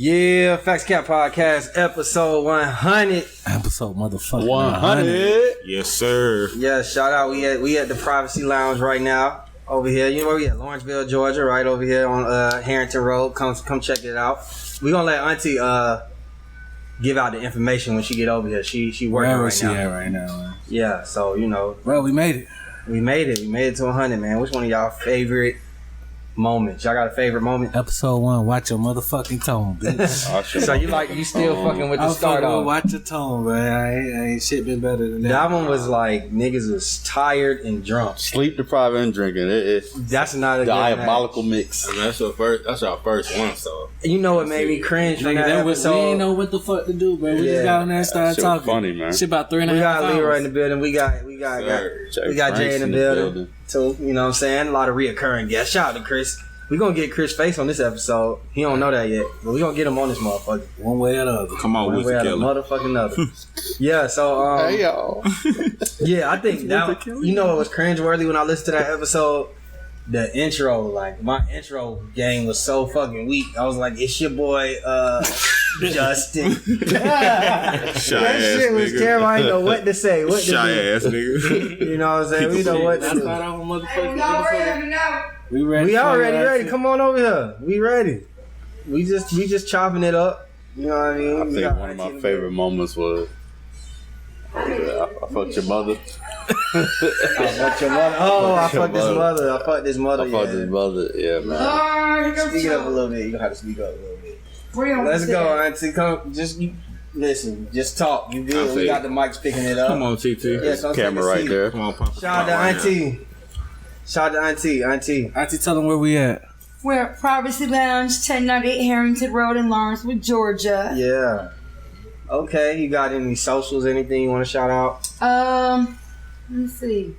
Yeah, Facts Cap Podcast, episode 100. Episode motherfucking 100. Yes, sir. Yeah, shout out. We at the Privacy Longe right now. Over here. You know, we at Lawrenceville, Georgia, right over here on Harrington Road. Come check it out. We gonna let Auntie give out the information when she get over here. She working Where right she now. at right now, man? Yeah, so you know. Well, we made it. We made it to 100, man. Which one of y'all favorite moments? Y'all got a favorite moment? Episode 1. Watch your motherfucking tone, bitch. So you still fucking with the start off? Watch your tone, man. I ain't shit been better than that. That one was like niggas was tired and drunk. Sleep deprived and drinking. That's not a diabolical mix. I mean, that's our first one, so. You know what made me cringe from Nigga, that we episode? ain't know what the fuck to do, bro. We just got on there and started Shit talking. funny, man. Shit about 3.5 hours. We got Leroy in the building. We got Jay in the building too. You know what I'm saying? A lot of reoccurring guests. Shout out to Chris. We gonna get Chris face on this episode. He don't know that yet, but we gonna get him on this motherfucker. One way or the other. Come on, One way or the motherfucking other. Yeah. So Hey y'all. yeah, I think that you know it was cringeworthy when I listened to that episode. The intro, like my intro game was so fucking weak. I was like, "It's your boy, Justin." That shit was terrible. I didn't know what to say. What to do. Shy ass nigga. You know what I'm saying? We know what to do. We ready. We already ready. Come on over here. We ready. We just chopping it up. You know what I mean? I think one of my favorite moments was I fucked your mother. I fucked your mother. Oh, I fucked this mother. I fucked this mother. I fucked his mother. Yeah, man. Speak it up a little bit. You gonna have to speak up a little bit. Let's go, Auntie. Come, listen. Just talk. You good? We got the mics picking it up. Come on, TT. Yeah, come Camera right there. Come on, pop. Shout out to Auntie. Shout out to Auntie. Auntie, tell them where we at. We're at Privacy Longe, 1098 Harrington Road in Lawrenceville, Georgia. Yeah. Okay, you got any socials, anything you want to shout out? Let me see.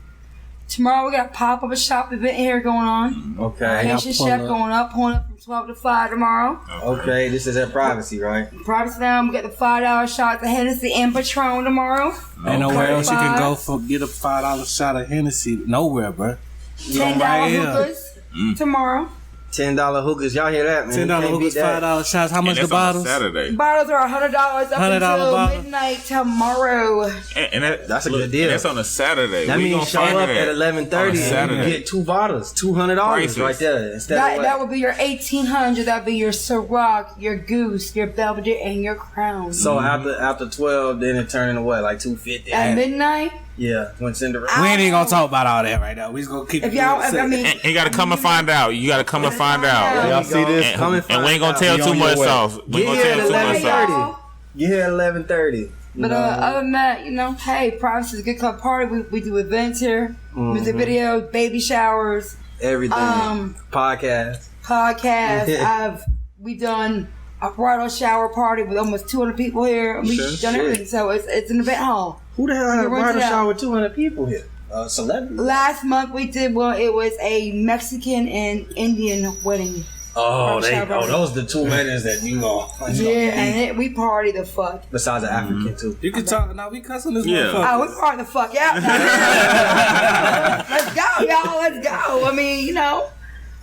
Tomorrow we got a pop-up shop event here going on. Okay. Haitian chef pulling up from 12 to 5 tomorrow. Okay, this is at Privacy, right? Privacy Longe, we got the $5 shots of Hennessy and Patron tomorrow. Ain't nowhere else you can go for get a $5 shot of Hennessy. Nowhere, bro. $10 hookahs tomorrow. $10 hookahs. Y'all hear that, man? $10 hookahs, $5 shots. How much the bottles? Saturday. Bottles are $100 up until bottle. midnight tomorrow. And that's a good deal. That's on a Saturday. That means show up at 11:30 and you get 2 bottles, $200 right there. That would be your $1,800. That'd be your Ciroc, your Goose, your Belvedere, and your Crown. So after 12, then it turned into what, like $250 at midnight? Yeah, when Cinderella. We ain't even gonna talk about all that right now. We just gonna keep. If y'all, I mean, and you gotta come and find out. You gotta come and find out. Y'all see this? And we ain't gonna tell too much off. We Get ain't here gonna at tell too much off. 11:30. Get here at 11:30. But other than that, you know, hey, Privacy is a good club party. We do events here, music videos, baby showers, Everything. Podcast. We done a bridal shower party with almost 200 people here. We've done everything, so it's an event hall. Who the hell had a bridal shower with 200 people here? Celebrity. Last month we did it was a Mexican and Indian wedding. Oh, those are the 2 weddings that you know. Yeah, and we party the fuck. Besides the African too. You can talk now. We cuss on this Yeah. motherfucker. Oh, we party the fuck out. Let's go, y'all. Let's go. I mean, you know.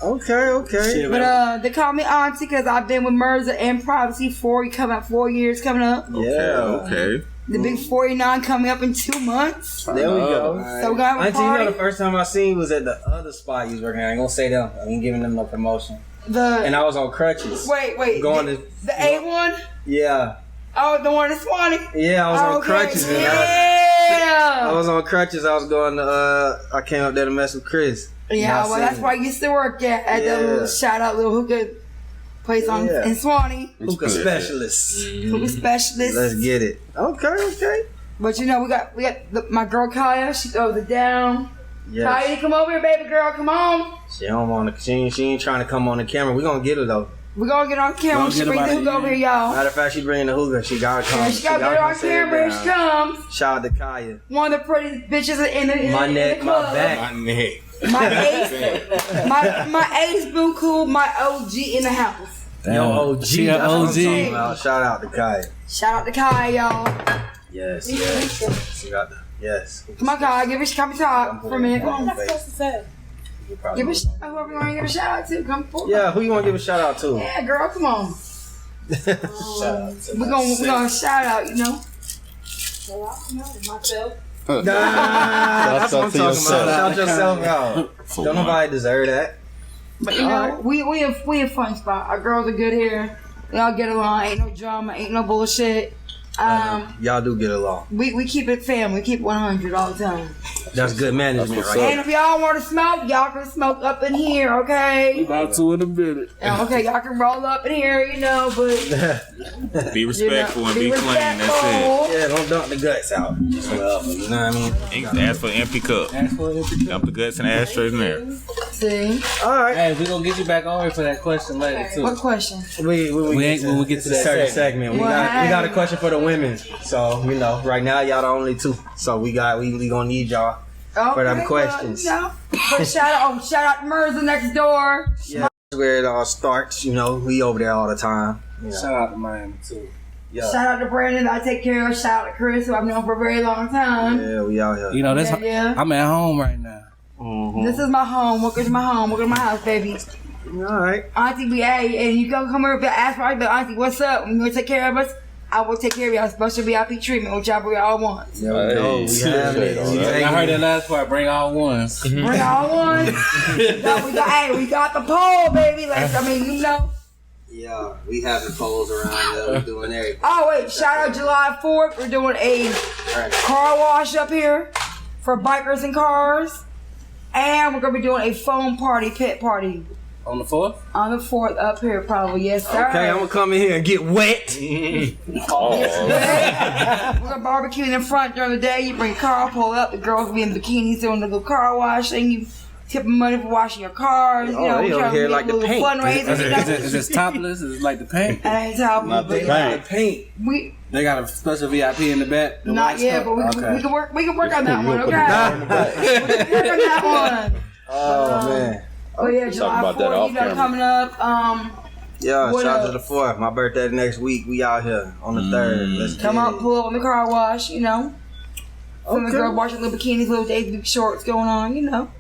Okay. But they call me Auntie because I've been with Mirza and Privacy 4 years coming up. Yeah. Okay. The big 49 coming up in 2 months. There we go. So we're gonna have a Auntie, you party. know the first time I seen you was at the other spot you was working at. I ain't gonna say them. I ain't giving them no promotion. And I was on crutches. Wait. Going the A1? Yeah. Oh, the one in Swanee? Yeah, I was on crutches. Yeah. I was on crutches. I was going to, I came up there to mess with Chris. Yeah, well, that's where I used to work at the little shout out little hookah place in Swanee. Hookah specialist. Hookah specialist. Let's get it. Okay. But you know, we got my girl Kaya. She throws it down. Yes. Kaya, you come over here, baby girl. Come on. She ain't trying to come on the camera. We gonna get her though. We're gonna get on camera. She bring the hookah over here, y'all. Matter of fact, she bringing the hookah. She gotta come. Yeah, she gotta get her on camera. Here she comes. Shout out to Kaya. One of the prettiest bitches in the My neck, in the club. my back. My neck. My ace boo cool, my OG in the house. Yo, OG. She an that's what I'm OG. talking about. Shout out to Kaya. Shout out to Kaya, y'all. Yes. She got the Come on, Kaya, give her talk for a minute. Come on. That's supposed to say. Give a whoever you want to give a shout out to. Come forward. Yeah, who you want to give a shout out to? Yeah, girl, come on. We're gonna shout out, you know. Myself. That's what I'm talking about. Shout yourself out. Don't nobody deserve that. But you know, we have fun spot. Our girls are good here. We all get along. Ain't no drama. Ain't no bullshit. Y'all do get along. We keep it family. We keep 100 all the time. That's good management, right? And if y'all want to smoke, y'all can smoke up in here, okay? About to in a minute. Okay, y'all can roll up in here, you know, but Be respectful and be clean. That's it. Yeah, don't dump the guts out. Just whatever, you know what I mean? Ask for an empty cup. Dump the guts and ashtrays in there. See? All right. Hey, we gonna get you back on here for that question later too. What question? When we get to that certain segment, we got a question for the women. So you know, right now y'all the only two. So we gonna need y'all for them questions. Well, you know, but shout out to Mirza next door. Yeah, that's where it all starts. You know, we over there all the time. You know. Shout out to Miami too. Yeah. Shout out to Brandon that I take care of. Shout out to Chris, who I've known for a very long time. Yeah, we out here. You know, that's Yeah. I'm at home right now. Mm-hmm. This is my home. Welcome to my home. Welcome to my house, baby. All right. Auntie, and you come here and ask me, Auntie, what's up? When you want to take care of us, I will take care of y'all. Special VIP treatment, which y'all want. Yeah, we know. We have it. I heard that last part. Bring all ones. Bring all one. we got the pole, baby. Like, I mean, you know. Yeah, we having polls around there. We're doing everything. Oh, wait. Shout out July 4th. We're doing a car wash up here for bikers and cars. And we're going to be doing a foam party, pit party. On the 4th? On the 4th up here, probably. Yes, sir. Okay, I'm going to come in here and get wet. We're going to barbecue in the front during the day. You bring your car, pull up. The girls will be in bikinis doing the little car wash thing. You tip them money for washing your cars. You know, they over here like the paint. Fundraiser. Is it topless? Is it like the paint? That ain't topless. Not the but paint. They got a special VIP in the back. Not yet, but we can work on that one, okay? We can work on that one. Oh, man. Oh yeah, July 4th, you know, coming up. Yeah, shout out to the 4th. My birthday next week. We out here on the 3rd. Let's come up, pull up on the car wash, you know. Some of the girls washing little bikinis, little big shorts going on, you know.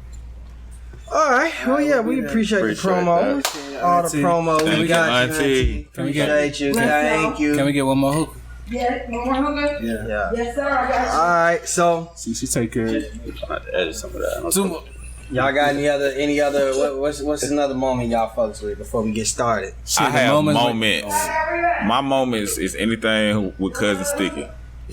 All right. Well, yeah, we appreciate the promo. All the promo we got. Appreciate you. Thank you. Can we get one more hookah? Yeah, one more hookah? Yeah. Yes, sir. I got you. All right. So, she take care of it. I'm gonna have to edit some of that. Two more. y'all got any other? What's another moment y'all fucks with before we get started? I have moments. My moments is anything with Cousin Sticky.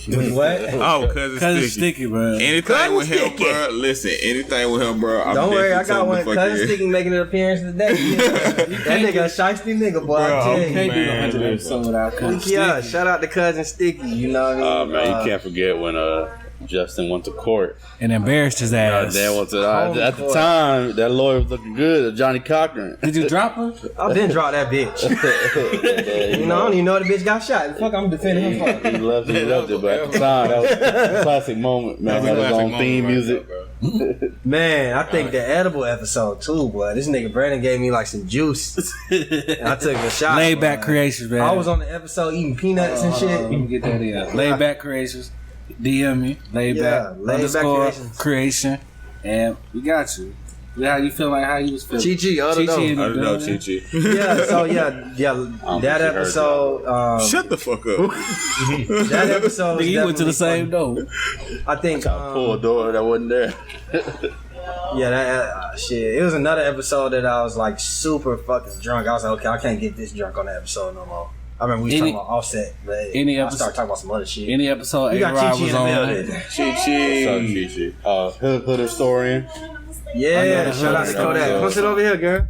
What? Oh, Cousin Sticky, bro. Anything with him, bro. Listen, anything with him, bro. Don't worry, I got one. Cousin Sticky making an appearance today. That nigga a shiesty nigga, boy. I tell you. Can't do 100 episodes without Cousin Sticky. Yeah, shout out to Cousin Sticky. You know what I mean? Oh man, you can't forget when Justin went to court and embarrassed his ass. Then went to at the time that lawyer was looking good, Johnny Cochran. Did you drop her? I didn't drop that bitch. You know, I don't even know the bitch got shot. The fuck, I'm defending him for. He loved it, but at the time that was a classic moment. Man, that was on theme music. Man, I think the edible episode too, boy. This nigga Brandon gave me like some juice. And I took a shot. Laid back creations, man. I was on the episode eating peanuts and shit. You can get that in. Laid back creations. DM me. Laid back _ creation. And we got you. How you feel like how you was feeling? Chi-Chi, Chi-Chi. Yeah, so yeah. That episode. Shut the fuck up. That episode. You went to the same door. I think. I pulled a door that wasn't there. Yeah, that shit. It was another episode that I was like super fucking drunk. I was like, okay, I can't get this drunk on the episode no more. I remember we was talking about Offset, but I started talking about some other shit. Any episode we got Chi-Chi was in the on. Chi-Chi. Hood historian. Yeah, shout out to Kodak. Come sit over here, girl.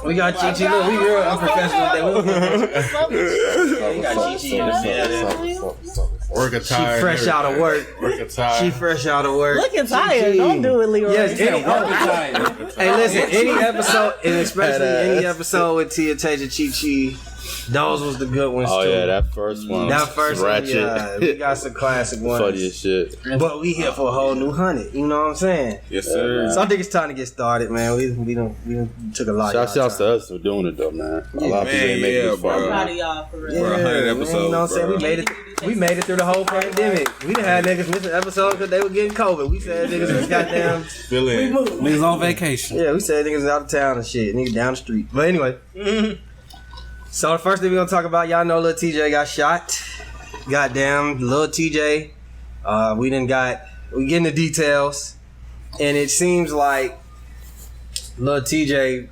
We got Chi-Chi. Look, we real unprofessional today. We got Chi-Chi. Work attire. She fresh out of work. She fresh out of work. Looking tired. Don't do it, Leroy. Yes, hey, listen, any episode, and especially any episode with 1Hunna, Chi-Chi, those was the good ones too. Oh yeah, that first one. Ratchet. Yeah, we got some classic ones. Funny as shit. But we here for a whole new 100. You know what I'm saying? Yes, sir. So I think it's time to get started, man. We done took a lot. Shout out to us for doing it though, man. A lot of people ain't making it far. Proud of y'all for real. Yeah, 100 episodes, man, you know what I'm saying? bro. We made it through the whole pandemic. We done had niggas missing episodes because they were getting COVID. We said niggas was goddamn. Fill in. Niggas on vacation. Yeah, we said niggas out of town and shit. Niggas down the street. But anyway. So the first thing we're gonna talk about, y'all know Lil TJay got shot. Goddamn, Lil TJay. We getting the details, and it seems like Lil TJay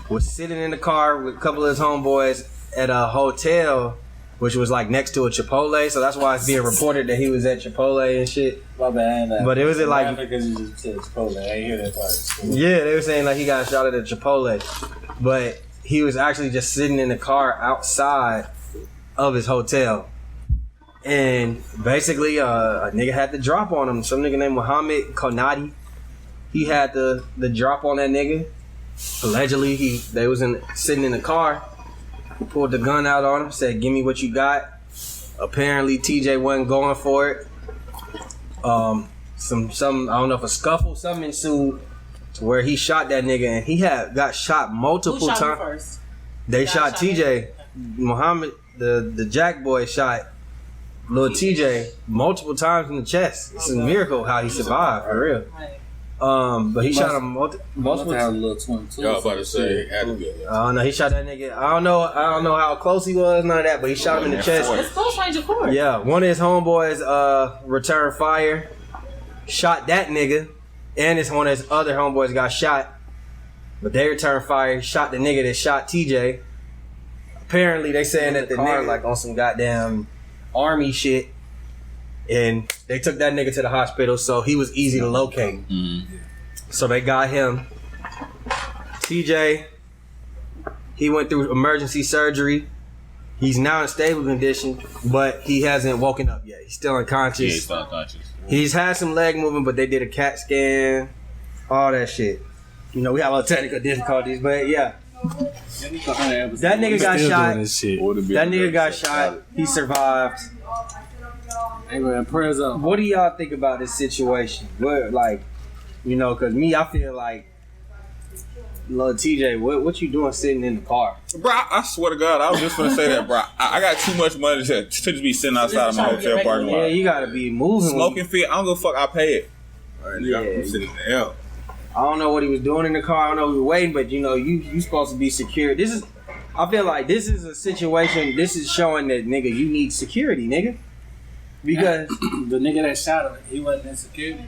was sitting in the car with a couple of his homeboys at a hotel, which was like next to a Chipotle. So that's why it's being reported that he was at Chipotle and shit. My bad. But it was like because you just said Chipotle. I ain't hear that part. Yeah, they were saying like he got shot at a Chipotle, but he was actually just sitting in the car outside of his hotel. And basically, a nigga had the drop on him. Some nigga named Muhammad Konadi. He had the drop on that nigga. Allegedly, they was sitting in the car. He pulled the gun out on him. Said, "Give me what you got." Apparently, TJ wasn't going for it. Some I don't know if a scuffle, something ensued to where he shot that nigga, and he got shot multiple times. Who shot him first? They shot TJ. Muhammad, the Jack boy, shot Lil TJay multiple times in the chest. It's a miracle how he survived, for real. But he shot him multiple times. Y'all about to say had to be. I don't know. He shot that nigga. I don't know how close he was, none of that, but he shot him in the chest. It's close range of course. Yeah, one of his homeboys returned fire, shot that nigga, and one of his other homeboys got shot. But they returned fire, shot the nigga that shot TJ. Apparently, they saying that the nigga like on some goddamn army shit, and they took that nigga to the hospital, so he was easy to locate. So they got him. TJ, he went through emergency surgery. He's now in stable condition, but he hasn't woken up yet. He's still unconscious. Yeah, he's still unconscious. He's had some leg movement, but they did a CAT scan, all that shit. You know, we have a little technical difficulties, but yeah. That nigga got shot. That nigga got shot. He survived. Hey man, prayers up. What do y'all think about this situation? What, like, you know, cause me, I feel like, Lil TJay, what you doing sitting in the car? Bro, I swear to God, I was just gonna say that, bro. I got too much money to just be sitting outside of my hotel parking lot. Yeah, you gotta be moving. Smoking fit, I don't give a fuck, I pay it. Alright, nigga, I'm sitting in the L. I don't know what he was doing in the car. I don't know he was waiting, but you know, you supposed to be secure. I feel like this is a situation. This is showing that nigga, you need security, nigga. Because the nigga that shot him, he wasn't in security.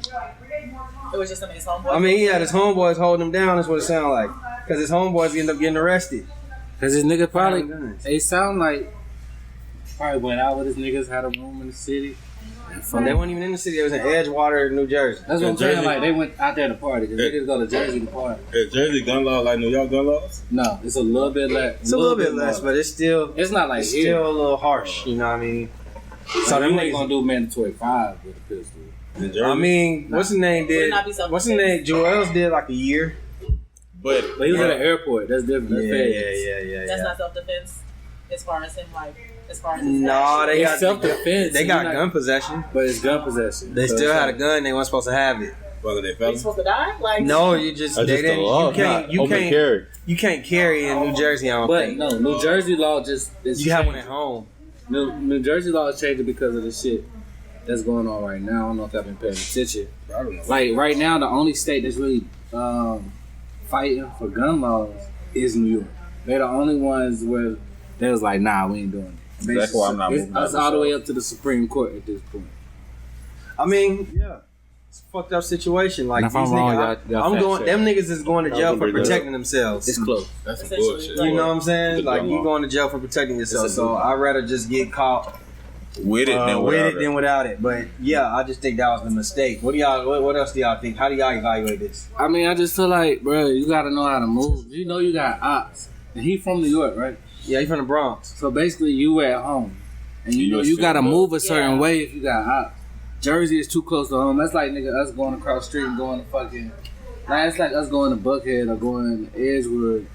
It was just some of his homeboys. I mean, he had his homeboys holding him down. That's what it sounded like. Because his homeboys end up getting arrested. Because his nigga probably, they sound like probably went out with his niggas, had a room in the city. They weren't even in the city. It was in Edgewater, New Jersey. That's what I'm saying. Like they went out there to party. Because niggas go to Jersey to party. Is Jersey gun law like New York gun laws? No, it's a little bit less. It's a little bit less, but it's still. It's not like it's still a little harsh. You know what I mean? So them niggas gonna do mandatory 5 with a pistol. I mean, what's his name did? What's his name? Joel's did like a year. But he was at an airport. That's different. That's yeah. That's not self-defense as far as him, like, as far as no, they got self-defense. They got gun possession, but it's gun possession. They still had a gun. They weren't supposed to have it. Whether they Are you supposed to die? Like no, you just they didn't. You can't carry in New Jersey. I don't think. No, New Jersey law just is. You have one at home. New Jersey law is changing because of the shit that's going on right now. I don't know if y'all been paying attention. I don't know. Like right now, the only state that's really fighting for gun laws is New York. They're the only ones where they was like, nah, we ain't doing it. That's why I'm not moving. That's all the way up to the Supreme Court at this point. I mean, yeah. It's a fucked up situation. Like, if I'm wrong, I'm going. Them niggas is going to jail for protecting themselves. It's close. That's some bullshit. You know what I'm saying? Like, you going to jail for protecting yourself. So I'd rather just get caught with it than without it. But yeah, I just think that was a mistake. What else do y'all think? How do y'all evaluate this? I mean, I just feel like, bro, you gotta know how to move. You know, you got ops, and he from New York, right? Yeah, he from the Bronx. So basically, you at home, and you know you gotta move a certain way if you got ops. Jersey is too close to home. That's like, nigga, us going across the street and going to fucking... Like, it's like us going to Buckhead or going to Edgewood,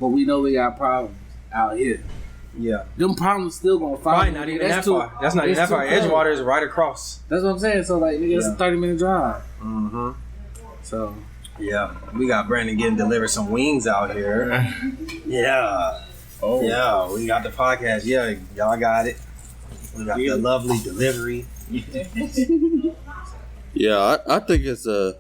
but we know we got problems out here. Yeah. Them problems still gonna follow. Right, not even that far. That's not even that far. Edgewater is right across. That's what I'm saying. So, like, nigga, it's a 30-minute drive. Mm-hmm. So... Yeah. We got Brandon getting delivered some wings out here. Yeah. Oh. Yeah, we got the podcast. Yeah, y'all got it. We got the lovely delivery. Yeah, I think it's a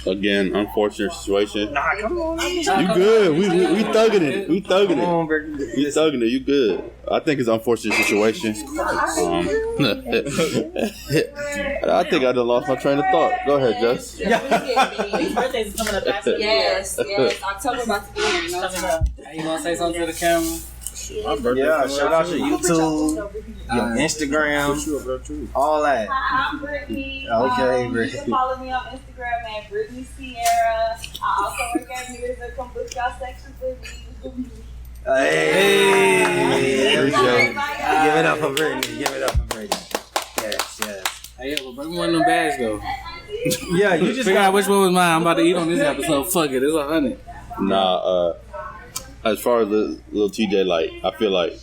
Again, unfortunate situation. Nah, come on. You good? We thugging it. We thugging Come on, it. bro. We thugging it. You good? I think it's an unfortunate situation. I think I done lost my train of thought. Go ahead, Jess. These birthdays is coming up fast. Yes. October about to be here. No time. Hey, you wanna say something to the camera? Yeah, shout out to YouTube, your Instagram, all that. I'm Brittany. Okay, You Brittany. can follow me on Instagram at Brittany Sierra. I also work at music. Come book y'all sections with me. Hey, Appreciate it. give it up for Brittany. Give it up for Brittany. Yes. Hey, yeah, but bring me one of them bags though. Yeah, you just Figure out got which one was mine. I'm about to eat on this episode. Fuck it, it's 100. Nah, as far as the Lil TJay, like, I feel like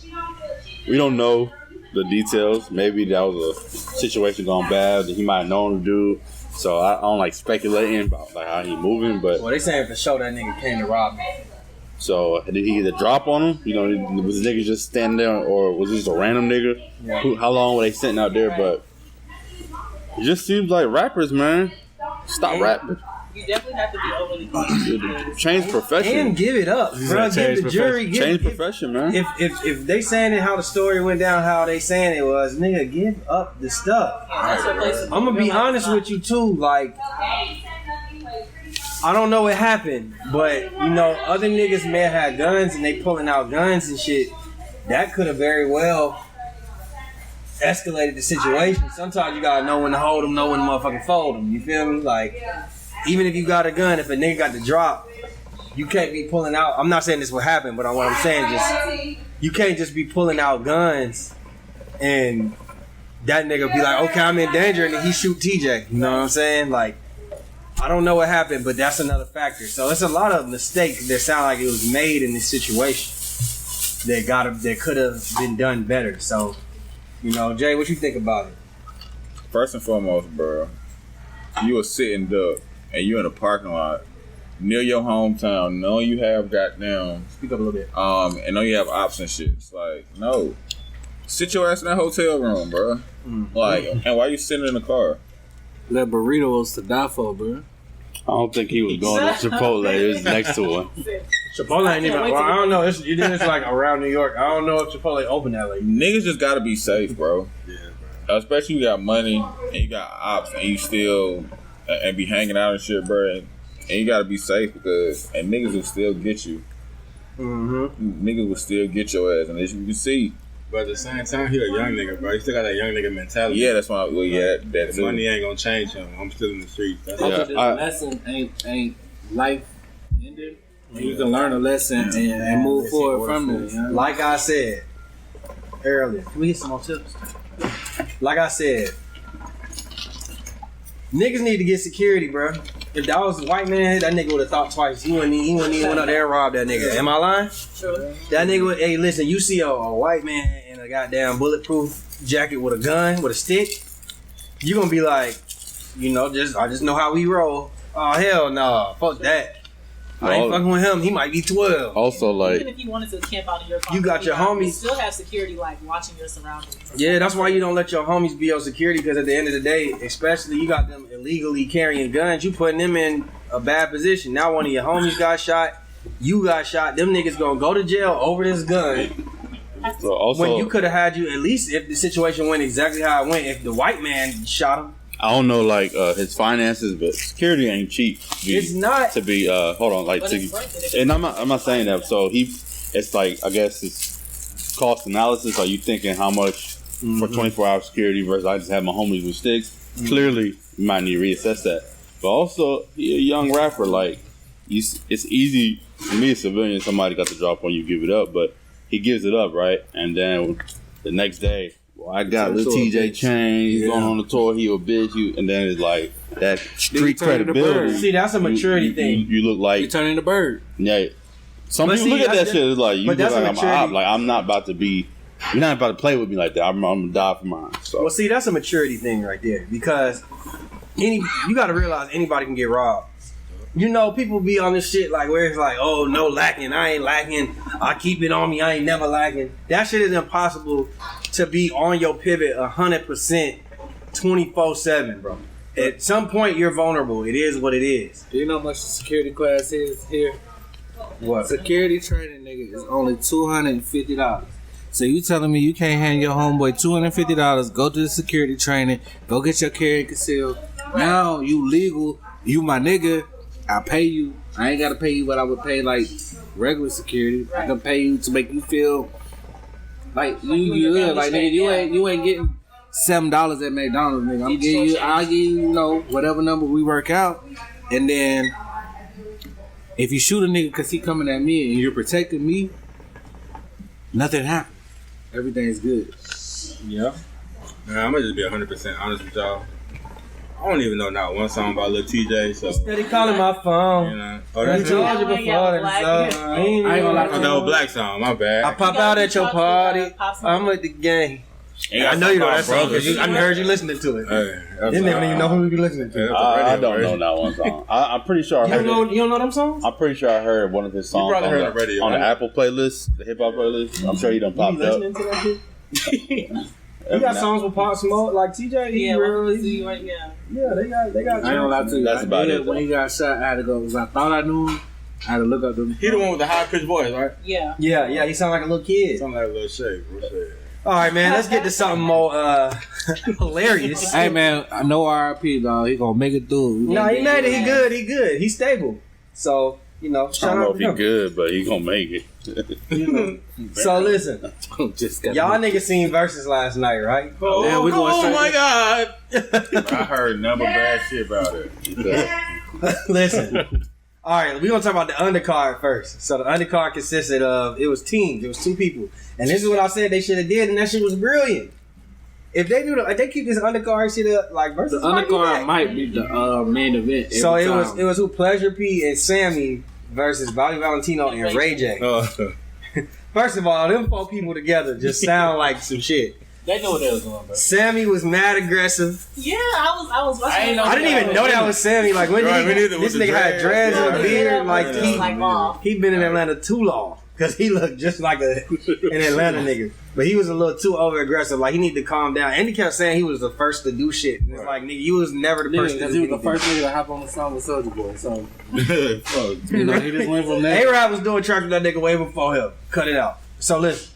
we don't know the details. Maybe that was a situation gone bad that he might have known to do. So I don't like speculating about like how he moving, but Well, they saying for sure that nigga came to rob me. so did he get a drop on him? You know, was the nigga just standing there, or was this a random nigga? Yeah. How long were they sitting out there? But it just seems like rappers, man, stop rapping. You definitely have to be overly cautious. Change profession. And give it up, bro. Give the jury. Change profession, man. If they saying it how the story went down, how they saying it was, nigga, give up the stuff. I'm gonna be honest with you too. Like, I don't know what happened, but you know, other niggas may have had guns and they pulling out guns and shit. That could have very well escalated the situation. Sometimes you gotta know when to hold them, know when to motherfucking fold them. You feel me? Like, even if you got a gun, if a nigga got the drop, you can't be pulling out. I'm not saying this will happen, but what I'm saying is, you can't just be pulling out guns and that nigga be like, okay, I'm in danger, and then he shoot TJ. You know what I'm saying? Like, I don't know what happened, but that's another factor. So it's a lot of mistakes that sound like it was made in this situation that could have been done better. So, you know, Jay, what you think about it? First and foremost, bro, you a sitting duck and you in a parking lot near your hometown. Know you have goddamn. Speak up a little bit. And know you have ops and shit. It's like, no, sit your ass in that hotel room, bro. Like, and why you sitting in the car? That burrito was to die for, bro. I don't think he was going to Chipotle. It was next to one. Chipotle ain't even. Well, I don't know. It's like around New York. I don't know if Chipotle open that late. Niggas just gotta be safe, bro. Yeah, bro. Especially you got money and you got ops and you still and be hanging out and shit, bro. And you gotta be safe because niggas will still get you. Niggas will still get your ass, and as you can see. But at the same time, he a young nigga, bro. He still got that young nigga mentality. Yeah, that's why. Well, yeah, that too. Money ain't gonna change him. I'm still in the streets. That's Hopefully the lesson ain't life ended. And you can learn a lesson and move forward from it. You know? Like I said earlier, can we hit some more tips? Like I said, niggas need to get security, bro. If that was a white man, that nigga would have thought twice. He wouldn't even went up there and robbed that nigga. Am I lying? Sure. That nigga would, hey, listen, you see a white man in a goddamn bulletproof jacket with a gun, with a stick, you gonna be like, you know, I just know how we roll. Oh, hell no. Fuck that. I ain't fucking with him. He might be 12. Also, like, even if you wanted to camp out in your car, you got your homies. You still have security, like watching your surroundings. Yeah, that's why you don't let your homies be your security, because at the end of the day, especially you got them illegally carrying guns, you putting them in a bad position. Now one of your homies got shot, you got shot, them niggas gonna go to jail over this gun. so also, When you could have had you, at least if the situation went exactly how it went, if the white man shot him. I don't know, like, his finances, but security ain't cheap. It's not. To be, hold on, like, and I'm not saying that. So it's like, I guess it's cost analysis. Are you thinking how much for 24-hour security versus I just have my homies with sticks? Clearly, you might need to reassess that. But also, you're a young rapper, like, it's easy for me, a civilian, somebody got the drop on you, give it up, but he gives it up, right? And then the next day, well, I got Lil TJay chain, he's going on the tour, he a bitch, and then it's like that street credibility. See, that's a maturity thing. You look like you turning the bird. Yeah. Some people look at that shit, it's like, you look like I'm a op. Like, I'm not about to be, you're not about to play with me like that. I'm gonna die for mine. So. Well, see, that's a maturity thing right there, because you got to realize anybody can get robbed. You know, people be on this shit like where it's like, oh, no lacking, I ain't lacking, I keep it on me, I ain't never lacking. That shit is impossible to be on your pivot 100% 24/7, bro. At some point, you're vulnerable. It is what it is. Do you know how much the security class is here? What? Security training, nigga, is only $250. So you telling me you can't hand your homeboy $250, go to the security training, go get your carry and conceal. Now you legal, you my nigga, I pay you. I ain't gotta pay you what I would pay like regular security. I can pay you to make you feel like you good. Like nigga, you ain't getting $7 at McDonald's, nigga. I'll give you, whatever number we work out, and then if you shoot a nigga cause he coming at me and you're protecting me, nothing happened. Everything's good. Yeah. Nah, I'm gonna just be 100% honest with y'all. I don't even know not one song by Lil TJay. So Steady calling my phone. you know, I told you before that. I ain't gonna lie. no black song. My bad. I pop out at your party. I'm with the gang. I know you know that song because I heard you listening to it. Hey, You never even know who we be listening to. I don't know that one song. I'm pretty sure I heard it. You don't know them songs? I'm pretty sure I heard one of his songs probably heard it on the radio, on the right? Apple playlist, the hip hop playlist. I'm sure he done You popped be up. listening to that shit? You got songs with Pop Smoke like TJ. Yeah, Really? yeah. Yeah, they got. I ain't gonna lie to you. That's about it, When he got shot, I had to go because I thought I knew him. I had to look up them. He the one with the high pitched voice, right? Yeah. Yeah. He sound like a little kid. Something like a little shake. All right, man. Let's get to something more hilarious. Hey man, I know RIP dog. He gonna make it through. No, he made it. He good. He good. He's stable. So I shout don't know out if to he him. good, but he gonna make it. So listen, Just got y'all niggas seen Versus last night, right? Man, we going straight. my God. I heard number bad shit about it. Listen. All right, we're going to talk about the undercard first. So the undercard consisted of, it was teams. It was 2 people. And this is what I said they should have did, and that shit was brilliant. If they keep this undercard shit up, like Versus The undercard might be the main event. So every it time. was who Pleasure P and Sammy versus Bobby Valentino and Ray J. First of all, them 4 people together just sound like some shit. They knew what they was doing, bro. Sammy was mad aggressive. Yeah, I was watching. I didn't even know that was Sammy. Like when Right, this nigga had dreads and a beard, like he been in Atlanta too long because he looked just like an Atlanta nigga. But he was a little too over aggressive. Like he needed to calm down. And he kept saying he was the first to do shit. And it's like nigga, you was never the person. Because he was the first nigga to hop on the song with Soulja Boy. So he just went from there. A-Rod was doing tracks with that nigga way before him. Cut it out. So listen.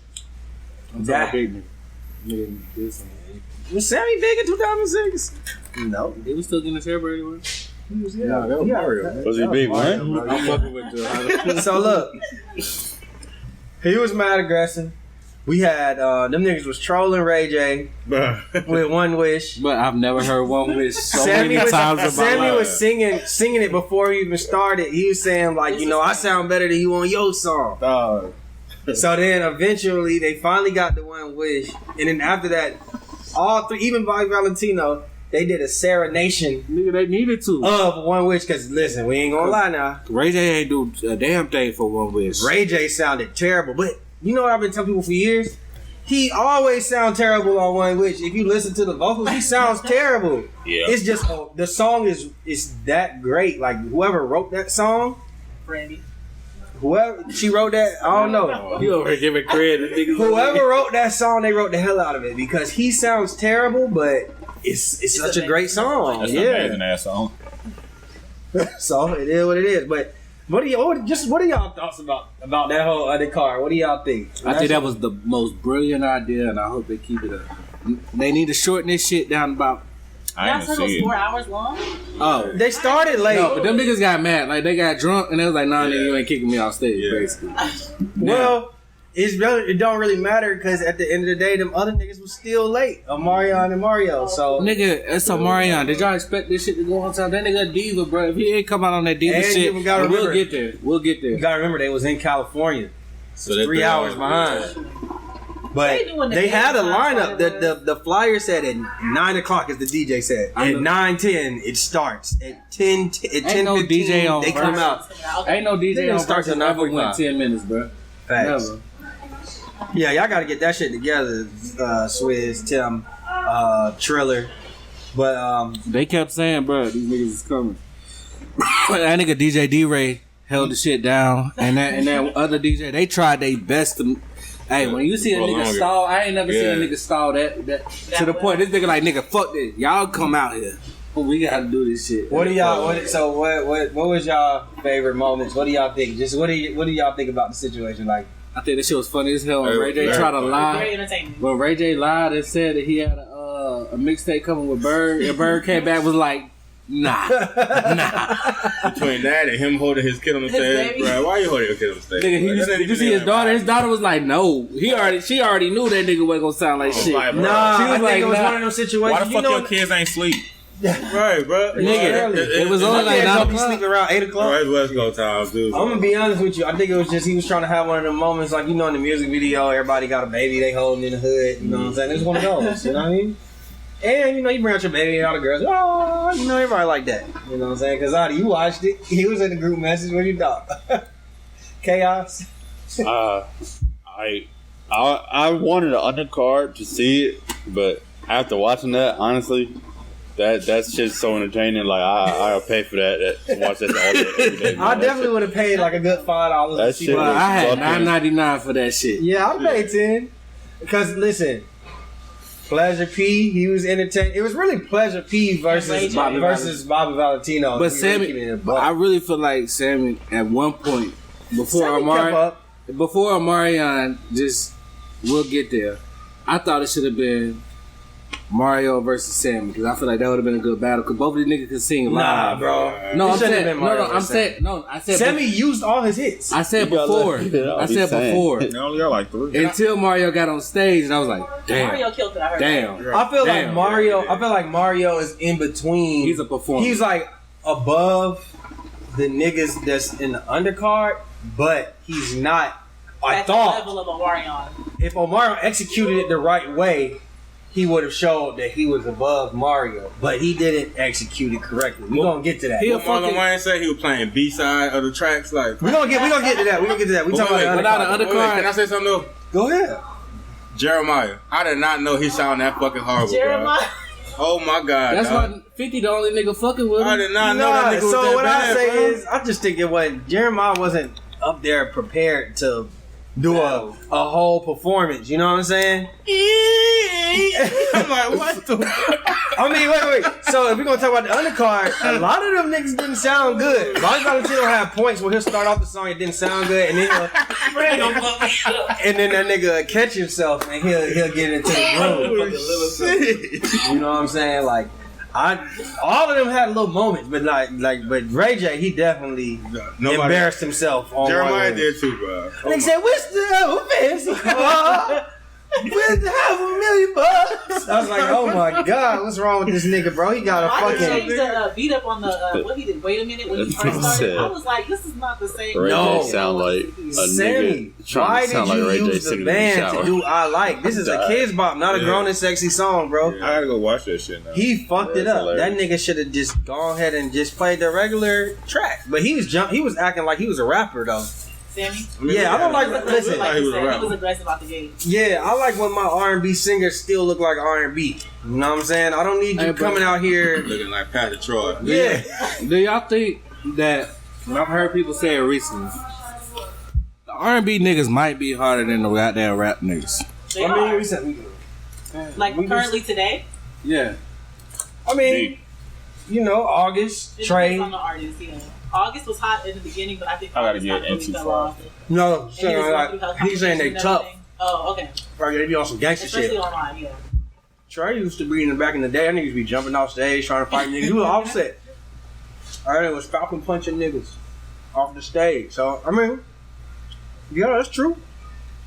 That big nigga. Was Sammy big in 2006? No. He was still getting his hair braided anyway. No, that was Mario. Was he big, man? I'm fucking with you. So look, he was mad aggressive. We had them niggas was trolling Ray J with One Wish. But I've never heard One Wish so Sammy many times in my Sammy life. was singing it before he even started. He was saying like, I sound better than you on your song. So then eventually they finally got the One Wish, and then after that, all 3, even Bobby Valentino, they did a serenation Nigga, they needed to. of One Wish. Cause listen, we ain't gonna lie now. Ray J ain't do a damn thing for One Wish. Ray J sounded terrible, but you know what I've been telling people for years? He always sound terrible on One Wish. If you listen to the vocals, he sounds terrible. Yeah. It's just the song is that great. Like whoever wrote that song, Brandy. whoever she wrote that, I don't know. You over here giving credit. Whoever wrote that song, they wrote the hell out of it because he sounds terrible, but it's such a great song. That's an amazing ass song. So it is what it is. But what are y'all thoughts about that whole other card? What do y'all think? I think that was the most brilliant idea, and I hope they keep it up. They need to shorten this shit down about. I Y'all didn't said it was see it. 4 hours long? Oh. They started late. No, but them niggas got mad. Like, they got drunk, and they was like, nah, nigga, you ain't kicking me off stage, basically. Well, it don't really matter because at the end of the day, them other niggas was still late. Omarion and Mario. So Nigga, it's Omarion. Did y'all expect this shit to go on time? That nigga a diva, bro. If he ain't come out on that diva And shit, you gotta we'll remember- get there. We'll get there. you gotta remember they was in California, So they 3 hours behind. But They doing the they had a daytime lineup. fireworks. The flyer said at 9 o'clock, as the DJ said. At 9:10 it starts. At 10 Ain't no DJ on they come Versus. out. Ain't no They DJ didn't on start Versus till never 9:45. went 10 minutes, bro. Facts. Never. Yeah, y'all got to get that shit together. Swizz, Tim, Triller. But They kept saying, bro, these niggas is coming. That nigga DJ D-Ray held the shit down, and that other DJ, they tried their best to. Hey, when you see a nigga stall, I ain't never seen a nigga stall that to the point. This nigga like, nigga, fuck this. Y'all come out here. We gotta do this shit. What do y'all? What was y'all favorite moments? What do y'all think? Just what do y'all think about the situation? Like, I think this shit was funny as hell. When Ray J tried to lie. Very entertaining. When Ray J lied and said that he had a mixtape coming with Bird, and Bird came back was like, nah. Between that and him holding his kid on the stage, bro, why you holding your kid on the stage? Nigga, did you see his daughter? His daughter was like, no. She already knew that nigga wasn't gonna sound like shit. Like, nah, she was I like, think it was one of those situations. Why the fuck your kids ain't sleep? Right, bro. Nigga, it was only like 9 I'll be sleeping around 8 o'clock. Bro, it's West Coast time, dude. I'm gonna be honest with you. I think it was just he was trying to have one of them moments, like in the music video, everybody got a baby they holding in the hood. You know what I'm saying? It's one of those. You know what I mean? And you bring out your baby and all the girls, everybody like that. You know what I'm saying? Because Adi, you watched it. He was in the group message. What you thought? Chaos. I wanted an undercard to see it, but after watching that, honestly, that's just so entertaining. Like I'll pay for that to watch that all day, every day. I definitely would have paid like a good $5. That shit. I had $9.99 for that shit. Yeah, I paid 10. Because listen, Pleasure P, he was entertained. It was really Pleasure P versus Bobby Valentino. But Sammy, I really feel like Sammy at one point before Omarion, we'll get there. I thought it should have been Mario versus Sammy because I feel like that would have been a good battle because both of the niggas could sing live. Nah, bro. I said Sammy used all his hits. I said before. They only got like 3. Until Mario got on stage and I was like, damn. Mario killed it. I heard Damn. that. I feel like Mario is in between. He's a performer. He's like above the niggas that's in the undercard, but he's not. That's the level of Omarion. If Omarion executed it the right way, he would have showed that he was above Mario, but he didn't execute it correctly. We're gonna get to that. Marlon Wayne said he was playing B-side of the tracks. Like we're gonna get to that. We talking about the undercard. Can I say something though? Go ahead. Jeremiah, I did not know he sounded that fucking horrible. Jeremiah. Bro. Oh my god. That's why 50 the only nigga fucking with him. I did not know that nigga was so that what bad, I say bro. is, I just think Jeremiah wasn't up there prepared to do a whole performance. You know what I'm saying? I'm like, what the? I mean, wait. So if we're gonna talk about the undercard, a lot of them niggas didn't sound good. Bobby Valentino had points where he'll start off the song, it didn't sound good, and then that nigga catch himself and he'll get into the groove. You know what I'm saying? Like, all of them had little moments, but but Ray J, he definitely embarrassed himself. On Jeremiah did too, bro. Nigga said, "What's the fancy car with $500,000 bucks?" I was like, "Oh my god, what's wrong with this nigga, bro? He got a I fucking." changed the beat up on the what he did. Wait a minute, when he first started, I was like, "This is not the same." Ray No. J sound like a Sammy, nigga why trying to sound did like you Ray J use the singing in the band shower. to do "I Like"? This is a kids bop, not a grown and sexy song, bro. I gotta go watch that shit now. He fucked it up. hilarious. That nigga should have just gone ahead and just played the regular track. But he was acting like he was a rapper though. Sammy. Yeah, I don't like. Listen, Like he you was a said, rapper. he was aggressive out the gate. yeah, I like when my R&B singers still look like R&B. You know what I'm saying? I don't need you coming out here. Looking like Pat Troy. Yeah. Do y'all think that, and I've heard people say it recently, the R&B niggas might be harder than the goddamn rap niggas? They are. Like currently today. Yeah. I mean, August, It Trey. depends on the artist, August was hot in the beginning, but I think I gotta August get really into fell far. off. No, And he was going through health he's saying they complications and tough. everything. Oh, okay. Right, they be on some gangster shit. Especially online, yeah. Trey used to be in the back in the day. I niggas be jumping off stage trying to fight niggas. He was offset. Alright, it was falcon punching niggas off the stage. So I mean, yeah, that's true.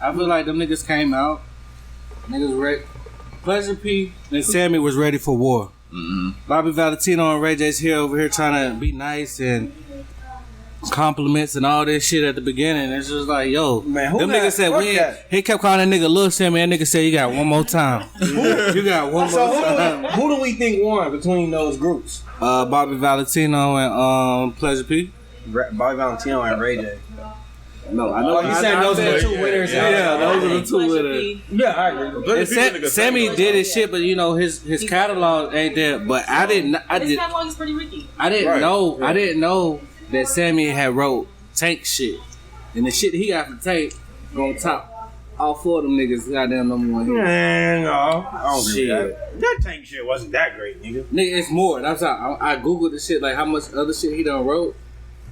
I feel like them niggas came out. Niggas ready. Pleasure P and Sammy was ready for war. Mm-hmm. Bobby Valentino and Ray J's here over here trying to be nice and compliments and all this shit at the beginning. It's just like, yo, Man, who them got- niggas said fuck we ain't, that. he kept calling that nigga Lil Sammy. That nigga said you got one more time. You got one So more time. who do we think won between those groups? Bobby Valentino and Pleasure P. Bobby Valentino and Ray J. No, I know. Oh, you said those are the two winners. Yeah, those are the two Pleasure winners. P. Yeah, I agree. And Sammy did his shit, but his catalog ain't there. But I His catalog is pretty ricky. didn't know that Sammy had wrote Tank shit, and the shit he got from Tank on top. all 4 of them niggas goddamn number 1 hit. Man, no. I don't agree with that. That Tank shit wasn't that great, nigga. Nigga, it's more. That's how I googled the shit, like how much other shit he done wrote.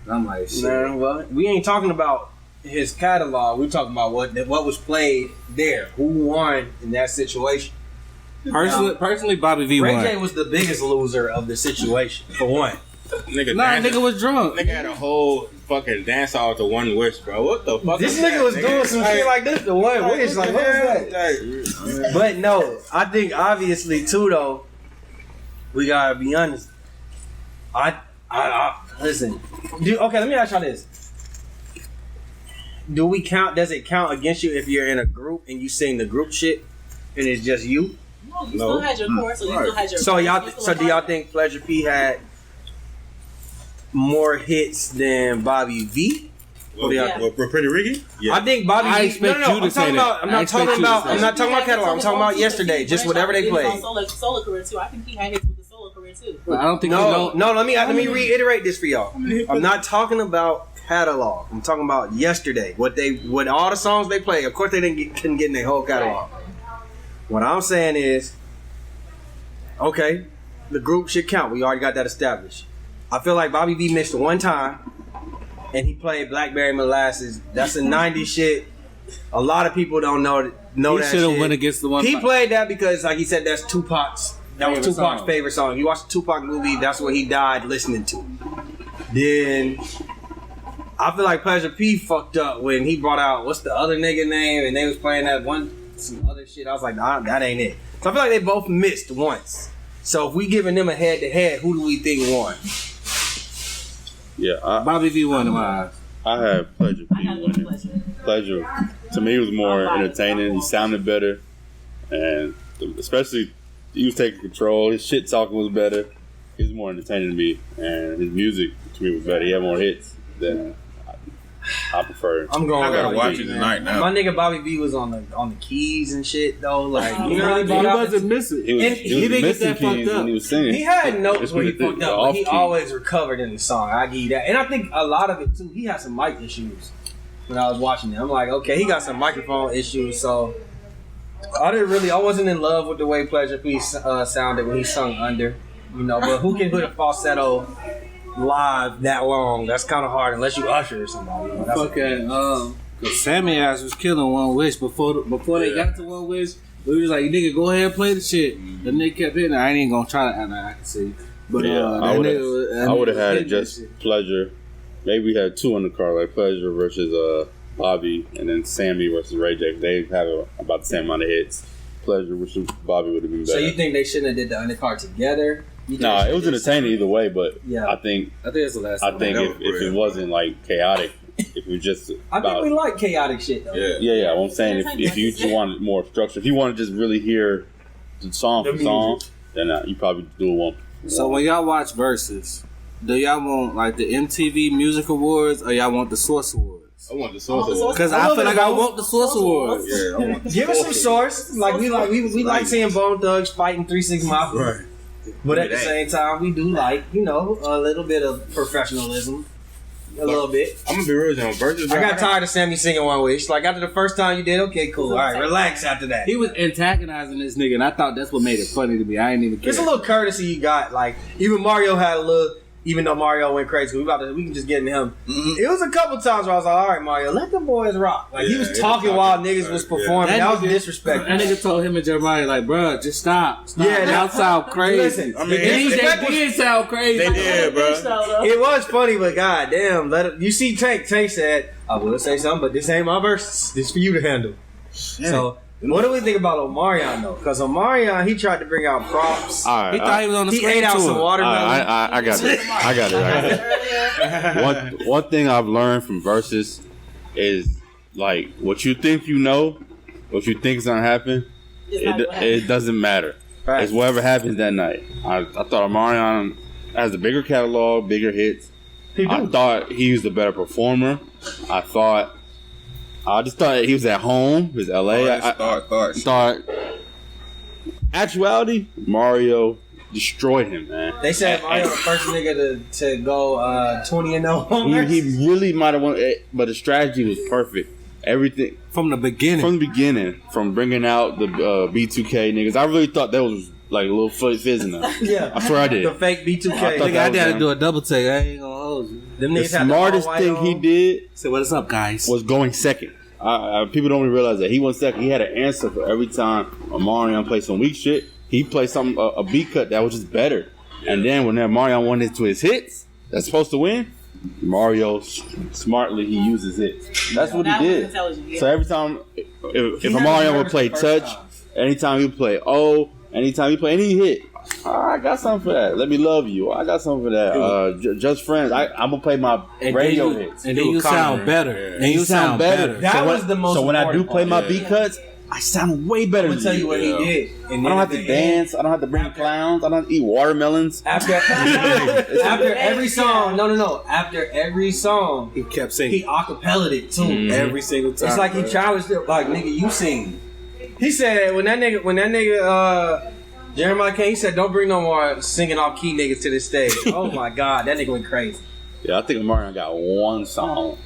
And I'm like, shit. Man, well, we ain't talking about his catalog. We talking about what was played there. Who won in that situation? Personally, Bobby V won. Ray J was the biggest loser of the situation, for one. Nigga was drunk. Nigga had a whole fucking dance off to One Wish, bro. What the fuck? This nigga was doing some shit like this to One Wish. Like, what is that? But no, I think obviously too though, we gotta be honest. I listen. Okay, let me ask y'all this. Do we count? Does it count against you if you're in a group and you sing the group shit and it's just you? No, you still had your chorus, so you still had your. So do y'all think Pleasure P had more hits than Bobby V? We're pretty Ricky? Yeah. I think Bobby V. Expect you to say that. I'm not talking about catalog. I'm talking about yesterday. Just whatever they played. Solo career too. I think he had hits with the solo career too. I don't think no. Let me reiterate this for y'all. I'm not talking about catalog. I'm talking about yesterday. What all the songs they played. Of course they couldn't get in their whole catalog. What I'm saying is, okay, the group should count. We already got that established. I feel like Bobby V missed one time, and he played Blackberry Molasses. That's a 90s shit. A lot of people don't know that shit. He should have went against the one. He played that because, like he said, that's Tupac's. That was Tupac's favorite song. You watch the Tupac movie, that's what he died listening to. Then I feel like Pleasure P fucked up when he brought out what's the other nigga name, and they was playing some other shit. I was like, nah, that ain't it. So I feel like they both missed once. So if we giving them a head to head, who do we think won? Yeah, Bobby V won in my eyes. I had Pleasure P winning. Pleasure to me was more entertaining. He sounded better, and especially he was taking control. His shit talking was better. He was more entertaining to me, and his music to me was better. He had more hits than I prefer. I gotta watch it tonight now. My nigga Bobby V was on the keys and shit though. Like he wasn't missing. He didn't get that fucked up when he was singing. He had notes when he fucked up, but he always recovered in the song. I give you that, and I think a lot of it too. He had some mic issues when I was watching it. I'm like, okay, he got some microphone issues, so I wasn't in love with the way Pleasure P sounded when he sung Under, but who can hit a falsetto live that long? That's kind of hard unless you Usher or somebody. Cause Sammy ass was killing One Wish before they got to One Wish. We was like, nigga, go ahead and play the shit. The nigga kept hitting. I ain't gonna try to. I can see, but yeah, I would have had just Pleasure. Maybe we had 2 in the car, like Pleasure versus Bobby, and then Sammy versus Ray J. They have about the same amount of hits. Pleasure versus Bobby would have been better. So you think they shouldn't have did the undercard together? No, it was entertaining either way, but yeah. I think it's the last. I think if it wasn't like chaotic, if it was just I think we like chaotic shit though. Yeah. Well, I'm saying if you just wanted more structure, if you want to just really hear the song for song, then you probably do one. So when y'all watch Versus, do y'all want like the MTV Music Awards or y'all want the Source Awards? I want the Source Awards because I feel like I want the Source Awards. Yeah, give us some Source. Like we like seeing Bone Thugs fighting 3 6 Mafia. Right. But at the same time, we do like, a little bit of professionalism. A little bit. I'm gonna be real with you. Versus, I got tired of Sammy singing One Wish. Like, after the first time you did, okay, cool. All right, relax after that. He was antagonizing this nigga, and I thought that's what made it funny to me. I ain't even care. It's a little courtesy you got. Like, even Mario had a little... Even though Mario went crazy, we can just get into him. Mm-hmm. It was a couple times where I was like, all right, Mario, let the boys rock. Like, he was talking while niggas was performing. That was disrespectful. That nigga told him and Jeremiah, like, bro, just stop. Yeah, y'all sound crazy. Listen, they did sound crazy. They did, bro. It was funny, but goddamn, you see Tank said, I will say something, but this ain't my verse. This for you to handle. Yeah. So, what do we think about Omarion though? Because Omarion, he tried to bring out props. All right, he thought he was on the screen. He ate out some watermelon. I got it. One thing I've learned from Versus is like what you think you know, what you think is gonna happen, it doesn't matter. Right. It's whatever happens that night. I thought Omarion has a bigger catalog, bigger hits. I thought he was the better performer. I just thought he was at home. He was LA. Thought. Actuality, Mario destroyed him, man. They said Mario the first nigga to go 20-0 homers. He really might have won, but the strategy was perfect. everything from the beginning. From bringing out the B2K niggas. I really thought that was like a little fizz in there. Yeah, I swear I did. The fake B2K. I had to do a double take. I ain't gonna hold you. The smartest thing he did. So what is up, guys? Was going second. People don't even realize that he went second. He had an answer for every time Omarion played some weak shit. He played some a beat cut that was just better. And then when Omarion went into his hits, that's supposed to win. Mario smartly he uses it. That's what he did. So every time if Omarion would play touch, anytime he would play anytime he play any hit, I got something for that. Let me love you. I got something for that. Just friends. I'm gonna play my radio hits. And then you sound better. And you sound better. That was the most. So when I do play my beat cuts, I sound way better. I'm gonna tell you what he did. And I don't have to dance. I don't have to bring clowns. I don't have to eat watermelons. After every song, no. After every song, he kept singing. He acapellaed it too. Every single time. It's like he challenged it. Like, nigga, you sing. He said when that nigga Jeremiah came, he said, don't bring no more singing off key niggas to this stage. Oh my God, that nigga went crazy. Yeah, I think Omarion got one song,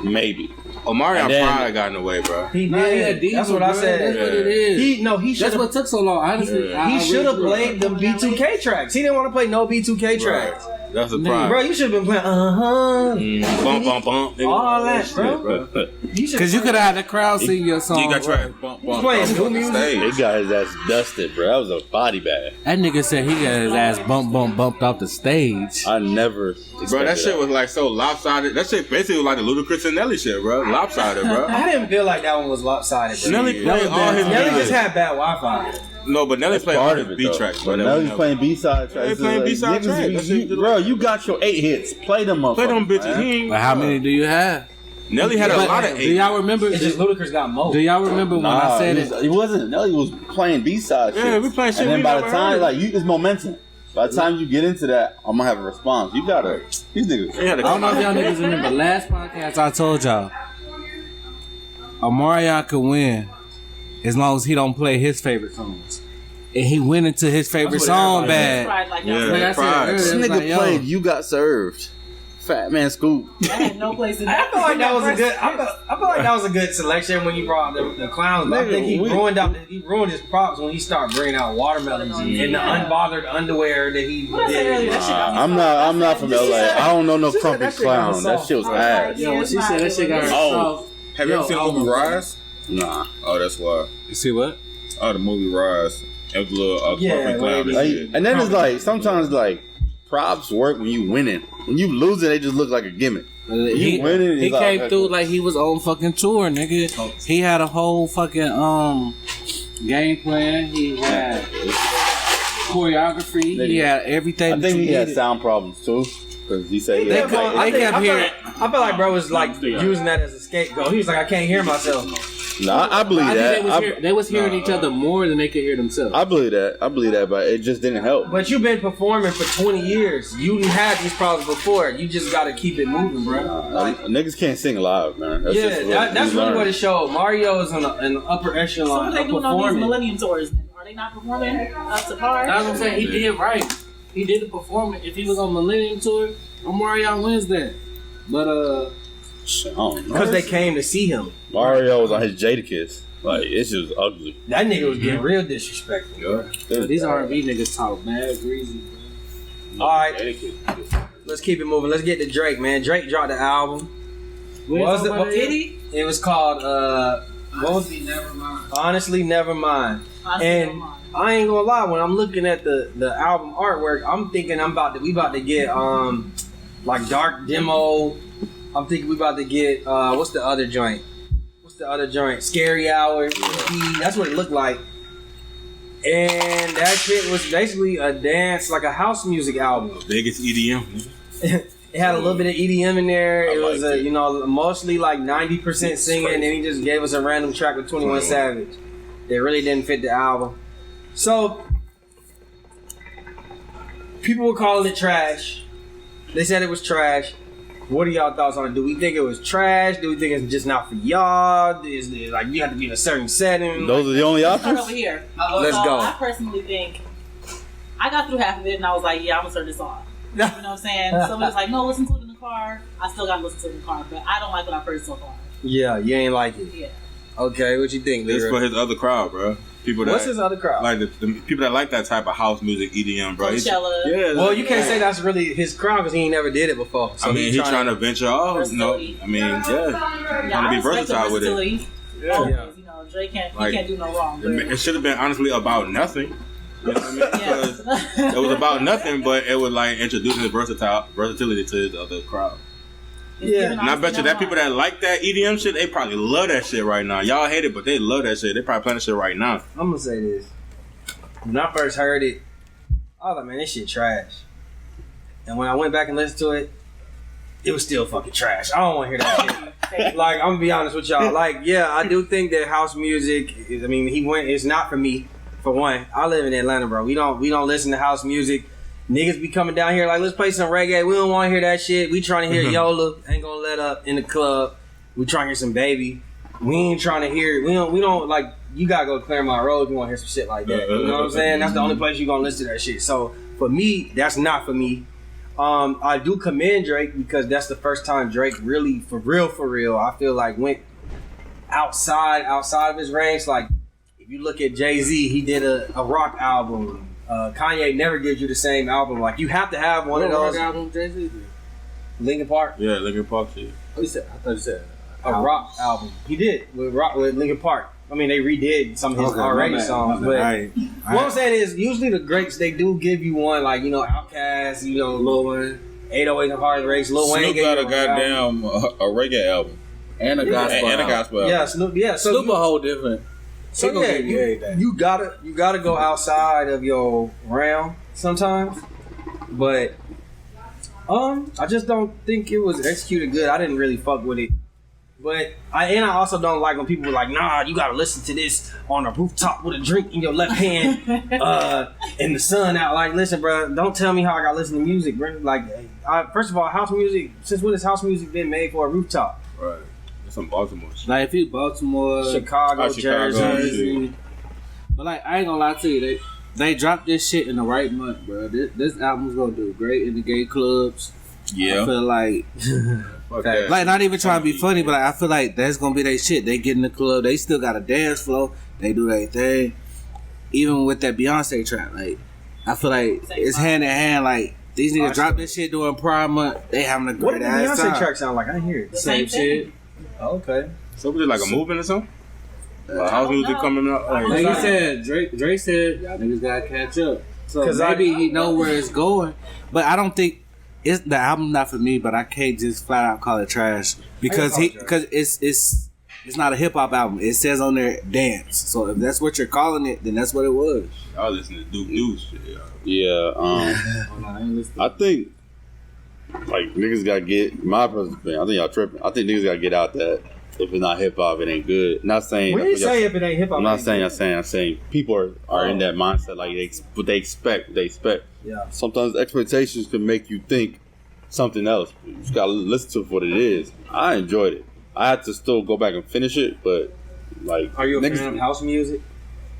maybe. Omarion probably got in the way, bro. He did. That's what I said. That's what it is. That's what took so long. Honestly, he should have played the B2K tracks. He didn't want to play no B2K tracks. Right. That's the problem. Bro, you should have been playing bump, bump, bump. All that, bro. Because you could have had the crowd sing your song. You got track. Bump, bump, playing new music. He got his ass dusted, bro. That was a body bag. That nigga said he got his ass bumped off the stage. I never. Bro, that shit was like so lopsided. That shit basically was like the Ludacris and Nelly shit, bro. Lopsided, bro. I didn't feel like that one was lopsided. Bro. Nelly played all his Nelly just had bad Wi-Fi. No, but Nelly played all his B tracks, bro. Nelly's playing B-side tracks. He's playing B-side tracks. Bro, you got your 8 hits. Play them up. Play them bitches. But how many do you have? Nelly had a lot of 8. Do y'all remember? It's just Ludacris got more. Do y'all remember when I said it? It wasn't. Nelly was playing B-side shit. Yeah, we playing shit. And then by the time, it's momentum. By the time you get into that, I'm gonna have a response. You gotta. These niggas. I don't know if y'all niggas remember. Last podcast I told y'all, Omarion could win as long as he don't play his favorite songs. And he went into his favorite song bad. This nigga played You Got Served. Fat Man Scoop. I had no place in that. I feel like that was a good. I feel like that was a good selection when you brought the clowns. But I think he ruined his props when he started bringing out watermelons and the unbothered underwear that he did. I'm not from LA. I don't know no crumpet clown. That shit was ass. Yo, she said that shit got soft. Have you ever seen the movie Rise? Nah. Oh, that's why. You see what? Oh, the movie Rise. It was a little crumpet clown. And then it's like sometimes like props work when you winning. When you losing, they just look like a gimmick. He came through like he was on fucking tour, nigga. He had a whole fucking game plan. He had choreography. He had everything. I think he had sound problems too. Because he said I feel like bro was like using that as a scapegoat. He was like, I can't hear myself. No, I believe that. They was hearing each other more than they could hear themselves. I believe that, but it just didn't help. But you've been performing for 20 years. You had these problems before. You just got to keep it moving, bro. Niggas can't sing live, man. That's really what it showed. Mario is in the upper echelon. So what they doing on these Millennium tours? Are they not performing up to par? That's what I'm saying. He did right. He did the performance. If he was on Millennium tour, Mario wins that. But because they came to see him. Mario was on his Jadakiss. Like, it's just ugly. That nigga was getting real disrespectful. Yeah. These R&B niggas talk mad greasy. Alright. Let's keep it moving. Let's get to Drake, man. Drake dropped the album. What was it? It was called Honestly, Never Mind. Honestly, Never Mind. And I ain't gonna lie, when I'm looking at the album artwork, I'm thinking we about to get like Dark Demo. I'm thinking we about to get what's the other joint? Scary Hour. That's what it looked like. And that shit was basically a dance, like a house music album. Vegas EDM. It had a little bit of EDM in there. It was mostly like 90% singing, and he just gave us a random track with 21 Savage. That really didn't fit the album. So people were calling it trash. They said it was trash. What are y'all thoughts on it? Do we think it was trash? Do we think it's just not for y'all? Is it like you have to be in a certain setting? Those are the only options? Start over here. Let's go. I personally think I got through half of it and I was like, yeah, I'm gonna turn this on. You know what I'm saying? Somebody was like, no, listen to it in the car. I still gotta listen to it in the car, but I don't like what I heard so far. Yeah, you ain't like it. Yeah. Okay, what you think, This Lyra? for his other crowd, bro. People that What's his other crowd? like the people that like that type of house music, EDM, bro. Coachella. Yeah. Well, you can't say that's really his crowd because he ain't never did it before. So I mean, he's trying to venture off. No, I mean, yeah, trying to be versatile with it. Yeah. Always, you know, Dre can't do no wrong. It should have been honestly about nothing. You know what I mean? Because it was about nothing, but it was like introducing his versatility to his other crowd. Yeah, and I bet you that people that like that EDM shit, they probably love that shit right now. Y'all hate it, but they love that shit. They probably playing that shit right now. I'm gonna say this. When I first heard it, I was like, man, this shit trash. And when I went back and listened to it, it was still fucking trash. I don't want to hear that shit. Like, I'm gonna be honest with y'all. Like, yeah, I do think that house music is, it's not for me, for one. I live in Atlanta, bro. We don't listen to house music. Niggas be coming down here like, let's play some reggae. We don't want to hear that shit. We trying to hear Yola. Ain't gonna let up in the club. We trying to hear some Baby. We ain't trying to hear. We don't like. You gotta go to Claremont Road if you want to hear some shit like that. You know what I'm saying? That's the only place you gonna listen to that shit. So for me, that's not for me. I do commend Drake because that's the first time Drake really, for real, I feel like went outside of his range. Like if you look at Jay-Z, he did a rock album. Kanye never gives you the same album. Like you have to have one of those. Album Jay-Z did? Linkin Park. Yeah, Linkin Park shit. I thought you said a rock album. He did with Linkin Park. I mean, they redid some of his already songs, but what I'm saying is, usually the greats they do give you one, like Outkast, Lil Wayne, 808 and Hard Race, Lil Wayne. Snoop got a goddamn a reggae album and a gospel album. Yeah, Snoop. Yeah, so Snoop a whole different. So you gotta go outside of your realm sometimes, but I just don't think it was executed good. I didn't really fuck with it. But I also don't like when people are like, nah, you gotta listen to this on a rooftop with a drink in your left hand, and the sun out. Like, listen, bro, don't tell me how I gotta listen to music, bro. Like, first of all, house music. Since when has house music been made for a rooftop? Right, it's some Baltimore shit. Like if you Baltimore, Chicago, Jersey. But like, I ain't gonna lie to you, they dropped this shit in the right month, bro. This album's gonna do great in the gay clubs. Yeah, I feel like. Okay. Like, not even trying to be funny, but I feel like that's gonna be their shit. They get in the club, they still got a dance floor, they do their thing. Even with that Beyonce track, like, I feel like it's hand in hand. Like, these niggas drop this shit during Pride Month, they having a great ass time. What did the Beyonce track sound like? I didn't hear it. Same shit. Oh, okay. So was it like a movement or something? House music coming up? Like he said, Drake said, y'all niggas gotta catch up. So maybe he know where it's going, but I don't think. It's the album not for me, but I can't just flat out call it trash because it's not a hip hop album. It says on there dance. So if that's what you're calling it, then that's what it was. Y'all listen to Duke Deuce shit. Yeah, I think like niggas gotta get my personal opinion. I think y'all tripping. I think niggas gotta get out that if it's not hip hop, it ain't good. Not saying. We didn't say if it ain't hip hop. I'm not saying. I'm saying people are in that mindset. Like they expect. Yeah. Sometimes expectations can make you think something else. You just gotta listen to it for what it is. I enjoyed it. I had to still go back and finish it, but like. Are you a fan of house music?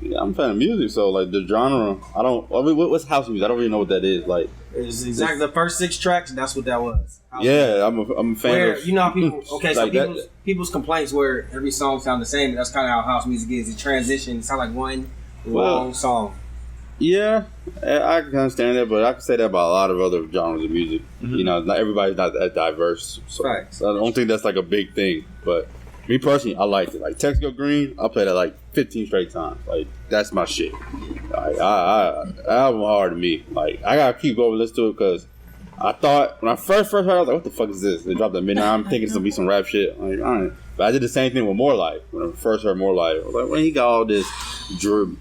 Yeah, I'm a fan of music, so like the genre. I mean, what's house music? I don't really know what that is. Like, it's exactly the first 6 tracks. That's what that was. House music. I'm a fan where, of. You know how people. Okay, so like people's complaints where every song sound the same. That's kind of how house music is. It transitions. It sound like one long song. Yeah, I can understand that, but I can say that about a lot of other genres of music. Mm-hmm. You know, not everybody's not as diverse. So I don't think that's like a big thing. But me personally, I liked it. Like Text Go Green, I played that like 15 straight times. Like that's my shit. Like album hard to me. Like I gotta keep going and listen to it because I thought when I first heard it, I was like, what the fuck is this? They dropped at midnight. I'm thinking it's gonna be some rap shit. Like, all right. But I did the same thing with More Life. When I first heard More Life, I was like, when he got all this when you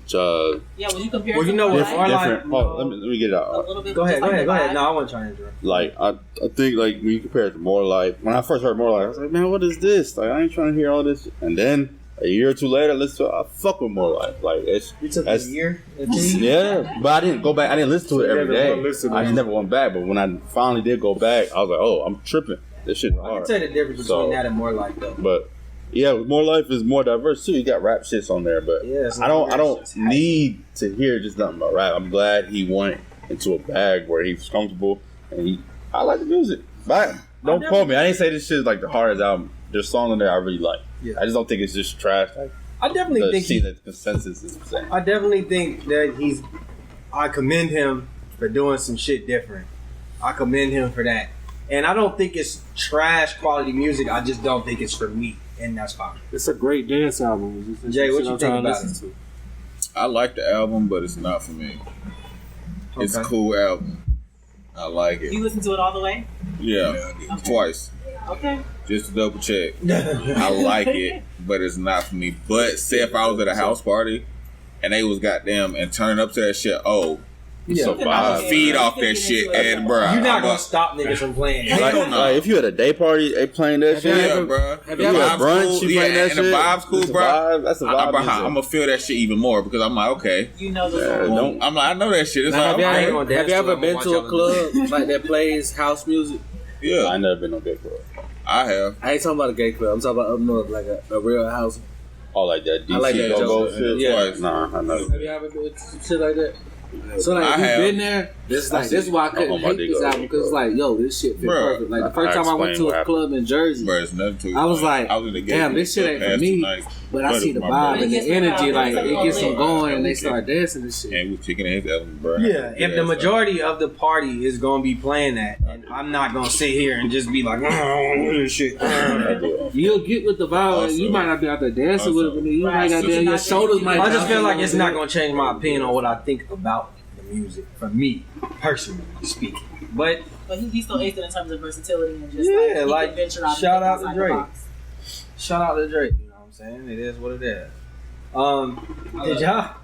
compare well, you know what? Different. Let me get it out. Go ahead. No, I wasn't trying to interrupt. Like, I think, like, when you compare it to More Life, when I first heard More Life, I was like, man, what is this? Like, I ain't trying to hear all this. And then, a year or two later, I fuck with More Life. Like, You took a year? Yeah, but I didn't go back. I didn't listen to it every day. I just never went back. But when I finally did go back, I was like, oh, I'm tripping. This shit's hard. I can tell the difference between that and More Life, though. But, yeah, More Life is more diverse too. You got rap shits on there, but I don't need to hear just nothing about rap. I'm glad he went into a bag where he was comfortable and I like the music. But don't quote me. I didn't say this shit is like the hardest album there's songs in there I really like. Yeah. I just don't think it's just trash. I definitely think that the consensus is the same. I definitely think that I commend him for doing some shit different. I commend him for that. And I don't think it's trash quality music. I just don't think it's for me. And that's fine. It's a great dance album. Jay, what you think about it? I like the album, but it's not for me. Okay. It's a cool album. I like it. You listen to it all the way? Yeah, Okay. twice. Okay. Just to double check. I like it, but it's not for me. But say if I was at a house party and they was goddamn and turning up to that shit, Yeah. So I'ma feed off that shit, and bro, You're not gonna stop niggas from playing. Like, if you at a day party, they playing that shit. Yeah, bro. Have If you at brunch, you playing that and shit. the vibe's cool, It's a bro. vibe. That's a vibe. I'm gonna feel that shit even more because I'm like, okay. You know the Yeah, song. don't- I'm like, I know that shit. It's Now, like, have okay. you gonna dance ever to it. been I'm to gonna a watch club like that plays house music? Yeah, I ain't never been no gay club. I have. I ain't talking about a gay club. I'm talking about up north, like a real house. Oh, like that DC I like that go-go joke. shit? Yeah. Nah, I know. Have you ever been to some shit like that? So like, I if you have. been there, this is why I couldn't Oh, my hate this nigga. album because it's like, yo, this shit fit Bruh. perfect. Like the first I time I went to explain a what club in Jersey, Bro, it's nothing to it. I was man. like, I was in the gay damn, club this shit ain't for past me. 2 nights. But I see the My vibe brother. and the energy, like it gets them going, and they Yeah. start dancing and shit. And we kicking his album, bro. Yeah, if the majority of the party is gonna be playing that, and I'm not gonna sit here and just be like, shit. You'll get with the vibe, and you might not be out there dancing with it, but you might got there, your shoulders might. I just feel like it's not gonna change my opinion on what I think about the music for me personally speaking. But he still aced it in terms of versatility and just Yeah, like, he like, can venture out shout and out think to outside the Drake. box. shout out to Drake. You know what I'm saying? It is what it is. Did y'all?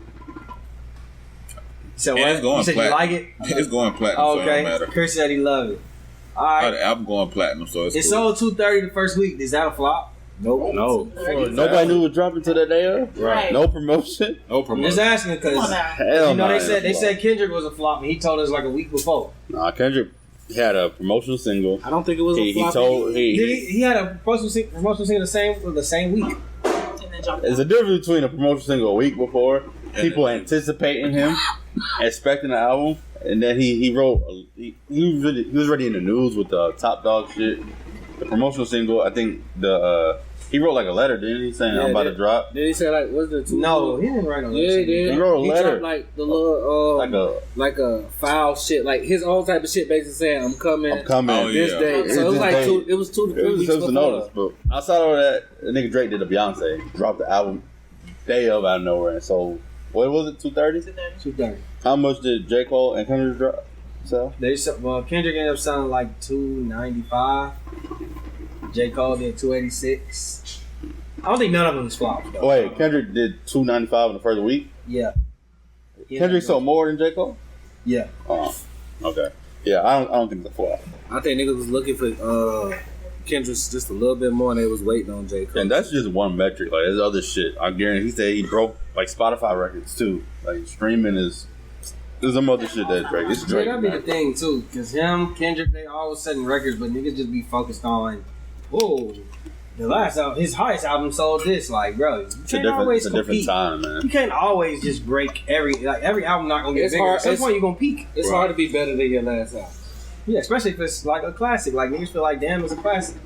So And what? it's going You said platinum. you like it? It's going platinum, Oh, so it don't okay. matter. Chris said he loved it. All Oh, right. the album going platinum, so it's It cool. sold 230 the first week. Is that a flop? Nope. No. Nobody knew it was dropping to that day of? Right. No promotion? No I'm promotion. just asking Come on because now. Hell you know no, they it said Kendrick was a flop, and he told us like a week before. Nah, Kendrick had a promotional single. I don't think it was a He flop. told Did he had a promotional single the same week. And then jump There's a difference between a promotional single a week before, people anticipating him, expecting the album, and then he wrote. He was already in the news with the Top Dog shit. The promotional single, I think he wrote like a letter, didn't he? Saying I'm about to drop. Did he say like, what's the two? No, he didn't write on that. Yeah, he did. He wrote a letter. dropped, like the little like a foul shit, like his own type of shit, basically saying I'm coming. I'm coming. Oh, This yeah. day. So it was this like day. 2. It was 2 to 3 It was weeks a before. notice, but outside of that, the nigga Drake did a Beyonce, dropped the album day of out of nowhere, and so what was it, 230? 230. How much did J. Cole and Kendrick drop? So Kendrick ended up selling like 295. J. Cole did 286. I don't think none of them was flops though. wait, Kendrick did 295 in the first week. Yeah. Kendrick sold more than J. Cole. Yeah. Oh, okay. Yeah, I don't think it's a flop. I think niggas was looking for Kendrick's just a little bit more, and they was waiting on J. Cole. And that's just one metric. Like there's other shit. I guarantee he said he broke like Spotify records too. Like streaming is. There's some other shit that's Drake. It's Yeah, Drake. that'd be the man. thing too, cause Kendrick, they always setting records, but niggas just be focused on, the last album, his highest album sold this. Like, bro, you can't always It's a different compete. time, man. You can't always just break every album. Not gonna get It's bigger. hard- At some it's- point, you gonna peak. It's hard to be better than your last album. Yeah, especially if it's like a classic. Like niggas feel like, damn, it's a classic.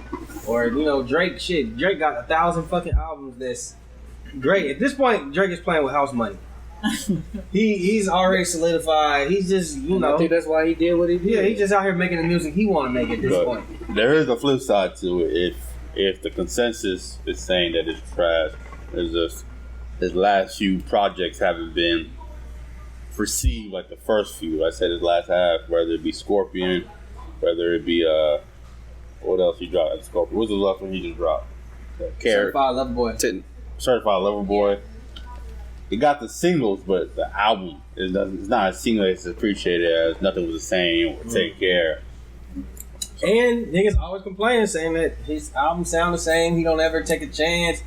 Or Drake. Shit, Drake got 1,000 fucking albums. That's great. At this point, Drake is playing with house money. He's already solidified. He's just I think that's why he did what he did. yeah, he's just out here making the music he want to make at this But point. there is a flip side to it. If the consensus is saying that it's trash, there's just his last few projects haven't been perceived like the first few. I said his last half, whether it be Scorpion, whether it be what else he dropped? Scorpion. What's the last one he just dropped? Carrot. Certified Lover Boy. Certified Lover Boy. It got the singles, but the album it's not as single as appreciated as Nothing Was the Same or Take Care. And niggas always complaining, saying that his albums sound the same. He don't ever take a chance.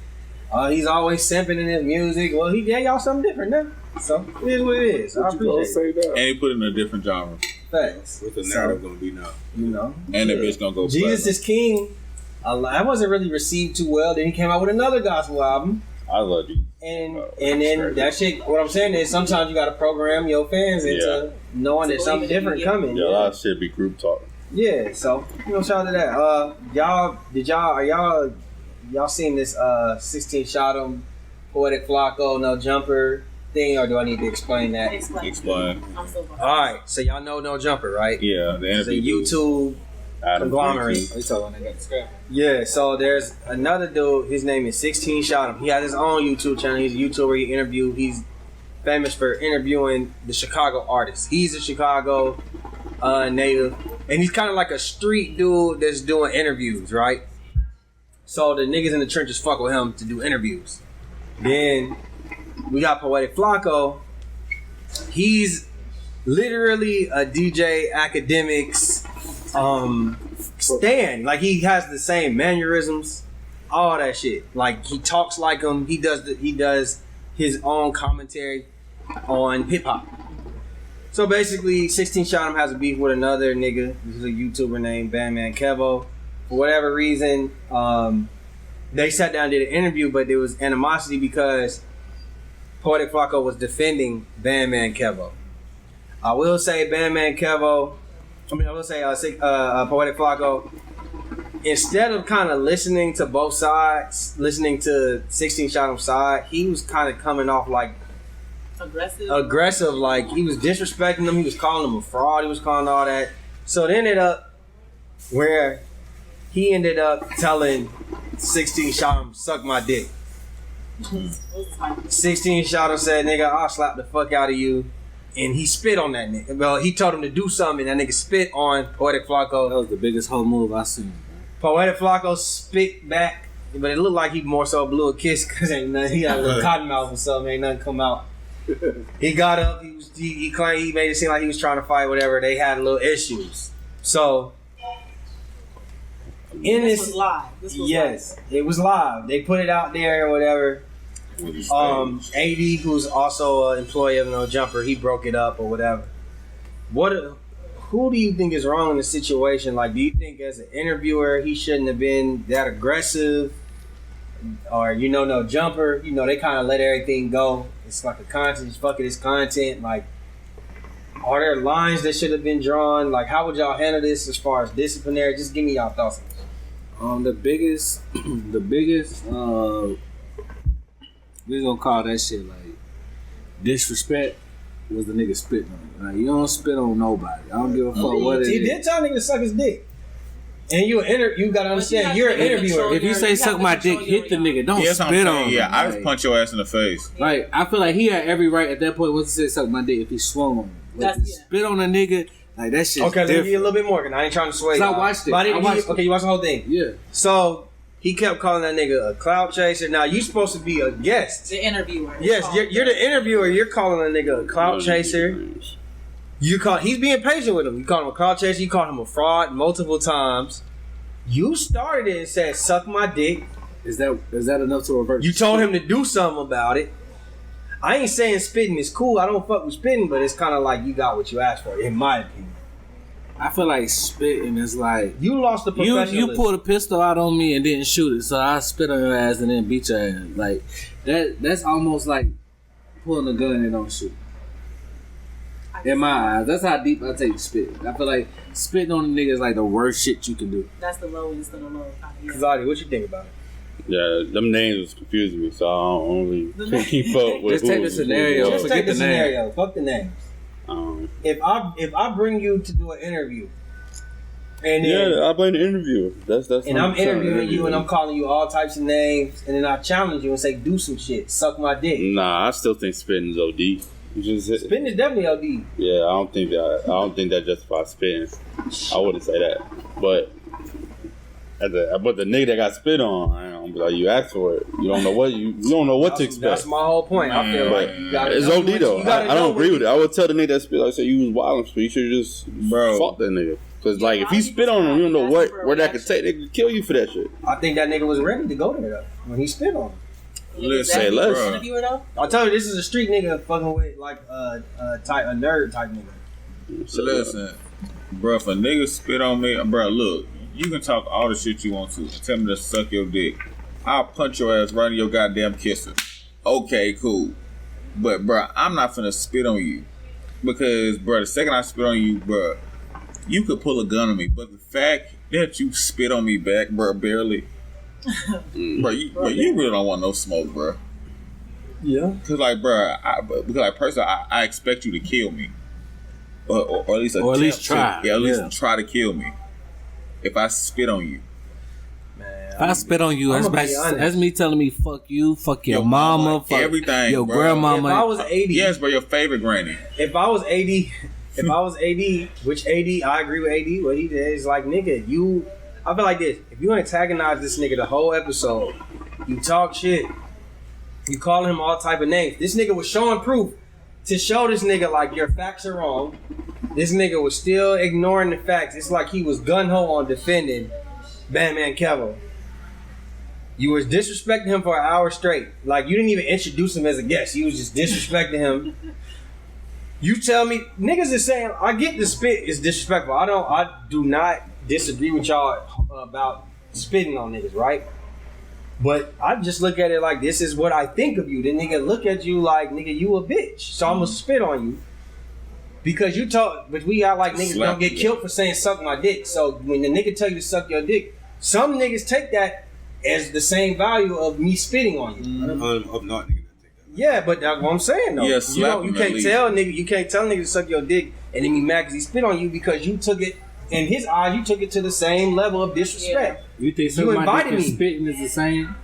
He's always simping in his music. Well, he gave y'all something different now. So it is what it is. I appreciate it. And he put it in a different genre. Thanks. What's the narrative gonna be now? You know. And the bitch gonna go Jesus is King. That wasn't really received too well. Then he came out with another gospel album. I love you. And then that shit, what I'm saying is sometimes you gotta program your fans into knowing that something different coming. Yeah, a lot of shit be group talk. Yeah, so shout out to that. Are y'all y'all seen this 16 shot him, Poetic Flocko, no jumper thing, or do I need to explain that? Explain. I'm so far. Alright, so y'all know no jumper, right? Yeah, the It's a interview. YouTube conglomerate. Yeah, so there's another dude, his name is 16 Shot Him. He has his own YouTube channel. He's a YouTuber, he interview. He's famous for interviewing the Chicago artists. He's a Chicago native, and he's kind of like a street dude that's doing interviews, right? So the niggas in the trenches fuck with him to do interviews. Then we got Poetic Flocko. He's literally a DJ academics stan. Like, he has the same mannerisms, all that shit. Like, he talks like him. He does his own commentary on hip hop. So basically, 16 Shot Him has a beef with another nigga. This is a YouTuber named Bandman Kevo. For whatever reason, they sat down and did an interview, but there was animosity because Poetic Flocko was defending Bandman Kevo. I will say Poetic Flocko, instead of kind of listening to both sides, listening to 16 Shot Him's side, he was kind of coming off like aggressive, like he was disrespecting him, he was calling him a fraud, he was calling all that. So it ended up where he ended up telling 16 Shot Him, suck my dick. 16 Shot Him said, nigga, I'll slap the fuck out of you. And he spit on that nigga. Well, he told him to do something, and that nigga spit on Poetic Flocko. That was the biggest whole move I seen. Poetic Flocko spit back, but it looked like he more so blew a kiss because ain't nothing. He had a little cotton mouth or something, ain't nothing come out. He got up, he claimed, he made it seem like he was trying to fight, whatever. They had little issues. So, This was live. Yes, it was live. They put it out there or whatever. AD, who's also an employee of No Jumper, he broke it up or whatever. Who do you think is wrong in the situation? Like, do you think as an interviewer he shouldn't have been that aggressive? Or, No Jumper, they kind of let everything go. It's like a content, fuck it, it's content. Like, are there lines that should have been drawn? Like, how would y'all handle this as far as disciplinary? Just give me y'all thoughts on this. The biggest, we gonna call that shit like disrespect was the nigga spitting on you. Like, you don't spit on nobody. I don't give a fuck what it is. He did tell nigga to suck his dick. And you gotta understand, you're an interviewer. If you say suck my dick, hit the nigga. Don't spit on him. Yeah, I just punch your ass in the face. Like, I feel like he had every right at that point once he said suck my dick if he swung on him. Like, spit on a nigga, like that shit. Okay, let me give you a little bit more, because I ain't trying to sway you. I watched it. Okay, you watched the whole thing? Yeah. So, he kept calling that nigga a clout chaser. Now, you supposed to be a guest. The interviewer. Yes, you're the interviewer. You're calling a nigga a clout chaser. He's being patient with him. You call him a clout chaser. You call him a fraud multiple times. You started it and said, suck my dick. Is that enough to reverse? You told him to do something about it. I ain't saying spitting is cool. I don't fuck with spitting, but it's kind of like you got what you asked for, in my opinion. I feel like spitting is like you lost the professionalism. You pulled a pistol out on me and didn't shoot it, so I spit on your ass and then beat your ass. Like that's almost like pulling a gun and don't shoot. In my eyes, that's how deep I take spitting. I feel like spitting on a nigga is like the worst shit you can do. That's the lowest of the low. Kazadi, what you think about it? Yeah, them names was confusing me, so I don't really keep up with. Just take the scenario. Just take the scenario. Fuck the names. If I bring you to do an interview, and then, I blame the interviewer. That's. And I'm interviewing you, and I'm calling you all types of names, and then I challenge you and say, "Do some shit, suck my dick." Nah, I still think spitting is OD. Spitting is definitely OD. Yeah, I don't think that justifies spitting. I wouldn't say that, but the nigga that got spit on, I don't be like, you asked for it. You don't know what to expect. That's my whole point. I feel like you gotta it's OD though. I don't agree with it. I would tell the nigga that spit, like, say you was wild, so you should just fuck that nigga. Because like if he spit on him, you don't know where that could take. They could kill you for that shit. I think that nigga was ready to go there though when he spit on him. Let's say less. I'll tell you, this is a street nigga fucking with like a nerd type nigga. So listen, bro, if a nigga spit on me, bro, look, you can talk all the shit you want to. Tell me to suck your dick. I'll punch your ass right in your goddamn kisser. Okay, cool. But, bro, I'm not finna spit on you. Because, bro, the second I spit on you, bro, you could pull a gun on me. But the fact that you spit on me back, bro, barely, Bro, you really don't want no smoke, bro. Yeah. Cause like, bro, personally, I expect you to kill me, or at least try. Try to kill me if I spit on you. If I spit on you, that's me telling me fuck you, fuck your mama, fuck everything, your bro. grandmama. If I was 80, yes, bro, your favorite granny. If I was 80, which 80, I agree with 80. What he did is like, nigga, I feel like this. If you antagonize this nigga the whole episode, you talk shit, you call him all type of names. This nigga was showing proof to show this nigga like your facts are wrong. This nigga was still ignoring the facts. It's like he was gun-ho on defending Batman Kevo. You was disrespecting him for an hour straight. Like, you didn't even introduce him as a guest. You was just disrespecting him. You tell me, niggas is saying, I get the spit is disrespectful. I do not disagree with y'all about spitting on niggas, right? But I just look at it like, this is what I think of you. The nigga look at you like, nigga, you a bitch. So I'm gonna spit on you. Because you talk, but we got like niggas don't get killed for saying suck my dick. So when the nigga tell you to suck your dick, some niggas take that as the same value of me spitting on you. Of not niggas that take that. Yeah, but that's what I'm saying though. Yeah, you can't tell nigga to suck your dick and then be mad because he spit on you because you took it, in his eyes, you took it to the same level of disrespect. Yeah. You think somebody dick and spitting is the same?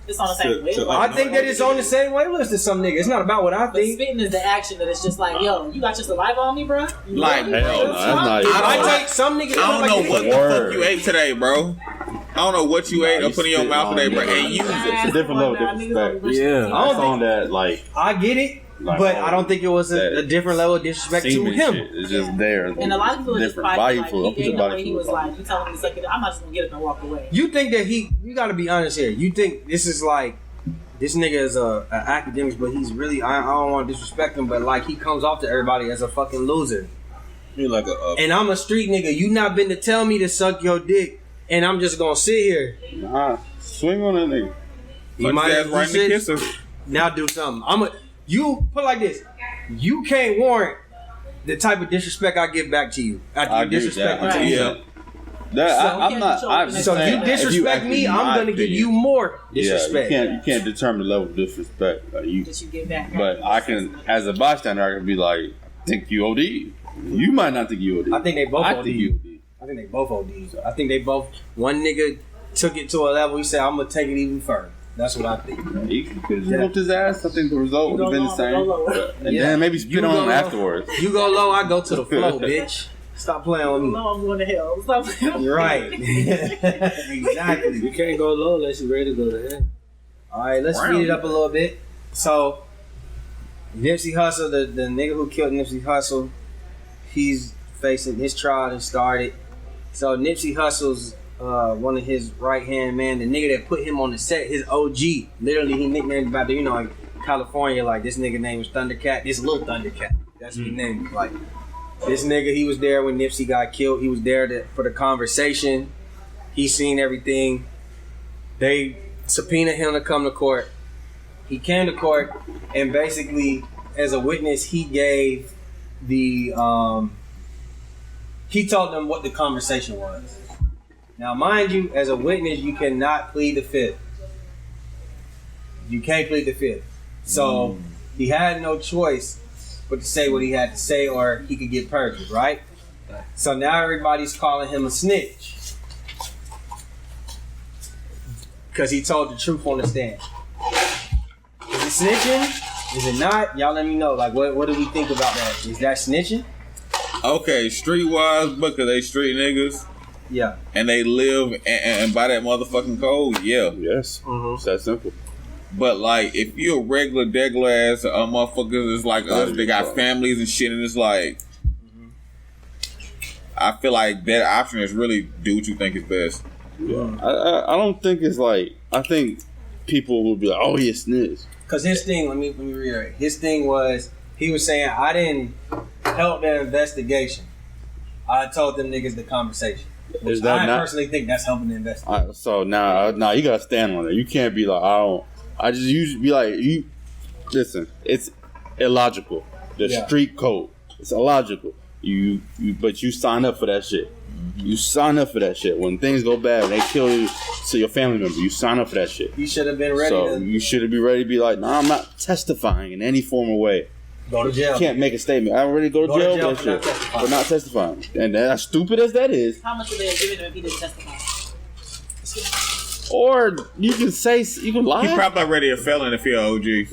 It's on the same way. I think that it's on the same wavelength as some niggas. It's not about what I think. But spitting is the action that it's just like, yo, you got your saliva on me, bro? Like, hell no, that's not I take some niggas. I don't know what the fuck you ate today, bro. I don't know what you ate or put in your mouth today, bro, and use it. It's a different level of disrespect. Yeah. I found that, like... I get it, but I don't think it was a different level of disrespect to him. Shit. It's just there. And a lot of people are just prideful. Like, he ate the way he was like, you tell him to suck it, I'm not just gonna get up and walk away. You think that you gotta be honest here. You think this is like, this nigga is a academic, but he's really, I don't want to disrespect him, but like he comes off to everybody as a fucking loser. You're like and I'm a street nigga. You not been to tell me to suck your dick, and I'm just gonna sit here. Nah, swing on that nigga. You might have right to kiss him. Now do something. You put it like this. You can't warrant the type of disrespect I give back to you. After you disrespect me to you. Yeah. I'm not. So if you disrespect me, I'm gonna give you more disrespect. Yeah, you can't determine the level of disrespect. Like that you get back. But I can, as a bystander, I can be like, I think you OD. You might not think you OD. I think they both OD. I think they both ODs. I think they both. One nigga took it to a level. He said, "I'm gonna take it even further." That's what I think. He could have whooped his ass. I think the result would have been the same. And then maybe spit on him afterwards. You go low, I go to the flow, bitch. Stop playing with me. No, I'm going to hell. Stop playing. You're right. Exactly. You can't go low unless you're ready to go to hell. All right, let's speed it up a little bit. So, Nipsey Hussle, the nigga who killed Nipsey Hussle, he's facing his trial that started. So Nipsey Hussle's one of his right hand man, the nigga that put him on the set, his OG. Literally, he nicknamed about the, like California, like this nigga name was Thundercat. This little Thundercat. That's what he named him. Like this nigga, he was there when Nipsey got killed. He was there for the conversation. He seen everything. They subpoenaed him to come to court. He came to court, and basically, as a witness, he gave the he told them what the conversation was. Now, mind you, as a witness, you cannot plead the fifth. You can't plead the fifth. So he had no choice but to say what he had to say, or he could get perjured, right? So now everybody's calling him a snitch because he told the truth on the stand. Is it snitching? Is it not? Y'all let me know. Like, what do we think about that? Is that snitching? Okay, streetwise, because they street niggas. Yeah. And they live and by that motherfucking code, yeah. Yes. It's that simple. But like, if you're a regular ass motherfuckers, it's like us, they got families and shit, and it's like, I feel like that option is really do what you think is best. Yeah. I don't think it's like, I think people will be like, oh, he a snitch. Because his thing, let me reiterate. His thing was, he was saying, I didn't help their investigation. I told them niggas the conversation. Is that I personally think that's helping the investigation. So now you gotta stand on it. You can't be like, I just usually be like, listen, it's illogical. The street code, it's illogical. But you sign up for that shit. You sign up for that shit. When things go bad, when they kill you, so your family member, you sign up for that shit. You should have been ready. So you should be ready to be like, nah, I'm not testifying in any form or way. Go to jail. You can't make a statement. I already go to jail for that shit. For not testifying. And as stupid as that is. How much would they have given him if he didn't testify? Or you can say, you can lie. He probably already a felon if he an OG.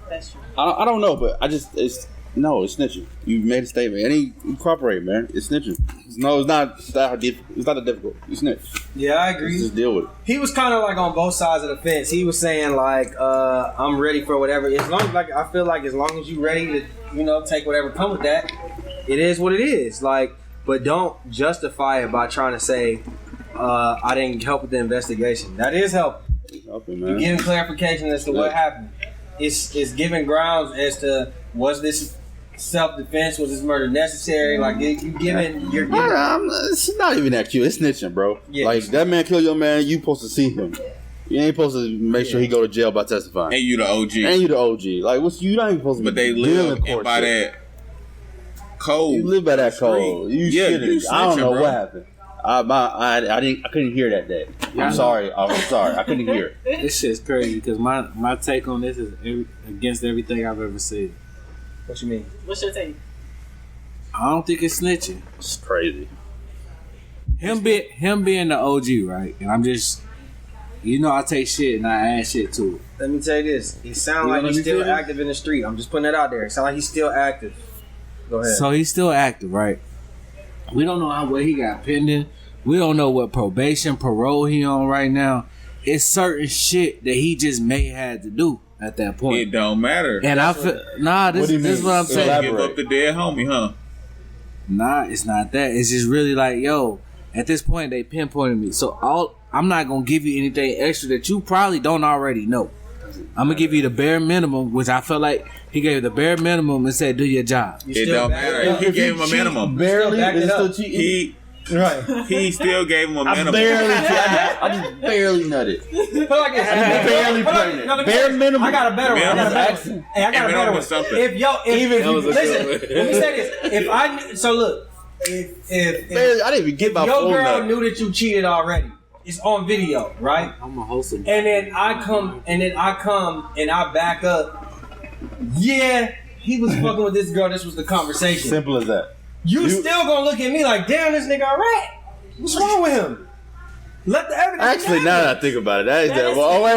That's true. I don't know, but it's snitching. You made a statement. And you cooperate, man. It's snitching. No, it's not that difficult. You snitch. Yeah, I agree. Just deal with it. He was kind of like on both sides of the fence. He was saying like, I'm ready for whatever. As long as I feel like as long as you ready to, take whatever come with that, it is what it is. Like, but don't justify it by trying to say, I didn't help with the investigation. That is helping. Man. You're giving clarification as to what happened. It's giving grounds as to was this self-defense, was this murder necessary? Like you're giving. It's not even that cute. It's snitching, bro. Yeah. Like that man killed your man. You supposed to see him. You ain't supposed to make sure he go to jail by testifying. And you the OG. Like you not even supposed to. But they live by that code. You live by that code. You shouldn't. I don't know what happened. I couldn't hear that day. I'm sorry. I couldn't hear it. This shit's crazy because my take on this is against everything I've ever said. What you mean? What's your take? I don't think it's snitching. It's crazy. Him being the OG, right? And I'm just, I take shit and I add shit to it. Let me tell you this. He sounds like he's still active in the street. I'm just putting that out there. It sounds like he's still active. Go ahead. So he's still active, right? We don't know what he got pending. We don't know what probation, parole he on right now. It's certain shit that he just may have to do at that point. It don't matter. And I feel this is what I'm saying. Give up the dead homie, huh? Nah, it's not that. It's just really like, yo, at this point they pinpointed me. So I'm not gonna give you anything extra that you probably don't already know. I'm gonna give you the bare minimum, which I felt like he gave the bare minimum and said, "Do your job." It don't matter. He gave him a minimum. Barely, He still gave him a minimum. I just barely nutted. Barely pregnant. Bare minimum. I got a better one. I got a better one. Hey, I got a better one. Listen, let me say this. If I didn't even get my your phone girl nut. knew that you cheated already, it's on video, right? I'm a wholesome. And then I come and I back up. Yeah, he was fucking with this girl. This was the conversation. Simple as that. You still gonna look at me like, damn, this nigga a rat. What's wrong with him? Let the evidence. Actually, now that I think about it, that is that. Well, wait.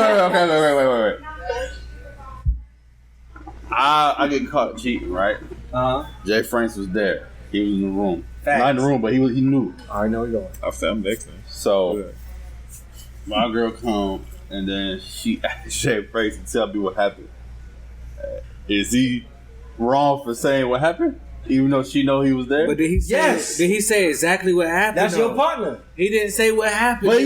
I get caught cheating, right? Jay Franks was there. He was in the room. Facts. Not in the room, but he knew. I already know you're going. I felt mixing. So my girl come and then she asked Jay Franks to tell me what happened. Is he wrong for saying what happened? Even though she know he was there? But did he say? Yes. Did he say exactly what happened? That's your partner. He didn't say what happened. But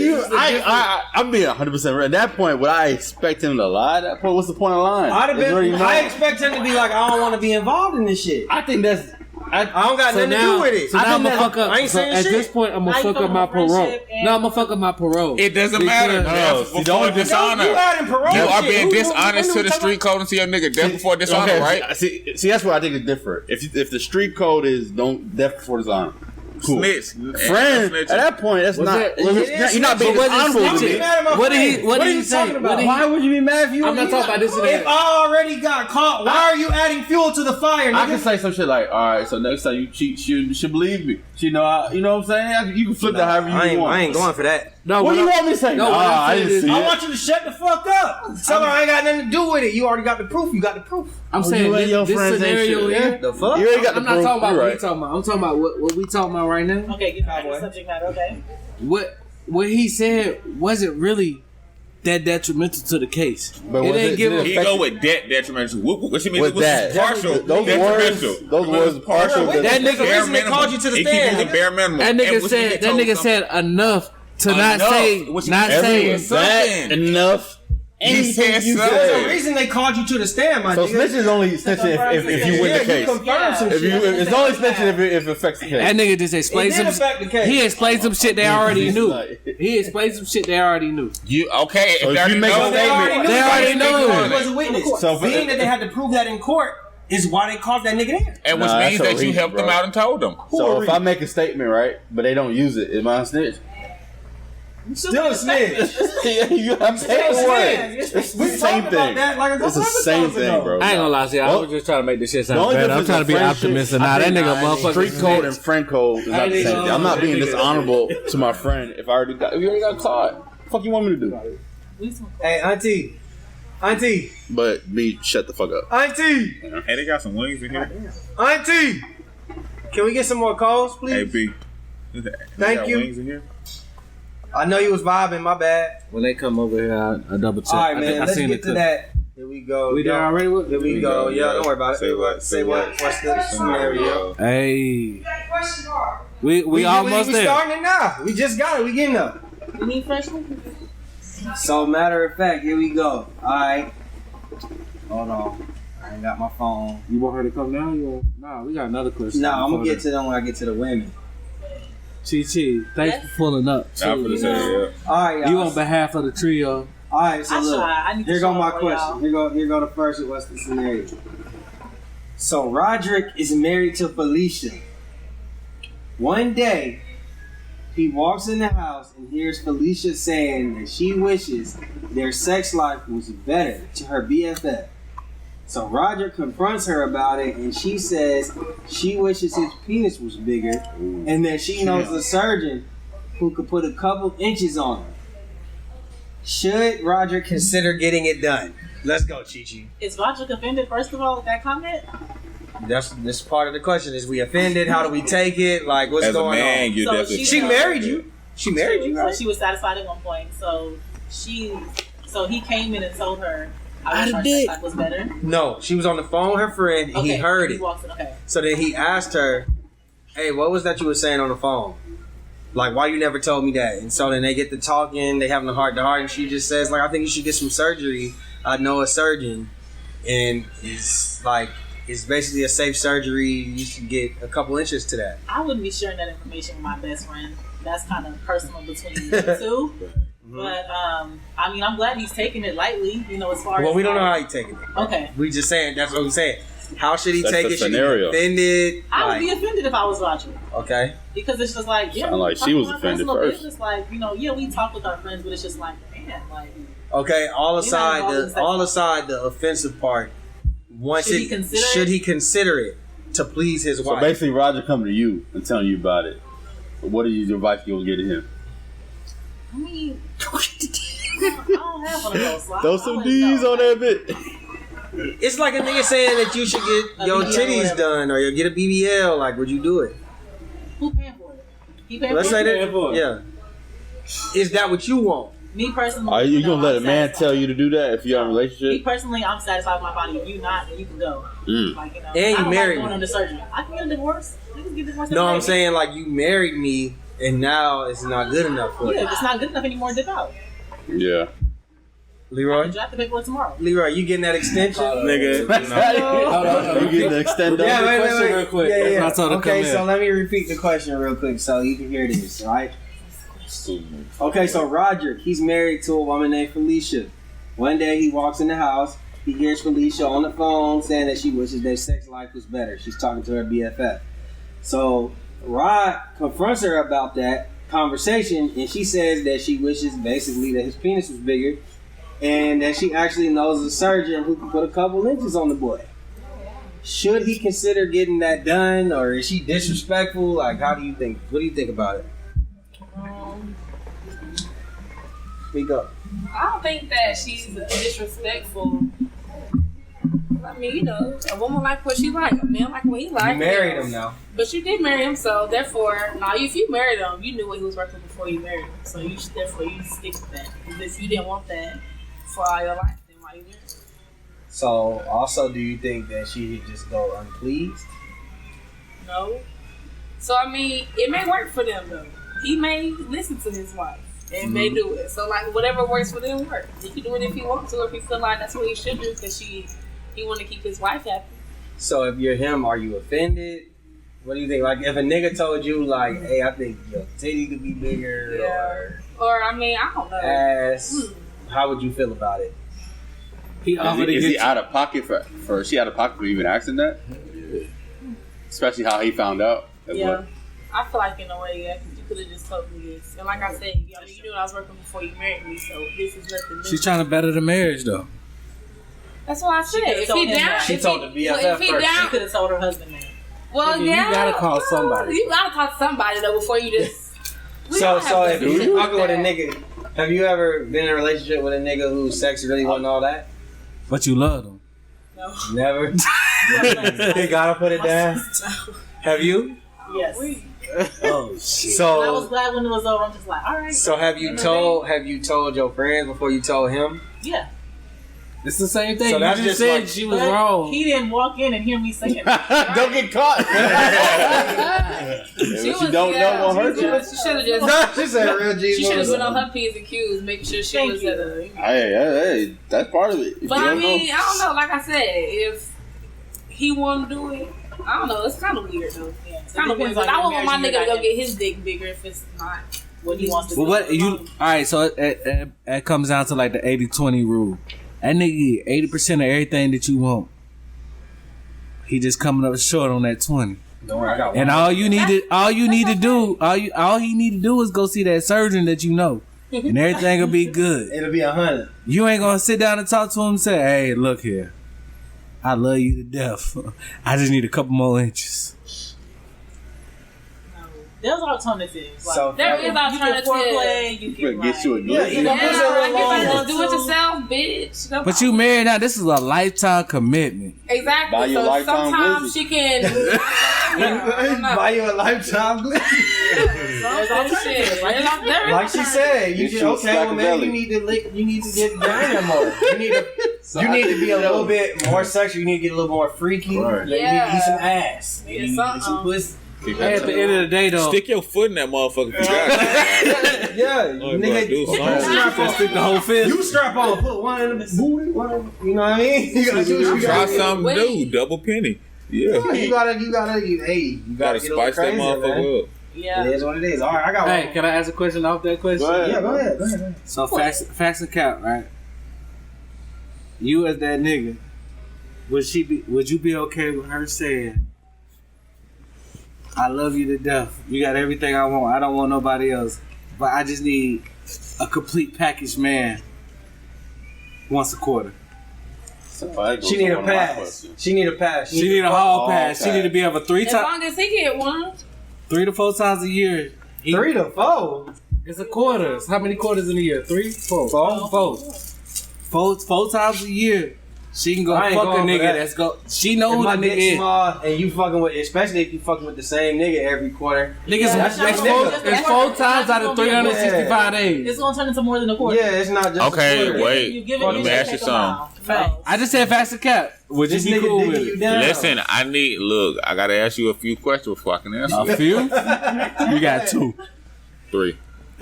I'm being 100% right. At that point, would I expect him to lie? At that point, what's the point of lying? I expect him to be like, I don't want to be involved in this shit. I think that's. I don't got nothing to do with it. So now I'm gonna fuck up. I ain't saying shit. At this point, I'm gonna fuck up my parole. No, I'm gonna fuck up my parole. It doesn't matter. No, Before dishonor. You adding parole. You are being shit. dishonest to the street code and to your nigga death before dishonor, right? See, that's what I think is different. If the street code is don't death before dishonor. Cool. Snitch. Friend, at that point, that's not. You're not being honorable to me. What did he say? Why would you be mad if you? I'm not talking about this. If I already got caught, why are you adding fuel to the fire? Nigga? I can say some shit like, all right, so next time you cheat, she should believe me. She know, you know what I'm saying? You can flip that however you want. I ain't going for that. No, what do you want me to say? No, I didn't see it. I want you to shut the fuck up. Tell her I ain't got nothing to do with it. You already got the proof. You got the proof. I'm saying this scenario here. The fuck? You already got the I'm proof. not talking about what we talking about. I'm talking about what we talking about right now. Okay, get back to the subject matter. Okay. What he said wasn't really that detrimental to the case. But it didn't give a He go with detrimental. What you mean? With that. Partial. Those words partial. That nigga bare reason they called you to the He stand. keep the bare minimum. That nigga said enough to not say that enough. He said There's a reason they called you to the stand, my so nigga. snitching is only snitching if you win the case. It's only snitching if it affects the case. That nigga just explained some. He explained some shit they already knew. He explained some shit they already knew. You okay? So if you make a statement, they already know. He was a witness. So being that they had to prove that in court, is why they called that nigga there. And which Nah, means that's that you a helped reason, them bro. out and told them. So if I make a statement, right, but they don't use it, am I a snitch? Still a snitch. Yeah, you have to pay for it. It's the same thing. It's the same thing, bro. I ain't gonna lie to you. I was just trying to make this shit The sound only better. I'm difference trying to in be friendship, optimistic. Nah, that nigga motherfucker. Street code and friend code is not the same thing. I'm not being dishonorable to my friend if you already got caught. What the fuck you want me to do? Hey, auntie. But me, shut the fuck up. Auntie, Hey, they got some wings in here. auntie. Can we get some more calls, please? Hey, B. Thank got you. Wings in here? I know you was vibing. My bad. When they come over here, I double check. All right, man. Let's seen get to that. Here we go. We there already? Here we go. Yeah, don't worry about it. Say what? What's the scenario? Hey, we almost we there. starting it now. We just got it. We getting up. You need fresh one? So, matter of fact, here we go. All right. Hold on. I ain't got my phone. You want her to come now? Nah, we got another question. Nah, I'm gonna get to them when I get to the women. Chi, thanks for pulling up. Not for the same, yeah. All right, y'all. You on behalf of the trio. All right, so I look. try. I need to Here go show my up for question. y'all. Here go the first. What's the scenario? So Roderick is married to Felicia. One day, he walks in the house and hears Felicia saying that she wishes their sex life was better to her BFF. So Roger confronts her about it, and she says she wishes his penis was bigger, and that she knows a surgeon who could put a couple inches on her. Should Roger consider getting it done? Let's go, Chi-Chi. Is Roger offended, first of all, with that comment? This part of the question. Is we offended? How do we take it? Like, what's As a going man, on? you So definitely. She married you. She married you, So right? she was satisfied at one point. So he came in and told her, I wish our sex life was better. No, she was on the phone with her friend, and he heard He it. walks in, okay. So then he asked her, "Hey, what was that you were saying on the phone? Like, why you never told me that?" And so then they get to talking, they having a heart to heart, and she just says, like, "I think you should get some surgery. I know a surgeon, and it's basically a safe surgery. You should get a couple inches to that." I wouldn't be sharing that information with my best friend. That's kind of personal between you two. But I mean, I'm glad he's taking it lightly. You know, as far as Well, we don't know how he taking it. Okay. We just saying that's what we saying. How should he That's take the it? Should he scenario. be offended? I would be offended if I was Roger. Okay. Because it's just like, yeah, Sound like she was offended first. Business, like, you know, yeah, we talk with our friends, but it's just like, man, like, Okay, all You're not involved in aside sex. the offensive part. Once Should he consider it? should he consider it to please his So wife? basically, Roger coming to you and telling you about it. What is your advice you gonna get to him? I mean, I don't have one of those. So Throw I some wouldn't D's know. on that bit. It's like a nigga saying that you should get A your BBL or titties whatever. done or you get a BBL. Like, would you do it? Who paying for it? He paying Let's for say it? that. Yeah. Is that what you want? Me personally, Are you no, gonna let a I'm man satisfied. tell you to do that if you're in a Me relationship? personally, I'm satisfied with my body. If you not, then you can go. Like, you know, And you I don't married like going me. under surgery. I can get a divorce. Niggas get divorced. No, every I'm day. saying like you married me and now it's not good enough for Yeah, you. if it's not good enough anymore, dip out. Yeah. Leroy? Draft the paperwork tomorrow. Leroy, you getting that extension? Nigga, no. Hold on. You getting the extend Yeah, on? wait. real quick. Yeah, That's yeah. what I told her to Okay, come so in. let me repeat the question real quick so you can hear this, all right? Okay, so Roger, he's married to a woman named Felicia. One day he walks in the house, he hears Felicia on the phone saying that she wishes their sex life was better. She's talking to her BFF. So Rod confronts her about that conversation, and she says that she wishes basically that his penis was bigger and that she actually knows a surgeon who can put a couple inches on the boy. Should he consider getting that done, or is she disrespectful? Like, how do you think? What do you think about it? Speak up. I don't think that she's disrespectful. I mean, you know, a woman like what she like, a man like what he like. You married him now. But you did marry him, so therefore, if you married him, you knew what he was working before you married him. So you should, therefore, you stick with that. Because if you didn't want that for all your life, then why you married him? So, also, do you think that she should just go unpleased? No. So, I mean, it may work for them, though. He may listen to his wife and may do it. So, like, whatever works for them works. He can do it if he wants to, or if he feel like that's what he should do because he want to keep his wife happy. So, if you're him, are you offended? What do you think? Like, if a nigga told you, like, hey, I think your titty could be bigger Or, I mean, I don't know. or ass, how would you feel about it? Is he out of pocket for? Is she out of pocket for even asking that? Especially how he found out. Yeah, I feel like in a way, yeah, you could have just told me this. And like I said, you knew I was working before you married me, so this is nothing new. She's trying to better the marriage though. That's what I said. If he down, she told the BFF first. She could have told her husband that. Well, yeah, you gotta call somebody. You gotta talk to somebody though before you just. So if you're fucking with a nigga, have you ever been in a relationship with a nigga whose sex really wasn't all that? But you love him. No. Never. You gotta put it down. Have you? Yes. Oh shit. So I was glad when it was over. I'm just like, all right. So have you told your friends before you told him? Yeah. It's the same thing. So you just said like, she was wrong. He didn't walk in and hear me saying it. Don't get caught. She don't know what hurt you. She should have just. She said real G. She should have been on her P's and Q's, making sure she was at a. Hey, that's part of it. But I mean, I don't know. Like I said, if he want to do it, I don't know. It's kind of weird though. Yeah, it's kind of weird. But I want my nigga to go get his dick bigger if it's not what he wants to do. But what you? All right, so it comes down to like the 80-20 rule. That nigga get 80% of everything that you want. He just coming up short on that 20. Don't worry, I got one. And all he need to do is go see that surgeon that you know, and everything will be good. It'll be 100. You ain't gonna sit down and talk to him and say, "Hey, look here, I love you to death. I just need a couple more inches." There's alternatives. Like, so there is alternatives. You can get you a do it yourself, bitch. But you married now. This is a lifetime commitment. Exactly. Buy your lifetime sometimes glizzy. She can buy you a lifetime glizzy. Like she said, you can, okay, well maybe you need to get down more. You need to be a little bit more sexual. You need to get a little more freaky. Right. You need to eat some ass. You need to get some pussy. Hey, at the end of the day, though, stick your foot in that motherfucker. Nigga, stick the whole fist. You strap on, put one in the booty, one. You know what I mean? You gotta do what you try something new, double penny. Yeah, you gotta spice that motherfucker up. Yeah, it is what it is. All right, I got one. Hey, can I ask a question off that question? Go ahead. So facts and cap, right? You as that nigga, would you be okay with her saying, I love you to death. You got everything I want. I don't want nobody else. But I just need a complete package man once a quarter. She need a pass. She need a pass. She need a hall pass. She need to be able 3 times. As long as he get one. 3 to 4 times a year. 3 to 4? It's a quarter. How many quarters in a year? 3? 4? 4 times a year. She can go fuck a nigga that's go. She know who the nigga is. Small and you fucking with, especially if you fucking with the same nigga every quarter. Niggas, it's 4 times out of 365 days. It's gonna turn into more than a quarter. Yeah, it's not just. Okay, wait. Let me ask you something. I just said facts and cap. Would you be cool with it? Listen, I gotta ask you a few questions before I can answer. A few? You got 2. 3.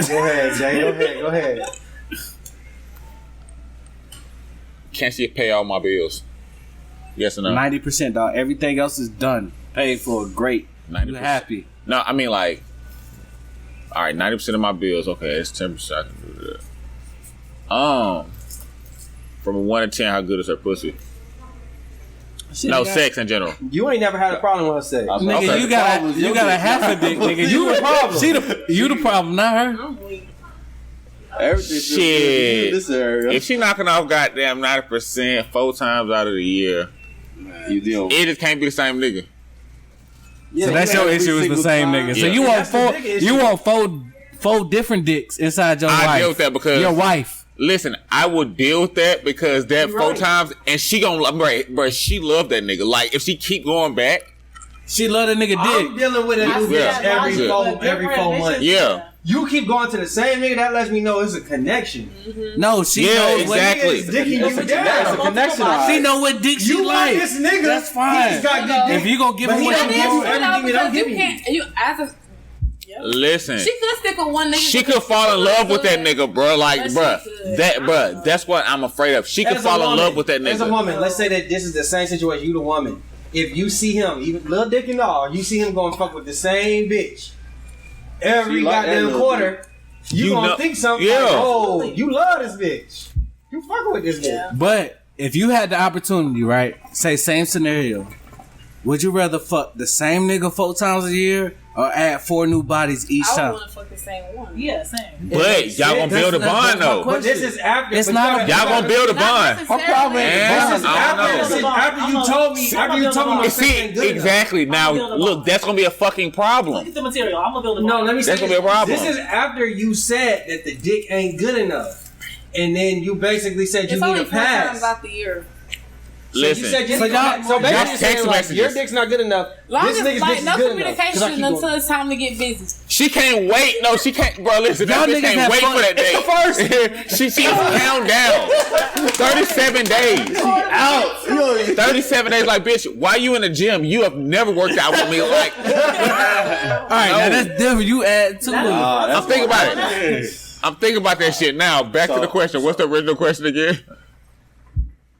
Go ahead, Jay. Go ahead. Can she pay all my bills? Yes or no? 90%, dog. Everything else is done. Paid for. Great. 90%. You happy. No, I mean like, all right, 90% of my bills. Okay, it's 10%. I can do that. From a 1 to 10, how good is her pussy? Sex in general. You ain't never had a problem with her sex. Nigga, okay. you got a half a dick, nigga. You the problem. You the problem, not her. Shit. If she knocking off goddamn 90% 4 times out of the year, it just can't be the same nigga. Yeah, so that's your issue is the same nigga. So you want 4 different dicks inside your wife. I deal with that because your wife. Listen, I would deal with that because that 4 times, and she gonna bro, she love that nigga. Like if she keep going back, she love that nigga dick. I'm dealing with a new bitch every 4 months. Yeah. You keep going to the same nigga, that lets me know it's a connection. Mm-hmm. No, she knows exactly. What nigga is dicking you down. It's a connection. She know what dick she like. You this nigga. That's fine. He just got good dick. If you gonna give him what you give everything that I'm giving you. Listen, she could stick with one nigga. She could fall in love with that nigga, bro. Like, bro, that's what I'm afraid of. She could fall in love with that nigga. As a woman, let's say that this is the same situation. You the woman. If you see him, even little dick and all, you see him going fuck with the same bitch every goddamn quarter. You gonna think something like, oh, you love this bitch. You fucking with this bitch. But If you had the opportunity, right? Say same scenario. Would you rather fuck the same nigga 4 times a year or add 4 new bodies each I time? want to fuck the same one. Yeah, same. But y'all gonna build a bond though. But this is after. It's not. Y'all gonna build a bond. This is after you told me. After you told me my sex ain't good exactly. Now look, that's gonna be a fucking problem. Look at the material. I'm gonna build a bond. No, let me say that's gonna be a problem. This is after you said that the dick ain't good enough, and then you basically said you It's need only a 4 times pass. out the year. Listen, So you said you So need a y'all- pass. So y'all basically you're saying text like, messages. your dick's not good enough. Long This as nigga's like dick is no good enough. 'Cause I communication keep until going. it's time to get busy. she can't wait. No, she can't. Bro, listen, Y'all that bitch niggas can't have wait fun. for that day. It's the first. She's count down. 37 days. Out. 37 days. Like, bitch, why you in the gym? You have never worked out with me. Like, All right, now that's different. You add 2. I'm thinking about it. I'm thinking about that shit now. Back to the question. What's the original question again?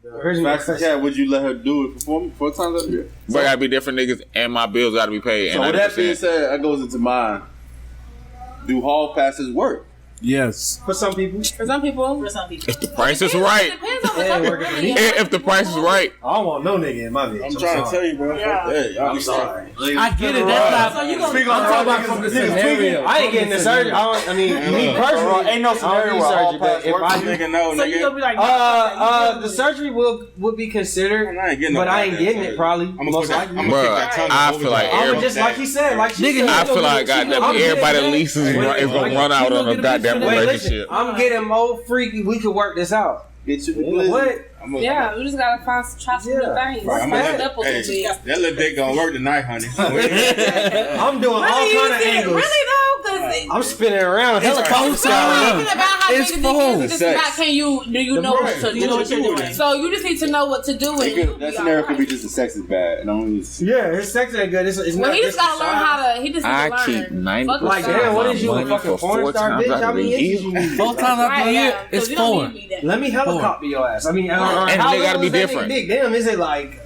Would you let her do it for 4 times out of the year? But I gotta be different niggas, and my bills gotta be paid. So And with that being 90%. said, that goes into mine. Do hall passes work? Yes. For some people. For some people, For some people. If the price is right, depends on the It ain't type of working for money. me. if the price is right, I don't want no nigga in my bitch. I'm trying to tell you, bro. Yeah. I'm sorry. I get it. That's So not. you gonna Speak I'm on talking about from the scenario. I ain't getting the surgery. I mean, me personally, Ain't no scenario where all surgery, but pass if work. I do, Nigga, no, So you gonna nigga. be like, the surgery would be considered, I ain't getting no but I ain't goddamn getting it surgery. probably. I'm gonna Most put that. likely. I'm gonna Bruh, kick that tongue I over feel like the- I would every- just like he said, like she Nigga, said. I feel like goddamn everybody leases is gonna run out on a goddamn Wait, listen, relationship. I'm getting more freaky. We could work this out. Get you the glizzy. What? Yeah, we just gotta try some new things. Right. Spice it up a Hey, little bit. that little dick gonna work tonight, honey. I'm doing all kind of angles. Really though, because I'm spinning around. Helicopter style. thinking about how It's big the dick full. is. This is not can you do you know what to you know what you're do? doing. So you just need to know what to do. And you'll That be scenario all could be right. just the sex is bad. And I'm just Yeah, his sex ain't good. It's Well, not he just gotta the learn size. how to. He just I needs to keep learn. 90% Fuck Like, with damn, what size. is you, a money fucking for porn 4 star times bitch? out How of many the inches you year. need? 4 times out Right, the year, yeah. it's 'Cause you don't 4. need me that. Let me helicopter your ass. I mean, And how they little gotta be is that nigga different. dick? Damn, is it like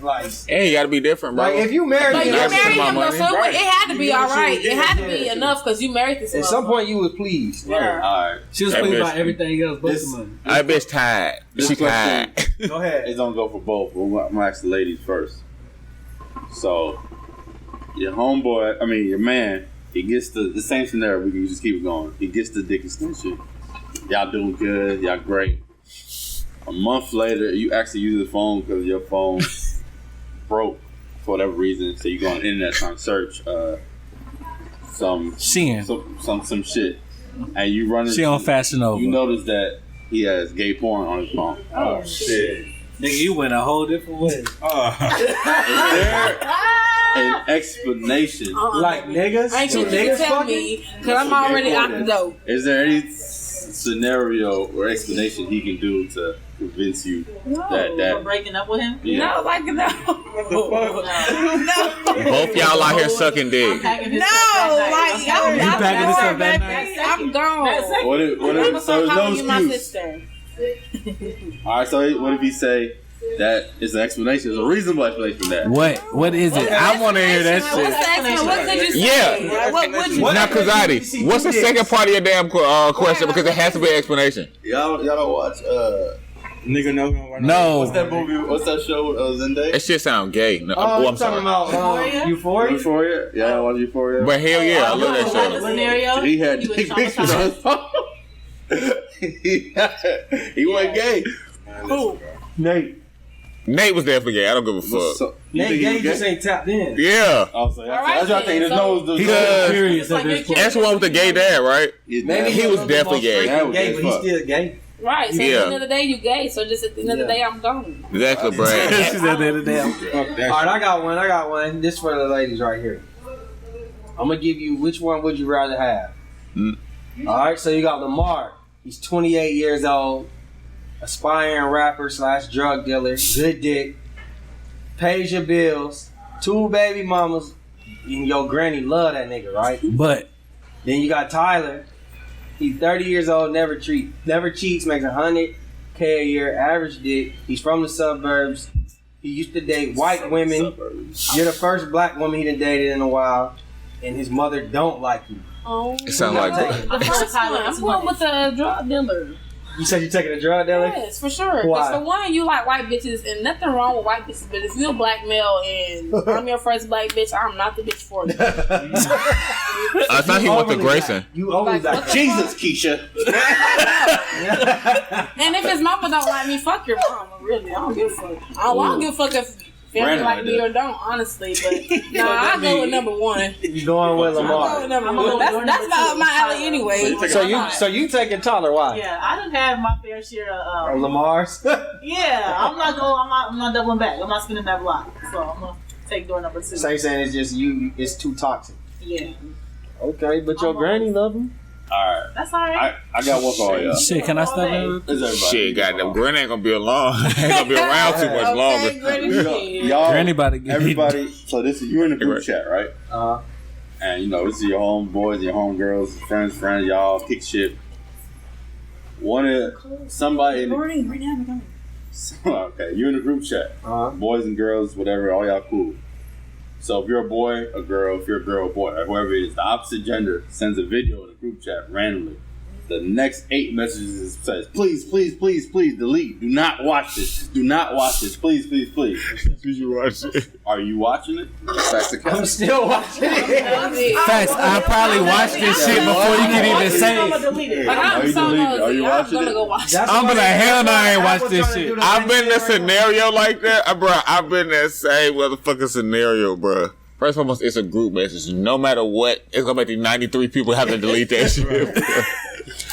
Yeah, you gotta be different, bro. like if you married But me, you Yeah, married my him, though, money. so it had to be You all know, right. she- It had to be yeah. enough because you married this. at some motherfucker. point you was pleased. Yeah. alright. She was That thinking bitch- about everything else but This- the money. That bitch tired. This She question- tired. Go ahead. It's gonna go for both. But I'm gonna ask the ladies first. So, your homeboy, I mean your man, he gets the same scenario. We can just keep it going. He gets the dick extension. Y'all doing good. Y'all great. A month later, you actually use the phone because your phone broke for whatever reason. So you go on the internet trying to search some shit, and you run. She on Fashion Nova. You notice that he has gay porn on his phone. Oh shit. Nigga, you went a whole different way. Is there an explanation? Like niggas? I ain't Two you can niggas tell fucking? me because I'm already out the door. Is there any scenario or explanation he can do to convince you For that breaking up with him? No, like no. Both y'all out here sucking I'm dick. packing his No, stuff that like night. I'm You packing this up that baby. night? I'm gone. What if I'm gonna so start there's calling you no my excuse? sister. All right, so what if he say that it's an explanation, it's a reasonable explanation for that? What is it? I want to hear that What's the shit. explanation? What could you say? Yeah. What would you Now, say? Kazadi, what's the second part of your damn question? Because it has to be an explanation. Y'all don't watch Nigga, no. No. what's that movie? What's that show with Zendaya? That shit sound gay. No, Oh, oh, you I'm talking sorry. about Euphoria? Euphoria? Yeah, I watch Euphoria. But hell yeah, I love that Like the show. scenario, He had you was dick pictures on his traumatized. phone. He wasn't gay. Who? Nate. Nate was there for gay. I don't give a fuck. So, you Nate think he gay was just gay? ain't tapped in. Yeah. Oh, so All right, that's what I think. His then. nose. He's Because- curious Like at this your point. That's the one with the gay dad, right? Maybe He a was little bit definitely more gay. straight That than was gay, gay but as he's fuck. still gay. Right. So Yeah. at the end of the day, you gay. So just at the end of the day, I'm gone. Exactly, She Brad. said the other day. Fuck that. All right, I got one. This for the ladies right here. I'm gonna give you which one would you rather have? All right, so you got Lamar. He's 28 years old, aspiring rapper / drug dealer, good dick, pays your bills, 2 baby mamas, and your granny love that nigga, right? But Then you got Tyler. He's 30 years old, never cheats, makes $100K a year, average dick. He's from the suburbs. He used to date white women. You're the first black woman he done dated in a while, and his mother don't like you. Oh. It sounds like The first one. I'm going with the drug dealer. You said you taking a drug, Deli? Yes, for sure. Why? Because for one, you like white bitches, and nothing wrong with white bitches. But if you're a black male and I'm your first black bitch, I'm not the bitch for you. I thought he went to Grayson. You always like Jesus, Keisha. And if his mama don't like me, fuck your mama. Really, I don't give a fuck. I don't give a fuck if family like me or don't, honestly. But nah, I go with number one. You going with Lamar? I go with number one. That's not up my alley anyway. So you taking Tyler? Why? Yeah, I done had my fair share of Lamar's. Yeah, I'm not doubling back. I'm not spinning that block. So I'm gonna take door number 2. So you saying it's just you? It's too toxic. Yeah. Okay, but your granny love him. Alright. That's alright. I got one for y'all. Shit, can I step in? Shit, goddamn, Granny ain't gonna be along. Ain't gonna be around too much longer. Y'all, Everybody. So this is, you're in the group chat, right? And you know, this is your homeboys, your homegirls, friends, y'all kick shit. Somebody in the, okay, you're in the group chat. Boys and girls, whatever, all y'all cool. So if you're a boy, a girl, if you're a girl, a boy, or whoever it is, the opposite gender sends a video in the group chat randomly. The next 8 messages says, please, delete. Do not watch this. Do not watch this. Please. Did you watch it? Are you watching it? I'm still watching it. Facts. I probably watched this shit before you can even say I'm it. gonna delete it. Are you watching it? Go watch it. I'm gonna hell no, I ain't watched this shit. I've been in a scenario like that, bro. I've been in that same motherfucking scenario, bro. First and foremost, it's a group message. No matter what, it's gonna make the 93 people have to delete that shit.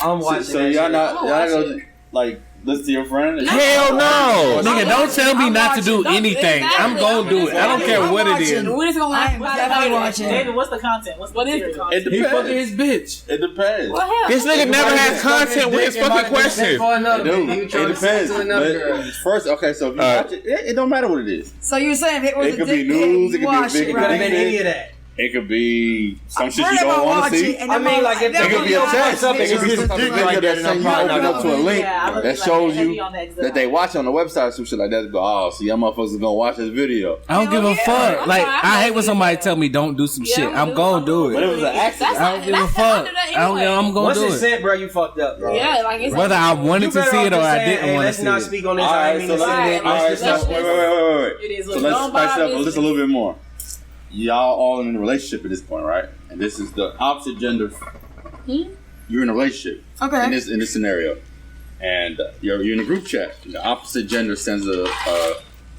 I'm watching. So y'all gonna like listen to your friend? Hell no, Nigga, don't tell me not to do anything. I'm gonna do it. I don't care what it is. We're just gonna laugh about definitely it. watching. David, what's the content? What is the content? It He depends. fucking his bitch. It depends. What hell? this nigga never has content with his fucking questions. Dude, it depends. But first, okay, so if you watch it, it don't matter what it is. So you're saying if it was It a could be dick news, pic, it you could be a watch big- it, Could have right? been any of that. It could be some shit First you of all, don't want watch to see. it, and I then mean, like, if It could be a text. It could be some dick video that send you open up to a link that shows you that they watch on the website or some shit like that. Go, oh, see, y'all motherfuckers gonna watch this video. I don't give a fuck. Like, I hate when somebody tell me don't do some shit. I'm gonna do But it it. was an accident. I don't give a fuck. I'm gonna Once do it's it. sent, bro, you fucked up, bro. Yeah, like it's Whether I wanted to see it or I didn't want to Let's see not it. speak on this. All I right, mean so to say that. let's Let's just wait. It is So what let's don't spice buy it up business. just a little bit more. Y'all all in a relationship at this point, right? And this is the opposite gender. You're in a relationship. Okay. In this scenario, and you're in a group chat. The opposite gender sends a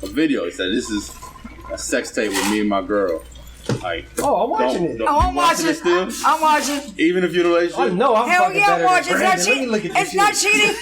video. It said, "This is a sex tape with me and my girl." Like, Oh, I'm watching it. Oh, I'm you watching watching. it still, I'm watching. even if you're in a relationship. Oh, no, I'm Hell fucking yeah, I'm better watching. than It's not Brandon. Let me look cheating. at this It's not shit. cheating.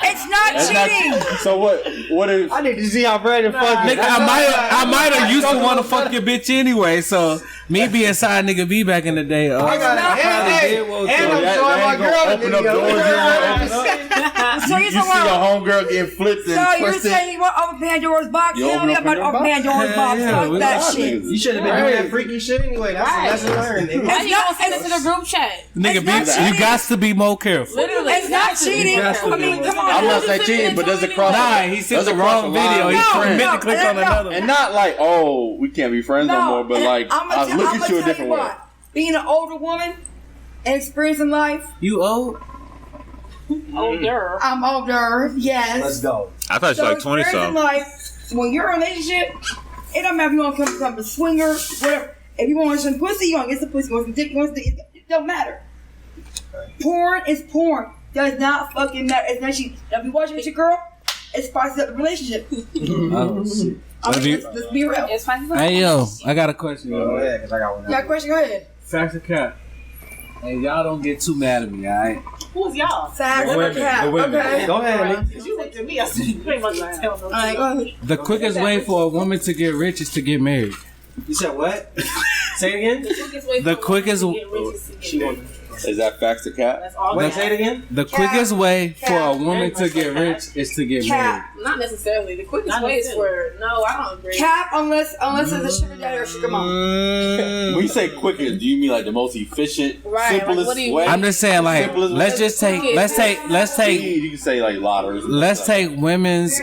It's not That's not- cheating. So what if? I need to see how Brandon fucking. Nigga, I might have used to want to fuck your bitch anyway. So me being side nigga B back in the day, I got not- it. And I'm that showing my ain't girl gonna the open up video. doors you don't open up. So You see your homegirl getting flipped So and you're twisted. saying you want to open Pandora's box? You Hell open yeah, up I'm about to open Pandora's box. yeah, Fuck we that got shit. niggas. You should have been doing that freaky shit anyway. That's a lesson learned, nigga. Why you gonna send it to the group chat? nigga, It's not bitch, cheating. you got to be more careful. Literally, It's not cheating. got to I mean, be. come I'm on. not saying cheating, but does it cross? Nah, he sent does the it cross wrong the line video. with He friends? meant to click on another. And not like, oh, we can't be friends no more, but like, I was looking at you a different way. Being an older woman and experiencing life, You old? Older. I'm older, yes. Let's go. I thought she So like 20 experiencing something. life, when you're in a relationship, it don't matter if you want to become a swinger, whatever. If you want some pussy, you want to get some pussy. You want some dick, you want some dick. It don't matter. Porn is porn. Does not fucking matter. It's not cheap. Now, if you watching with your girl, it spices up the relationship. Oh, shit. I mean, let's be real. It's fine. Hey, yo, I got a question. Go ahead, because I got one. You got a question? Go ahead. Facts or cap? Hey, y'all don't get too mad at me, alright? Who's y'all? Facts The or women, cap? the women. Okay. Go ahead, man. Because you looked at me, I said, you ain't about to tell no Alright, go ahead. The quickest way for a woman to get rich is to get married. You said what? Say it again. The quickest- Is that facts or cap? That's all. Wait, say it again. The quickest way for a woman to get rich is to get married. Cap. Not necessarily. The quickest Not way is necessarily. for no. I don't agree. Cap unless it's a sugar daddy or sugar mom. When you say quickest, do you mean like the most efficient, Right, like, simplest what do you way? I'm just saying, like, Simplest let's way? just take, let's take, You can say like lotteries. let's take women's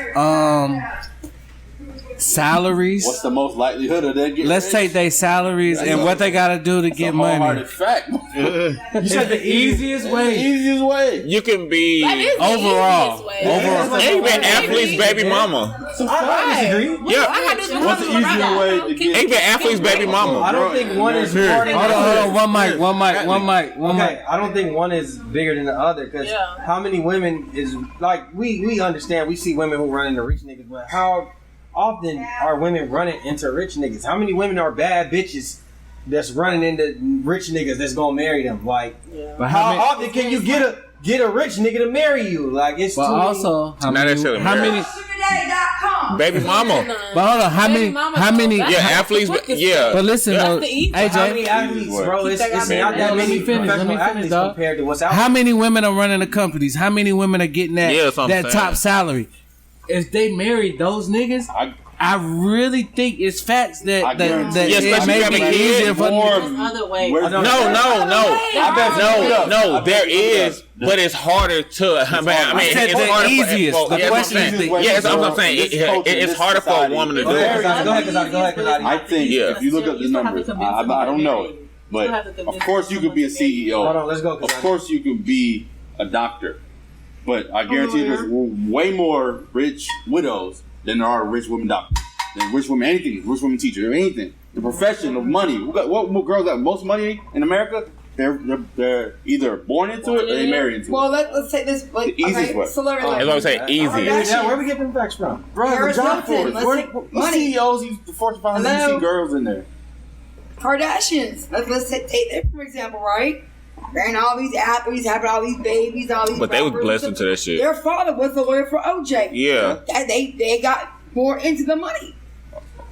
salaries. What's the most likelihood of them getting Let's rich? take their salaries and what they gotta do to get money. Fact. You said the easiest way. Easiest way. You can be That is the Overall. easiest way. Overall. even athlete's baby mama. I disagree. Yeah. I gotta do What's the easier way to get? Even athlete's baby mama. I don't think one is harder. Hold on. One mic. Okay, I don't think one is bigger than the other because how many women is like we understand we see women who run into rich niggas, but how often are women running into rich niggas? How many women are bad bitches that's running into rich niggas that's gonna marry them? Like, But how often can you get a rich nigga to marry you? Like, it's But too also, how many? Sugardaddy.com. Baby mama. But hold on, how many? Yeah, athletes. Yeah. But listen though, how many AJ, athletes, bro? It's not that many professional athletes compared to what's out how many women are running the companies? How many women are getting Yeah, that's what I'm that saying. top salary? If they married those niggas, I really think it's facts that Yeah, it especially may if be you have a easier kid, for There's other ways. No. There is, but it's harder to. I mean, said it's the harder easiest. For, The yeah, question is the yeah, that's what I'm saying. It's harder for a woman to do it. Go ahead. I think if you look up the numbers, I don't know it, but of course you could be a CEO. Hold on, let's go. Of course you could be a doctor, but I guarantee there's way more rich widows than there are rich women doctors. Than rich women anything, rich women teachers, or anything. The profession of money. What girls got most money in America? They're either born into it or they marry into it. Well, let's take this. Like, The easiest way. celebrity. That's what I'm saying. Easy. Yeah, where we get them facts from? Bro, the Paris job Hilton, force. let's take money. CEOs, the Fortune 500, you Hello? see girls in there. Kardashians. Let's take them for example, right? And all these athletes having all these babies, all these. But they was rappers. blessed into that shit. Their father was the lawyer for OJ. Yeah. They got more into the money.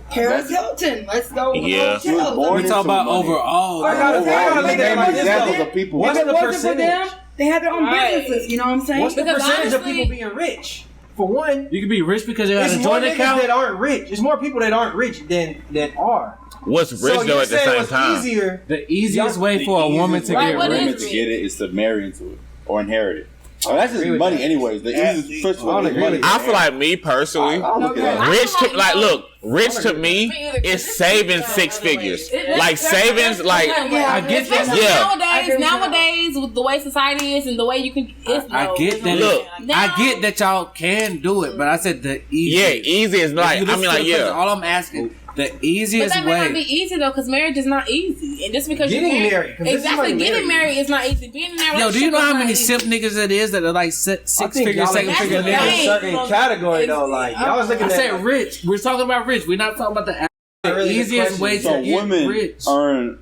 Paris Hilton. Let's go. Yeah. She was born we talk into about money. overall. I gotta look at it like this, examples though. of people. What's If the it wasn't for them, percentage? they had their own Right. businesses. You know what I'm saying? What's the Because percentage of honestly- people being rich? For one, You can be rich because you got it's a more joint niggas account. that aren't rich. It's more people that aren't rich than are. What's rich So though you're at the saying same what's time? easier? The easiest way for a woman to Right, get what rich. is Women to get it is to marry into it or inherit it. Oh, that's just agree with money, that. anyways. The easiest first I don't one is agree money. with that. I feel like me personally. I'll look it up. Rich to rich to me is saving six figures. Like savings, like I get that. Especially Yeah. nowadays with the way society is and the way you can. I get that. Look, I get that y'all can do it, but I said the yeah, easiest. easy is like. If you I listen mean, to like the question, yeah. all I'm asking, the But easiest that may not be way. easy though, because marriage is not easy, and just because Getting you're married, 'cause this is exactly, like getting married. married is not easy. Being in that Yo, do you relationship know how is not many easy. simp niggas it is that are like six figure, y'all seven looking figure at a niggas? certain category though. Like y'all was looking I at. said rich. We're talking about rich. We're not talking about the Really good easiest question. way So to get women rich. earn,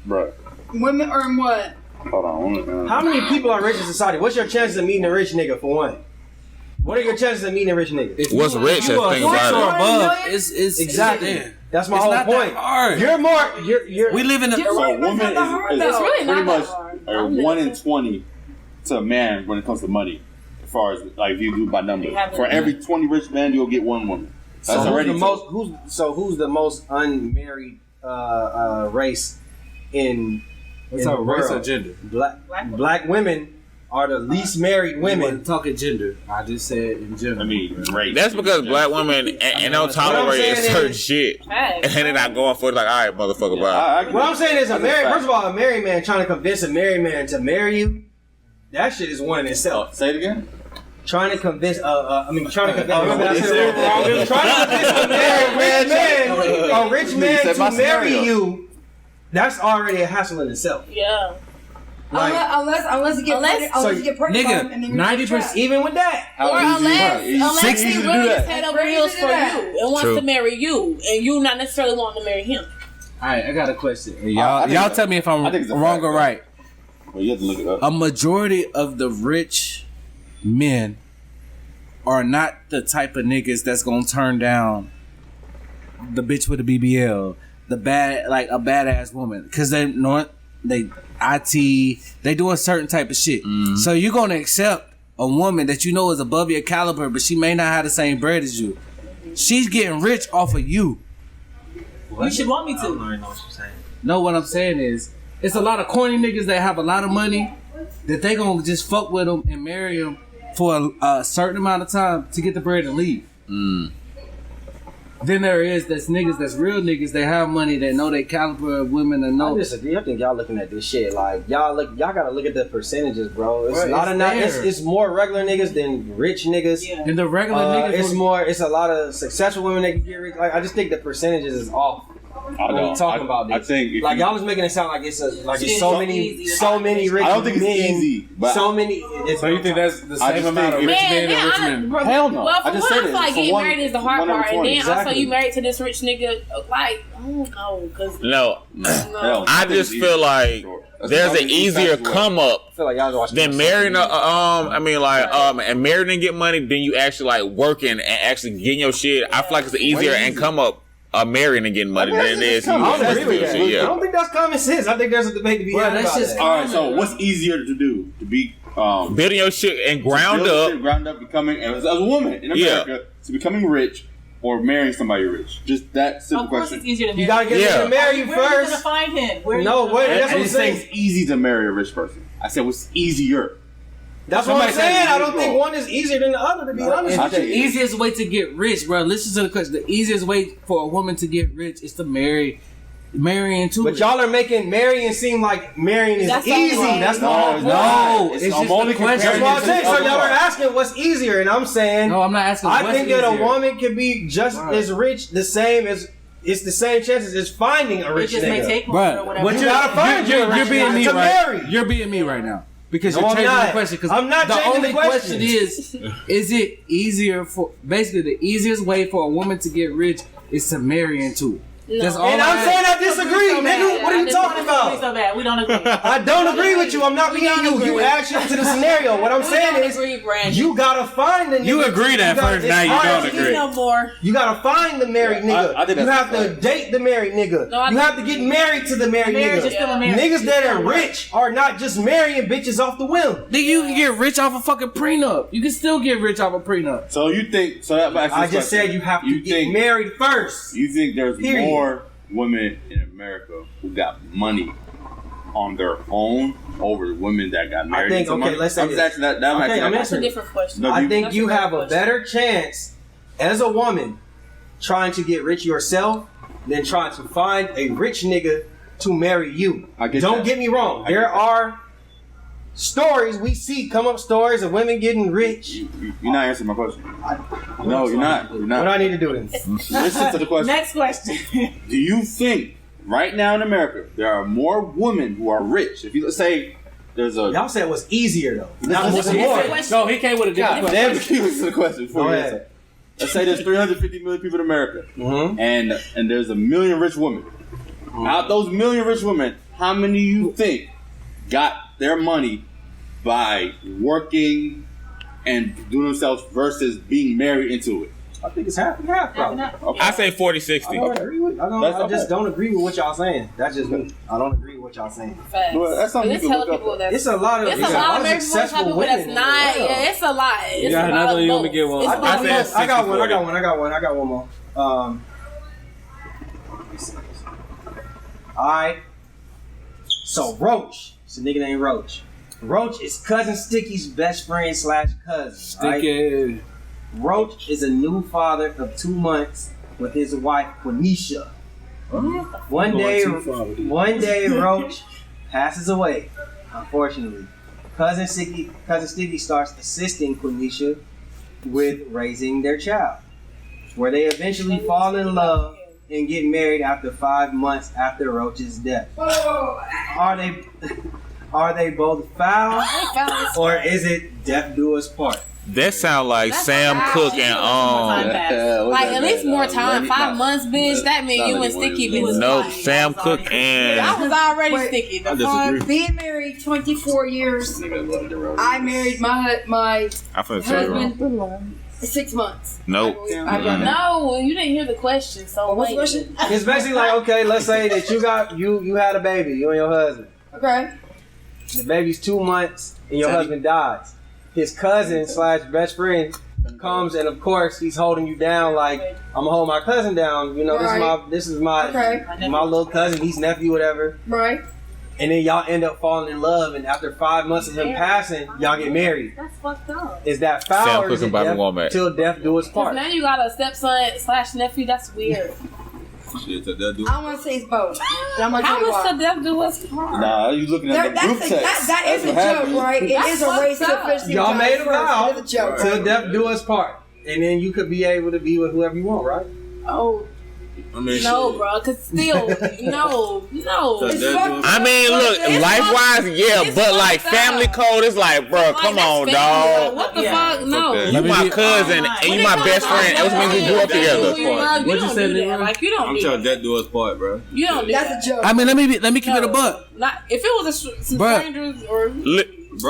bro. Women earn what? Hold on. women earn- How many people are rich in society? What's your chances of meeting a rich nigga for one? What are your chances of meeting a rich nigga? If What's you- rich? if you Let's are think rich about or it. above, it's Exactly. yeah. That's my It's whole not point. that hard. You're more. You're. We live in a. You're So right, but women it's not that hard, is though. It's really pretty not that much hard. a 1 in 20 to a man when it comes to money. As far as like if you do by numbers, for every 20 rich men, you'll get one woman. So That's who's already the most? Who's the most unmarried race in What's the up, race or world? gender? Black women are the least married Women women. talking gender. I just said in general. I mean, race. That's because black women and don't tolerate saying certain is- shit, Hey. and they're not going for it. Like, all right, motherfucker, bye. What I'm saying is a That's a married. fact. First of all, a married man trying to convince a married man to marry you. That shit is one in itself. Say it again. Trying to convince. Trying to convince. I said it wrong. Trying to convince a married man, a rich man said my to marry scenario. you. That's already a hassle in itself. Yeah. Like, Unless you get pregnant, so unless you get pregnant, by him and Nigga, then you're 90%. trapped. even with that, Or unless It's he easy to do really that. is head over Crazy heels to for do that. you and wants True. to marry you, and you not necessarily want to marry him. All right, I got a question. I Y'all, think y'all it's- tell me if I'm I think it's a wrong fact, or bro. right. Well, you have to look it up. A majority of the rich men are not the type of niggas that's gonna turn down the bitch with a BBL, the bad like a badass woman, because they do a certain type of shit. So you're gonna accept a woman that you know is above your caliber, but she may not have the same bread as you. She's getting rich off of you. You should want me I don't to. know what you're saying. No, what I'm saying is, it's a lot of corny niggas that have a lot of money that they gonna just fuck with them and marry them for a certain amount of time to get the bread and leave. Then there is that's niggas, that's real niggas. They have money. They know they caliber of women. And know. I disagree. I think y'all looking at this shit like y'all gotta look at the percentages, bro. It's Right, a lot of there. it's more regular niggas than rich niggas. Yeah. And the regular niggas. It's a lot of successful women that can get rich. Like I just think the percentages is off. I When we talking about this, I think like y'all was making it sound like it's so many rich. I don't think it's men, easy, but so many. So you think that's the I same just amount of think rich if- men and rich men? Hell no. Well, for I just one, said I feel it. like For getting one- married is the hard one out of part, and 20. then also Exactly. you married to this rich nigga. Like, I don't know, cause No, Hell, I think just it's feel easy. like Sure. there's an easier come up I feel like y'all watching than marrying and marrying and get money than you actually like working and actually getting your shit. I feel like it's easier and come up marrying and getting money than it is. I don't you agree with that. shit, I yeah. don't think that's common sense. I think there's a debate to be had about that. All right. So what's easier to do? To be Building your shit and ground up. becoming as a woman in America to becoming rich, or marrying somebody rich. Just that simple Of course, question. it's easier to marry. You gotta get Yeah. him to marry you Where are you gonna first. find him? Where are you No, gonna wait, find that's I what I'm didn't say saying. it's easy to marry a rich person. I said what's easier. That's what I'm Somebody said saying. I it's don't think equal. one is easier than the other. To be honest I with The think- you. easiest way to get rich, bro. Listen to the question. The easiest way for a woman to get rich is to marry into But it. y'all are making marrying seem like marrying is That's easy. all right. That's No, not. it's No, not. it's I'm just only the question. That's comparing what it I'm to saying. the So other y'all are part. asking what's easier, and I'm saying No, I'm not asking. I what's think that a easier. woman can be just as rich, the same as it's the same chances as finding a It rich just may nigga. take longer or Bruh, whatever. what You gotta find you a you're rich being nigga me to right. marry. You're being me right now because No, you're I'm changing not. the question. Because I'm not the changing only the question question. is it easier for basically the easiest way for a woman to get rich is to marry into it. No. That's all. And I'm saying I disagree, So nigga. bad. What are you I talking disagree about? So bad. We don't agree. I don't agree with you. I'm not being you. You asked into the scenario. What I'm saying is, Brandon. you gotta find the nigga. You agreed at first, now you don't agree. No more. You gotta find the married nigga. I think You that's have to date the married nigga. No, I You have to get married to the married Marriage is nigga. still a marriage. Niggas that are rich are not just marrying bitches off the whim. Nigga, you can get rich off a fucking prenup. You can still get rich off a prenup. So you think? So that I just said you have to get married first. You think there's Period. more women in America who got money on their own over the women that got married? think, into okay, money? let's say I'm just this. asking that. Okay, I'm I'm asking That's a different question. No, I think That's you a have good a better chance as a woman trying to get rich yourself than trying to find a rich nigga to marry you. I get Don't that. get me wrong. I get There that. are stories we see come up stories of women getting rich. You're not answering my question. No, you're not. You're What do not. I need to do then? Listen to the question. Next question. Do you think right now in America there are more women who are rich? If you let's say there's a Y'all said it was easier though. Not Listen, what's listen, more. listen. No, he came with a different God question. damn, listen to the question before Go you ahead. answer. Let's say there's 350 million people in America, Mhm. and there's a million rich women. Out those million rich women, how many you think got their money by working and doing themselves versus being married into it? I think it's half and half probably. Okay. I say I 40-60. don't agree with. That's I just okay. don't agree with what y'all saying. That's just me. I don't agree with what y'all saying. Facts. Well, that's something There's you can hella look up. people that's It's a lot of. it's a lot of American successful people that's women. not. Yeah. Yeah, it's a lot. It's got a lot another of one? You want me both. to get one? It's I a lot of both. got one. 60-40. I got one more. Alright. So Roach. It's a nigga named Roach. Roach is cousin Sticky's best friend / cousin. Right? Sticky. Roach is a new father of 2 months with his wife Quenisha. One day Roach passes away, unfortunately. Cousin Sticky starts assisting Quenisha with raising their child, where they eventually fall in love and get married after 5 months after Roach's death. Are they both foul, or is it death do us part? That sound like That's Sam wild. Cooke and Like at least more time. 5 months, bitch. That means you and Sticky been no Sam Cooke I and was already Wait. Sticky. The I fuck? disagree. Being married 24 years, I married my I finna tell you wrong. husband 6 months. Nope. No, you didn't hear the question. So What's the wait. question? It's basically like, okay, let's say that you had a baby, you and your husband. Okay. The baby's 2 months and your husband dies. His cousin / best friend comes and of course he's holding you down like I'm gonna hold my cousin down. You know, Right. this is my Okay. my little cousin, he's nephew, whatever. Right. and then y'all end up falling in love, and after 5 months of him passing, y'all get married. That's fucked up. Is that foul, or is it till death do us part? Now you got a stepson/nephew. That's weird. Shit, till death do us. I want to say it's both. I'm gonna How tell you much why. till death do us part? Nah, you looking at the group text. That is a joke, right? It is a race to officially. Y'all made a vow It is a joke. till death do us part, and then you could be able to be with whoever you want, right? Oh. I mean, No, shit. bro, cause still, no. I mean, look, life-wise, yeah, but like family code is like, bro, come on, dog. What the fuck? No. You my cousin and you my best friend. That means we grew up together. What you said? Like you don't. I'm telling death do us part, bro. You don't. That's a joke. I mean, let me keep it a buck. Not if it was some strangers or.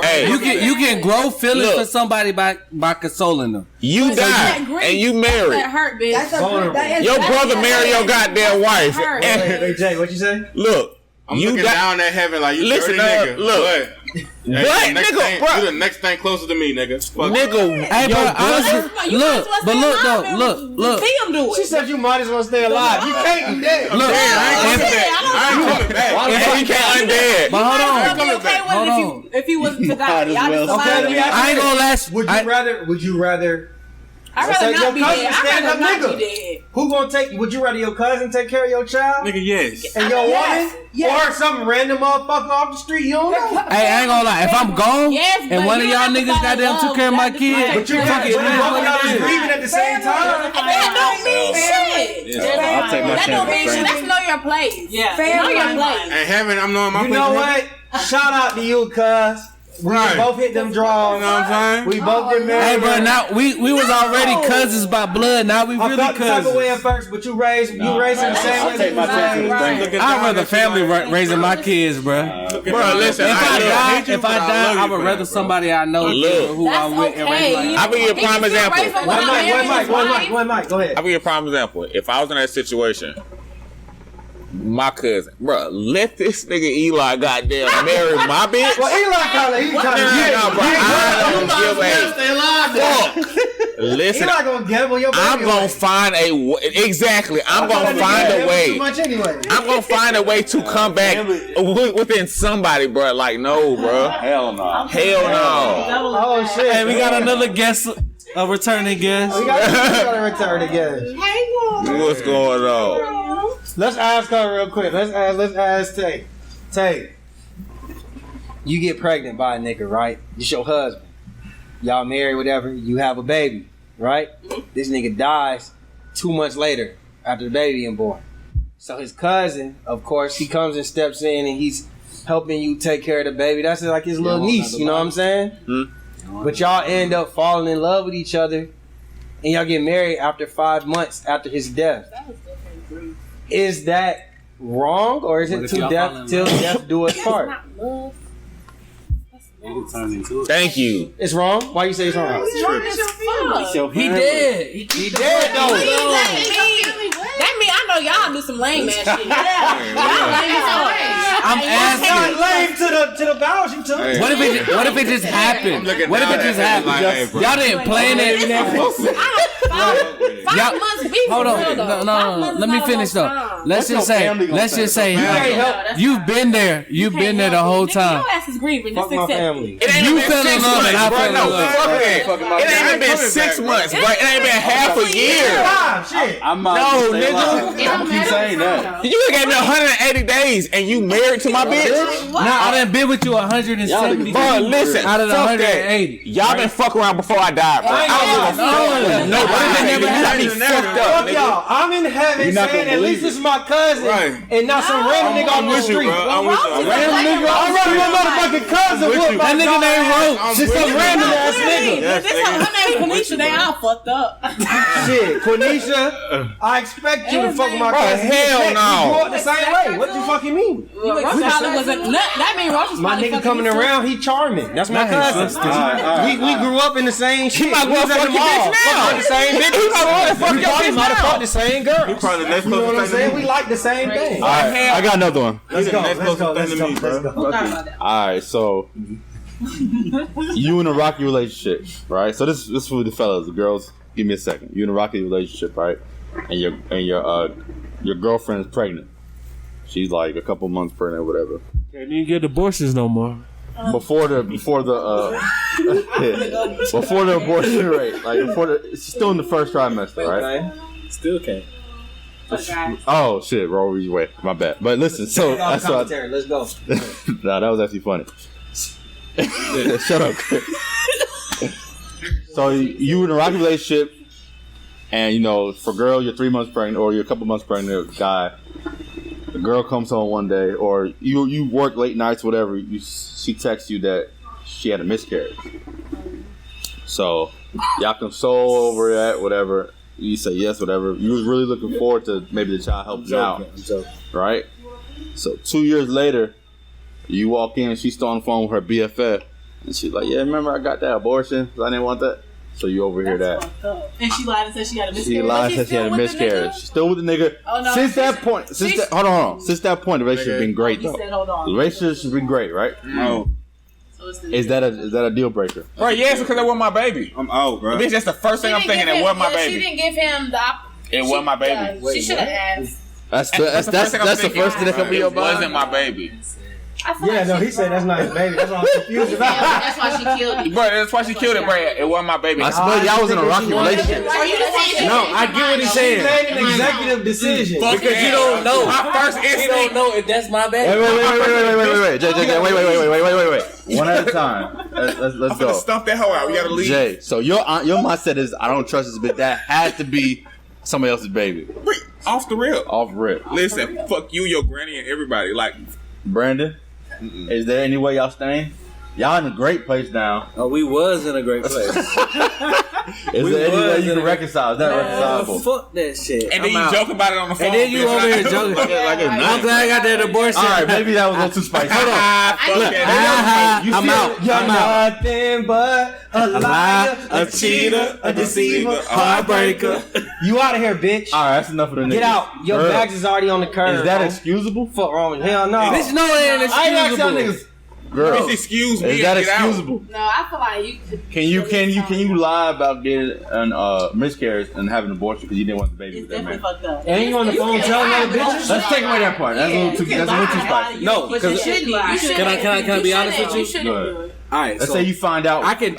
Hey, you can grow feelings for somebody by consoling them. You died and you married. That hurt, bitch. Your brother married your goddamn wife. Hey, Jay, what you say? Look, I'm looking down at heaven like you listen, dirty nigga. look. What, nigga, bro? You the next thing closer to me, nigga. Fuck Nigga, Hey, your bro, honestly, brother. look. See him do it. She said you might as well stay alive. You can't be dead. Look, I ain't coming back. He can't undead. but hold on. I'd be okay with it if he wasn't to die. Y'all just Okay, let me ask you I ain't gonna last. Would you rather? I'd rather not be your dead. cousin I'd stand rather up not nigga. be dead. Who gonna take? Would you rather your cousin take care of your child Nigga, yes. and your Yes. woman, Yes. or some random motherfucker off the street you don't know? Hey, I ain't gonna lie. If I'm gone Yes, and but one of you y'all have to niggas fall in goddamn took love. care of my That's kid, different. But you fuck it, both man. of y'all is grieving at the same time. That don't mean shit. I'll take my That don't mean chance. shit. That's know your place. Yeah. Know your place. And heaven, I'm knowing my You place. know what? Shout out to you, cuz. We Right. both hit them draws. You know what I'm saying? We both get married. Hey, bro, now we was already cousins by blood. Now we I really felt the type of way cousins. at first, but you raised in the same I'll way. take my chance and bring it. I'd rather family raising my kids, bro. Bro, listen, If I die, I would rather somebody I know Look. who I'm with and raise my. I'll give you a prime example. One mic. Go ahead. I'll give you a prime example. If I was in that situation, my cousin, bro, let this nigga Eli goddamn marry my bitch. Well, Eli kind of bro, I don't give a fuck. Listen, Eli gonna gamble your baby I'm gonna away. find a way. Exactly, I'm gonna find a Too way. much anyway. I'm gonna find a way to come back within somebody, bro. Like, no, bro. Hell no. Hell no. Oh shit. Hey, we got another guest, a returning guest. We gotta return again. What's going on? Let's ask her real quick. Let's ask Tay. Tay, you get pregnant by a nigga, right? It's your husband. Y'all married, whatever. You have a baby, right? This nigga dies 2 months later after the baby being born. So his cousin, of course, he comes and steps in and he's helping you take care of the baby. That's like his little niece, you know what I'm saying? But y'all end up falling in love with each other and y'all get married after 5 months after his death. Is that wrong, or is it till death do us part? Thank you. It's wrong. Why you say it's wrong? He dead. He dead though. That mean I know y'all do some lame ass shit. I'm asking. Lame to the vows you took. What if it just happened? What if it just happened? Y'all didn't plan it. 5 months beef. Hold on. No. Let me finish though. Let's just say you've been there. You've been there the whole time. Your ass is grieving. Just Fuck my accept it. family. It ain't You even fell in 6 love and I months, bro. fell in No, love. fuck that. It ain't even been 6 months, bro. It ain't been half a year. Shit. I'm No, nigga. I'm keep saying that. You gave me 180 days and you married to my bitch? Nah, I done been with you 170. Bro, listen, out of the fuck 180. that. Y'all been fucking around before I died, bro. I don't give a fuck. Nobody never got me fucked up, Fuck nigga. y'all. I'm in heaven You're not saying gonna at least believe this is my cousin and not some random nigga off the street. I'm with you. Random nigga. I'm running my motherfucking cousin. Whoop my That nigga dog named ass. Roach. Just some random ass nigga. Yes, Her name Quenisha. They all fucked up. Shit, Quenisha, I expect you to fuck with my cousin. hell no. You grew up the same way. What you fucking mean? Roach probably was a nut. That mean Roach was My probably nigga fucking coming his around, he charming. That's my cousin. We grew up in the same shit. might We well was at fuck the your bitch mall. now. Fucking the same bitch. He might well fuck your bitch might have now. fucked the same girl. He probably the next You know what I'm closest thing saying? to We me. like the same thing. All right, I got another one. Let's go. Next closest thing to me, bro. All right, so you in a rocky relationship, right? So this is for the fellas. The girls, give me a second. You in a rocky relationship, right? And your girlfriend's pregnant. She's like a couple months pregnant or whatever. Can't even get abortions no more. Before the abortion rate, like it's still in the first trimester, right? Still can't. Oh shit, Rory's way. My bad. But listen, so that's what let's go. Nah, that was actually funny. Shut up. So you in a rocky relationship, and for girl you're 3 months pregnant, or you're a couple months pregnant. Guy, the girl comes home one day, or you work late nights, whatever. She texts you that she had a miscarriage. So y'all console over that, whatever. You say yes, whatever. You was really looking forward to maybe the child helping out, right? So 2 years later, you walk in, she's still on the phone with her BFF, and she's like, "Yeah, remember I got that abortion? I didn't want that." So you overhear that. And she lied and said she had a miscarriage. She lied and said she had a miscarriage. She's still with the nigga. Oh, no. Since that point, hold on. Since that point, the relationship's been great though. Said, hold on. The relationship's been great, right? No. Is that a deal breaker? Right, yes, because that wasn't my baby. I'm out, bro. Bitch, that's the first thing I'm thinking. That wasn't my She baby. didn't give him the. It wasn't my baby. She should have asked. That's the first thing that comes to your mind. It wasn't my baby. Yeah, no, he said that's not his baby. That's what I'm confused about. That's why she killed it. Bro, that's why she killed it, bro. It wasn't my baby. I suppose y'all was in a rocky relationship. Are you the same? No, I get what he's She saying. made an executive decision. Because you don't know. My first You don't instinct. know if that's my baby. Wait. JJ, wait. One at a time. Let's I'm gonna go. stump that hoe out. We gotta leave. Jay, so your mindset is I don't trust this bitch. That had to be somebody else's baby. Off the rip. Off rip. Listen, fuck you, your granny, and everybody. Like, Brandon, is there any way y'all staying? Y'all in a great place now. Oh, we was in a great place. Is there any way you can reconcile? Is that reconcilable? Fuck that shit. and then you joke about it on the phone. And then you over here joking. I'm glad I got that abortion. All right, maybe that was a little too spicy. Hold on. I'm out. You're nothing but a liar, a cheater, a deceiver, a heartbreaker. You out of here, bitch. All right, that's enough of the niggas. Get out. Your bags is already on the curb. Is that bro. excusable? Fuck wrong with hell no. Bitch, no, it ain't I ain't asked y'all excusable. niggas. Girl, Bitch, excuse me. is that and get out. excusable? No, I feel like you could. Can you lie about getting an miscarriage and having an abortion because you didn't want the baby It's with that definitely man? fucked up. And you on the phone telling other bitches? Let's take away that part. That's a little too spicy. No, But you because shouldn't lie. Can I be honest with you? shouldn't Go do ahead. it. All right, Let's so say you find out. I can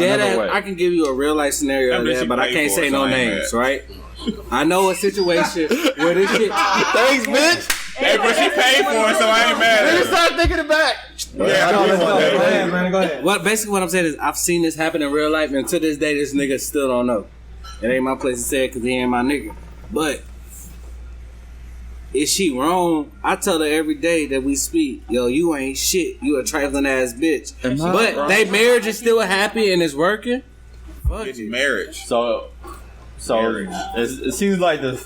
I can give you a real life scenario of That bitch that, but I paid can't for say it, no so I ain't names, mad. right? I know a situation where this shit. Thanks, bitch. Hey, but she paid for it, so I ain't mad at her. Start thinking it back. Yeah, Let's go. I Go ahead, man. Go ahead. Basically what I'm saying is I've seen this happen in real life, and to this day this nigga still don't know. It ain't my place to say it because he ain't my nigga. But is she wrong? I tell her every day that we speak, yo, you ain't shit. You a trifling ass bitch. But they marriage is still happy and it's working. Fuck It's it. marriage. So it seems like the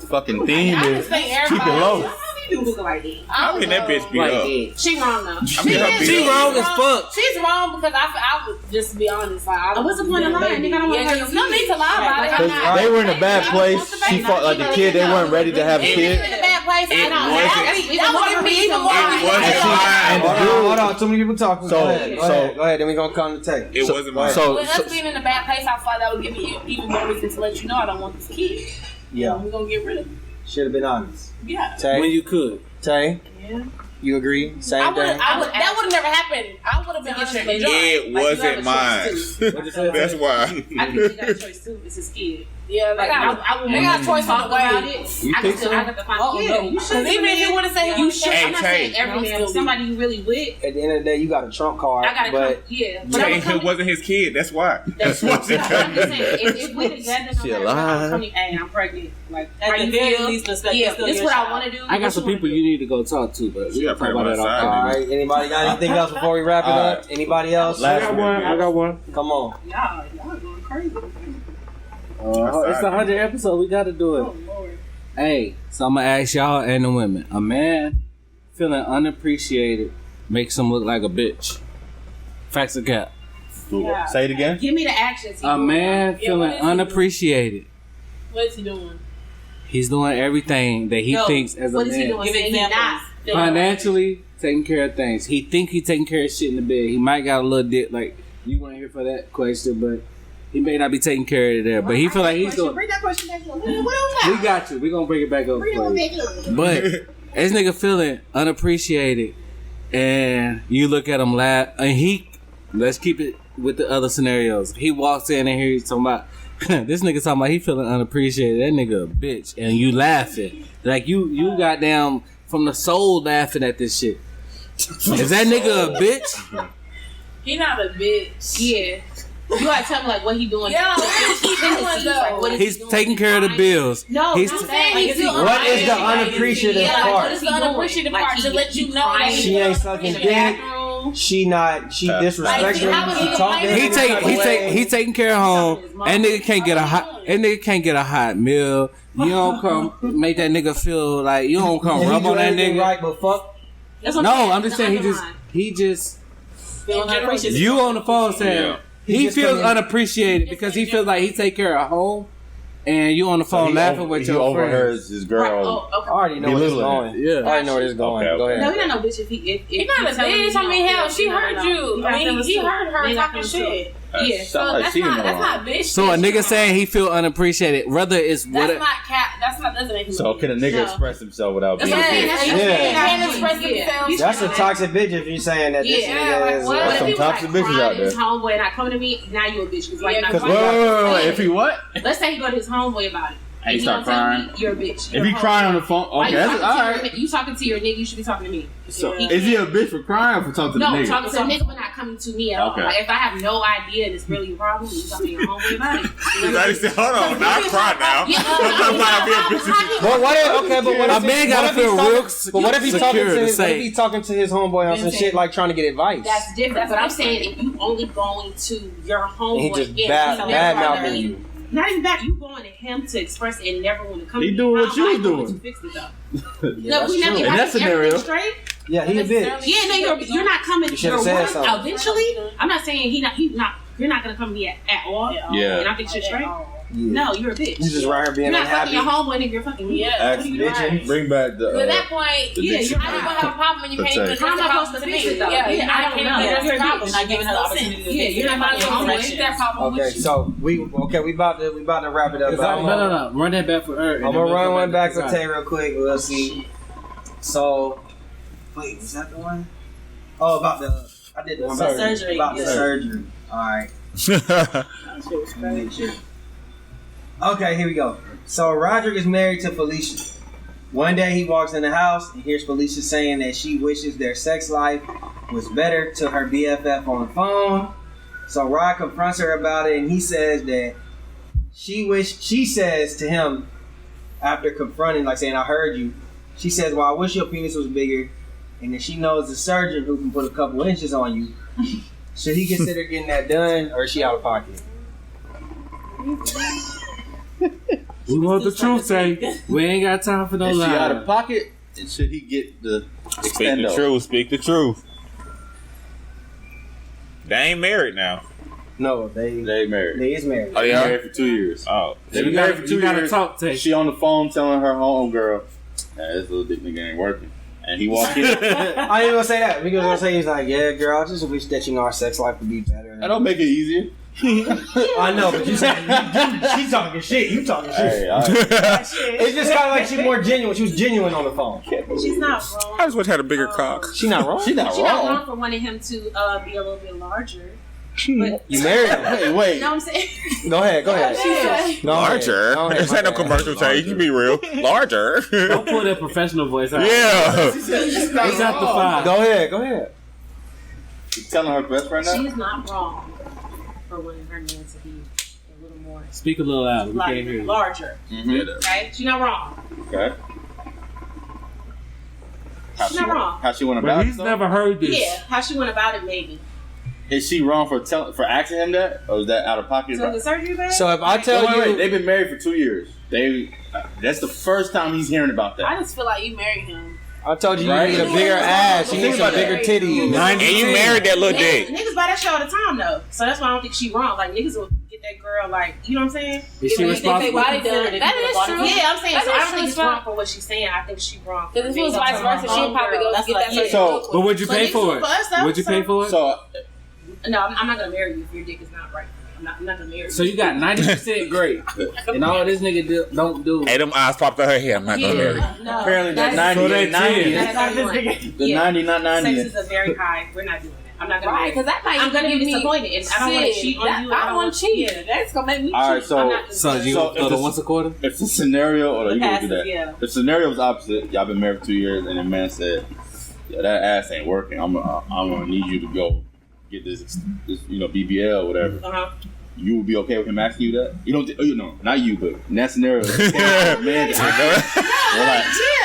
fucking theme I is just think keep it low. you looking like that? I mean, that bitch beat up. She wrong though. mean, her beat She up. wrong as fuck. She's wrong because I would just be honest. Like, What's the point of lying? Nigga, I don't want to hurt no need to lie about it. I'm not. They were in a bad place. She fought like the kid. They weren't ready to have a If kid. you're in a bad place, It I don't. wasn't- That would be even more. It wasn't And mine. Hold on. Too many people talking. So- Go ahead. Go ahead. Then we gonna come to take. It wasn't mine. With us being in a bad place, I thought that would give me even more reason to let you know I don't want this kid. Yeah. We're gonna get rid of him. Should have been honest. Yeah. Tay, When you could. Tay, Yeah. you agree? Same thing. That would have never happened. I would have been getting from John. It wasn't mine. That's why. I think you got a choice too. It's his kid. Yeah, they got a choice on the way. I think so? got to find. Oh, Yeah, no. you should. Because even if you would have said You should. Hey, I'm not Tay. saying every man, but somebody you really with. At the end of the day, you got a trump card. I gotta but come. Yeah, but Tay, I'm coming. it wasn't his kid. That's why. That's That's why she I'm cut just me. saying, if we're together, She no matter alive. what, hey, I'm pregnant. Like, At how the you very feel? least, respect Yeah, is still this your what I child. want to do. I got some people you need to go talk to, but we Yeah, gotta talk about that outside. off. All right. Anybody got anything else before we wrap it All up? Anybody else? Last I got one. Come on. Y'all going crazy. It's the 100th episode. We got to do it. Oh Lord. Hey, so I'm gonna ask y'all and the women. A man feeling unappreciated makes him look like a bitch. Facts or cap? Yeah. Say it again. Give me the actions. he A doing. man Yeah, feeling what is he doing? unappreciated. What is he doing? He's doing everything that he No, thinks as a what is he man. doing? Give Saying he examples. not feeling Financially taking care of things. He think he taking care of shit in the bed. He might got a little dick. Like you weren't here for that question, but he may not be taking care of it there. But he feel like he's doing. Bring that question back up. We We got you. We gonna bring it back up for you. But this nigga feeling unappreciated and you look at him laugh, and let's keep it with the other scenarios. He walks in and he's talking about, this nigga talking about he feeling unappreciated. That nigga a bitch, and you laughing like you goddamn from the soul laughing at this shit. Is that nigga a bitch? He not a bitch. Yeah. You gotta tell me like what he doing. Yeah, what he doing though? He's taking care of the bills. No, he's saying what is the unappreciative part? What is the unappreciative part to let you know that she ain't sucking dick? She disrespectful. He taking care of home. That nigga can't get a hot meal. You don't come make that nigga feel like you don't come rub on that nigga. Right, but fuck. No, I'm just saying he just you on the phone saying he feels unappreciated because he feels like he take care of home. And you on the phone laughing with your friend. Overheard his girl. Right. Oh, okay. I already know where it's going. Yeah, I already know where it's going. Okay. Go ahead. No, he don't know bitch if he not a bitch. I mean, hell, she heard you. I mean, he heard her talking shit. Yeah, so that's not bitch. So a nigga saying he feel unappreciated, whether it's that's not cap. Doesn't make him. So can a nigga express himself without being? Can express himself. That's a toxic bitch if you're saying that. This nigga is. There's some toxic bitches out there. His homeboy not coming to me. Now you a bitch. Wait. If he what? Let's say he go to his homeboy about it. And he start crying. You're a bitch. If he crying on the phone, okay, that's all right. You talking to your nigga, you should be talking to me. So is he a bitch for crying or for talking to the nigga? No, talking to the nigga but not coming to me at all. Like, if I have no idea and it's really a problem, you talking to your homeboy about it. Hold on, now I cry now. But what if a man gotta feel real secure? But what if he's talking to his homeboy on some shit like trying to get advice? That's different. But I'm saying if you only going to your homeboy and he just bad mouthing you. Not even that, you going to him to express it and never want to come. He doing what you was doing. To fix it though. Yeah, that's true. In that scenario, straight. Yeah, he a bitch. Yeah, no, you're not coming. You should have said something. Eventually, I'm not saying he's not. You're not gonna come to me at all. Yeah. And I think shit straight. Yeah. No, you're a bitch. You just right here being unhappy. You're not fucking your homeboy, nigga. You're fucking me. Ask bitch. Bring back the. At that point, you're not gonna have a problem when you can't even how am I supposed to fix it though? Yeah, I don't know. That's your problem. Not giving her the opportunity. Yeah, you're not gonna fix that problem. Okay, so we about to wrap it up. No. Run that back for her. I'm gonna run one back for Tay real quick. We'll see. So, wait, was that the one? Oh, about the I did the one about surgery. About the surgery. All right. Okay, here we go. So Roderick is married to Felicia. One day he walks in the house and hears Felicia saying that she wishes their sex life was better to her BFF on the phone. So Rod confronts her about it and he says that she says to him after confronting, like saying, I heard you. She says, well, I wish your penis was bigger, and that she knows the surgeon who can put a couple inches on you. Should he consider getting that done, or is she out of pocket? We want the truth, Tay. We ain't got time for no lies. Is she out of pocket? And should he get the extendo? Speak the truth. They ain't married now. No, they married. They is married. Oh, yeah? Married for 2 years. Oh. They've been married for 2 years. Talk, Tay. She on the phone telling her homegirl, this little dick nigga ain't working. And he walked in. I ain't gonna say that. Because gonna say he's like, yeah, girl, I just wish that our sex life would be better. That don't make it easier. I know, but you said she's talking shit. You talking shit. Hey, right. It's just kind of like she's more genuine. She was genuine on the phone. She's not wrong. I just wish I had a bigger cock. She's not wrong. She's not She's not wrong for wanting him to be a little bit larger. But you married him. Wait. You know what I'm saying? Go ahead. Larger? This ain't no commercial, Tay. You can be real. Larger. Don't pull that professional voice out. Yeah. It's out the five. Go ahead. You telling her best right now? She's not wrong for wanting her man to be a little more. Speak a little louder. We can't hear you. Larger. Mm-hmm. Right? She's not wrong. Okay. She's not wrong. How she went about it? He's never heard this. Yeah, how she went about it, maybe. Is she wrong for asking him that, or is that out of pocket? So the surgery bad? So if I tell you, they've been married for 2 years. That's the first time he's hearing about that. I just feel like you married him. I told you you need a bigger ass. You need some bigger titties. And you married that little dick. Niggas buy that shit all the time though, so that's why I don't think she wrong. Like niggas will get that girl, like you know what I'm saying? Is she responsible? That is true. Yeah, I'm saying. That so I is don't think it's true. wrong for what she's saying. I think she's wrong. Because if it was vice versa, she'd probably go get that. So, but would you pay for it? Would you pay for it? So, no, I'm not gonna marry you if your dick is not right. I'm not gonna marry. So you got 90% great, and all this nigga don't do. Hey, them eyes popped out her head. I'm not gonna marry. No, Apparently the 90 and 90. The 90, not 90. Sex is a very high. We're not doing it. I'm not gonna. Right, because that might I'm gonna be disappointed. And I don't want to cheat on you. I don't want to cheat. Yeah, that's gonna make me cheat. All right, So you go to once a quarter? If the scenario, or you gonna do that? Yeah. The scenario was opposite. Y'all been married for 2 years, and the man said, "Yeah, that ass ain't working. I'm gonna need you to go get this BBL or whatever." You would be okay with him asking you that? You don't, not you, but in that scenario, man,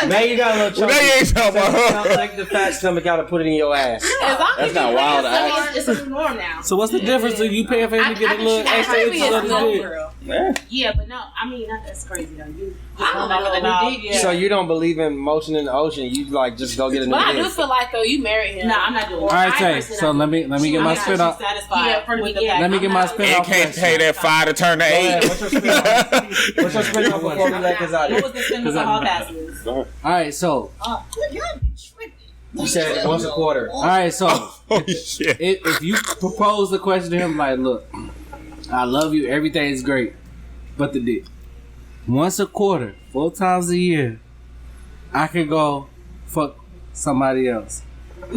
Now you got a little chunky. Now you ain't talking about her. Take the fat stomach out and put it in your ass. That's not wild. It's a norm now. So what's the difference if you paying for him to get a little extra inches on his dick? Yeah, but no, I mean that's crazy though. So you don't believe in motion in the ocean? You like just go get a new But I dick. do feel like though you married him. No, I'm not doing it. All right, Tay. So let me get my spit off. Let me get my spit You off. can't pay that 5 to turn to 8. What's your spin off? What's your spin off before we let this out? What was the spin off hall passes? All right, so You said once a quarter. all right, so Oh, shit. if you propose the question to him like, look, I love you, everything is great, but the dick. Once a quarter, 4 times a year, I can go fuck somebody else.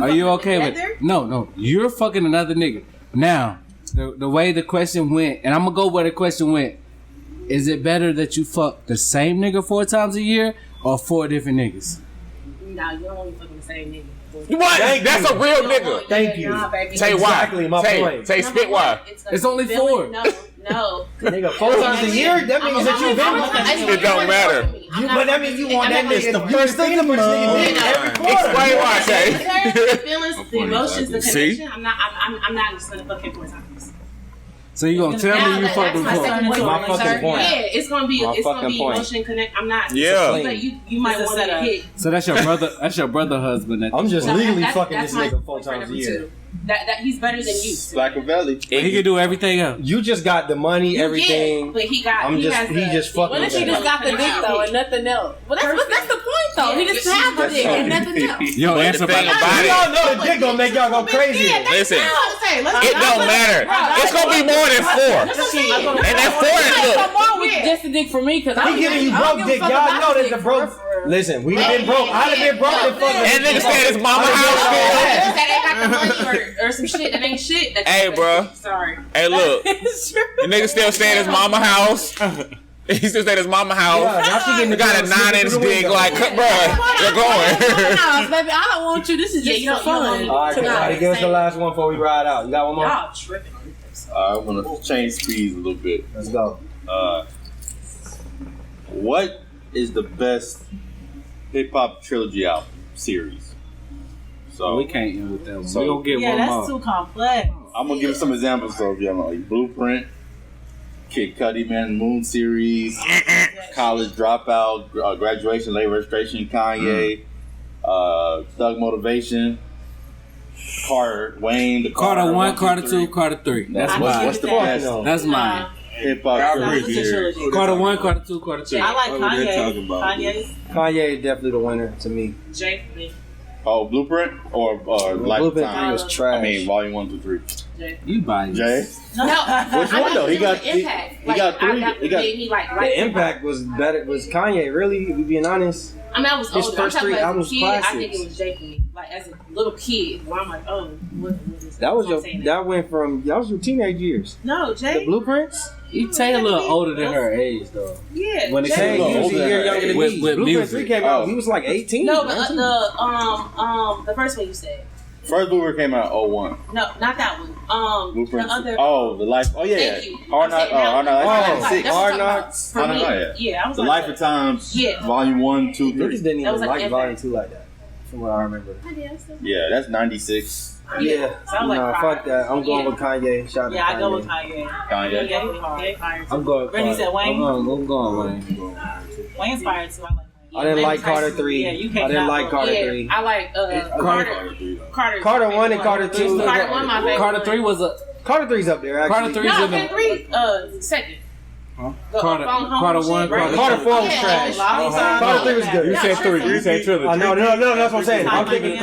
Are you okay with it? No, you're fucking another nigga. Now, the way the question went, and I'm gonna go where the question went. Is it better that you fuck the same nigga 4 times a year or 4 different niggas? Nah, you don't want to fucking the same nigga. What? That's a real nigga. Thank you. Say why. Exactly my point. Say spit why. It's only 4. No. Nigga, 4 times a year? That means that you've been with It don't matter. But that means you want that nigga the first thing the person nigga did every quarter. Explain why, Tay. The feelings, the emotions, the See? connection. I'm not just gonna fuck him 4 times. So you gonna tell me you fucked him 4? My fucking point. Yeah, it's gonna be My fucking point. emotion connect. I'm not. Yeah. But you might want to hit. So that's your brother. That's your brother husband. I'm just legally That's fucking this my nigga 4 boyfriend times a number year. 2. That he's better than you. Machiavelli. He can do everything else. You just got the money, everything. Yeah, but he got. He just fucking. What if he just got the dick though and nothing else? Well, that's the point though. He just have the dick and nothing else. Yo, But answer the thing about about We it, all know the dick gonna make y'all go crazy. listen, It it don't matter. It's gonna be more than 4. And that 4 is look. Come on with just a dick for me because He giving you broke dick. Y'all know that the broke. Listen, we done been broke. I'd have been broke and fucking. That nigga stay at his mama house. that ain't got the money or some shit that ain't shit. Hey, bro. Sorry. Hey, look. The nigga still stay at his mama house. He still stay at his mama house. Yeah, now she getting He got a 9-inch dick. Like, bro, you're going. Baby, I don't want you. This is just for fun. All right, everybody, give us the last one before we ride out. You got one more? Y'all tripping on this. I'm gonna change speeds a little bit. Let's go. What is the best hip hop trilogy album series? So we can't end with that one. So- We gonna get Yeah, one that's more. too complex. I'm gonna give some examples. So if y'all know, like Blueprint, Kid Cudi, Man Moon series, College Dropout, Graduation, Late Registration, Kanye, Thug Motivation, Carter, Wayne, the Carter 1, Carter 2, 3. Carter 3. That's I mine. What's the Fuck best no. That's mine. hip hop trilogy? Trilogy. Carter 1, Carter 2, Carter 3. I like What were they talking Kanye. about? Kanye's Kanye is definitely the winner to me. Jay for me. Oh, Blueprint or Blueprint 3 Lifetime? was trash. I mean, Volume 1 through 3. You buying Jay, No, which one though? He got impact. he got 3. He got. made me like the impact was better. Was Kanye really? If we being honest, I mean, I was His older. first I'm talking 3 about albums as a kid, I think classics. it was Jay for me. Like as a little kid, where I'm like, oh, what is that was I'm your. saying That went from that was your teenage years. No, The Jay. Blueprints. You Tay a little older than her age though. Yeah. When it Hey, came he was a year younger than With- me. with Blueprint music. 3 came out. Oh. He was like 18. No, but 19. the first one you said. First Blueprint came out 01. No, not that one. Blueprint. The other. Oh, the life. Oh yeah. Thank you. Hard Knock. I'm saying Hard that Knock. one. That's Oh, 96. That's what Hard I'm talking about. Knocks. For Hard me, Knock, yeah, I was The like Life that. of Times. Yeah. Volume 1, 2, 3. Niggas didn't That even was like like impact. Volume 2 like that, from what I remember. Yeah, that's 96. Yeah, Sound like nah, fire. fuck that. I'm going Yeah. with Kanye. Shout out Yeah, to I go with Kanye. Kanye. Kanye. Yeah, he hard. I'm going. Brittany said Wayne. I'm going Wayne. Wayne's fired too. I like Wayne. I didn't Yeah, like Wayne's Carter nice. 3. Yeah, you I can't didn't not like vote. Carter Yeah, 3. I like Carter 1 and Carter 2. Carter 1 my favorite. Carter 3 was a. Carter 3's up there, actually. Carter 3's No, in the. and 3 second. Carter 1, Carter 4 was trash. Carter 3 was good. You said 3. You said trilogy. No, that's what I'm saying. I'm thinking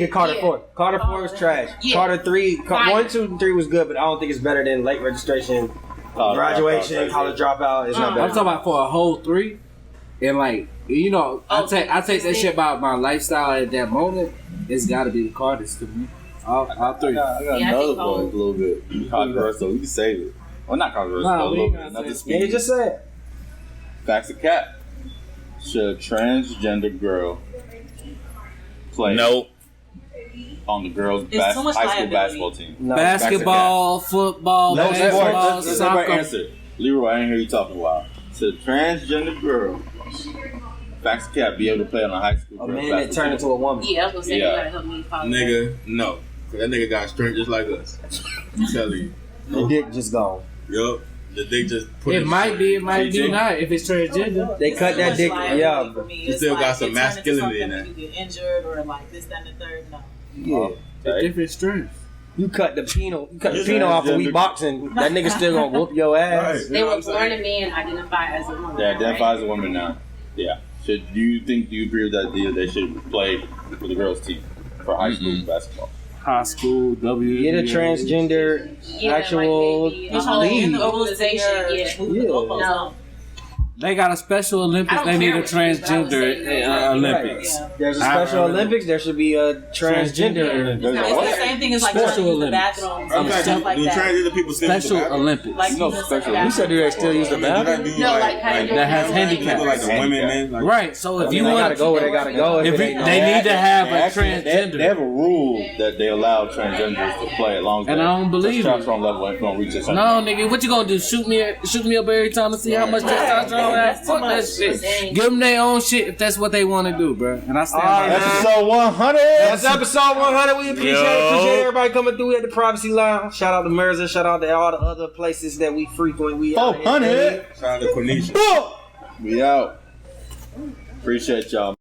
Carter 4. Carter 4 was trash. Carter 3, 1, 2, and 3 was good, but I don't think it's better than Late Registration, Graduation, College Dropout. It's not better. I'm talking about for a whole 3, and like I take that shit about my lifestyle at that moment. It's got to be the Carters to me. All 3. I got another one a little bit controversial. We can save it. Well, not controversial, but a little bit. Another speed. You just said. Facts of cap. Should a transgender girl play on the girls' high school basketball team? No. Basketball, football, baseball, soccer. Everybody answer. Leroy, I ain't hear you talking a while. Should a transgender girl, facts of cap, be able to play on a high school girls' basketball team? Turn into a woman. Yeah, I was gonna say you gotta help me follow. Nigga, no. That nigga got strength just like us. I'm telling you. The dick just gone. Yup. The dick just put it might be not if it's transgender. They cut that dick. Yeah. You still got some masculinity in that. You get injured or like this, that, and the third. No. Yeah. The different strengths. You cut the penal off of we boxing. That nigga still gonna whoop your ass. Right. They were born a man, identify as a woman. They identify as a woman now. Yeah. Do you agree with that deal? They should play for the girls' team for high school basketball. High school, Get a transgender actual league. No. They got a Special Olympics. They need a transgender Olympics. Right. There's a Special Olympics. There should be a transgender Olympics. It's the same thing as like Special Olympics. Bathrooms and stuff like that. Transgender people Special Olympics. Like you said, do they still use the bathroom? No, like that has handicaps. Like the women, man. Like, right. So if you want, they gotta go where they gotta go. If they need to have a transgender. They have a rule that they allow transgenders to play as long as and I don't believe it. testosterone level ain't gonna reach a certain No, nigga, what you gonna do? Shoot me up every time to see how much testosterone I have? Fuck that shit. Give them their own shit if that's what they want to do, bro. And I stand by that. Episode 100. That's episode 100. We appreciate everybody coming through at the Privacy Longe. Shout out to Mirza. Shout out to all the other places that we frequent. We 400. Shout out to Quenisha. We out. Appreciate y'all.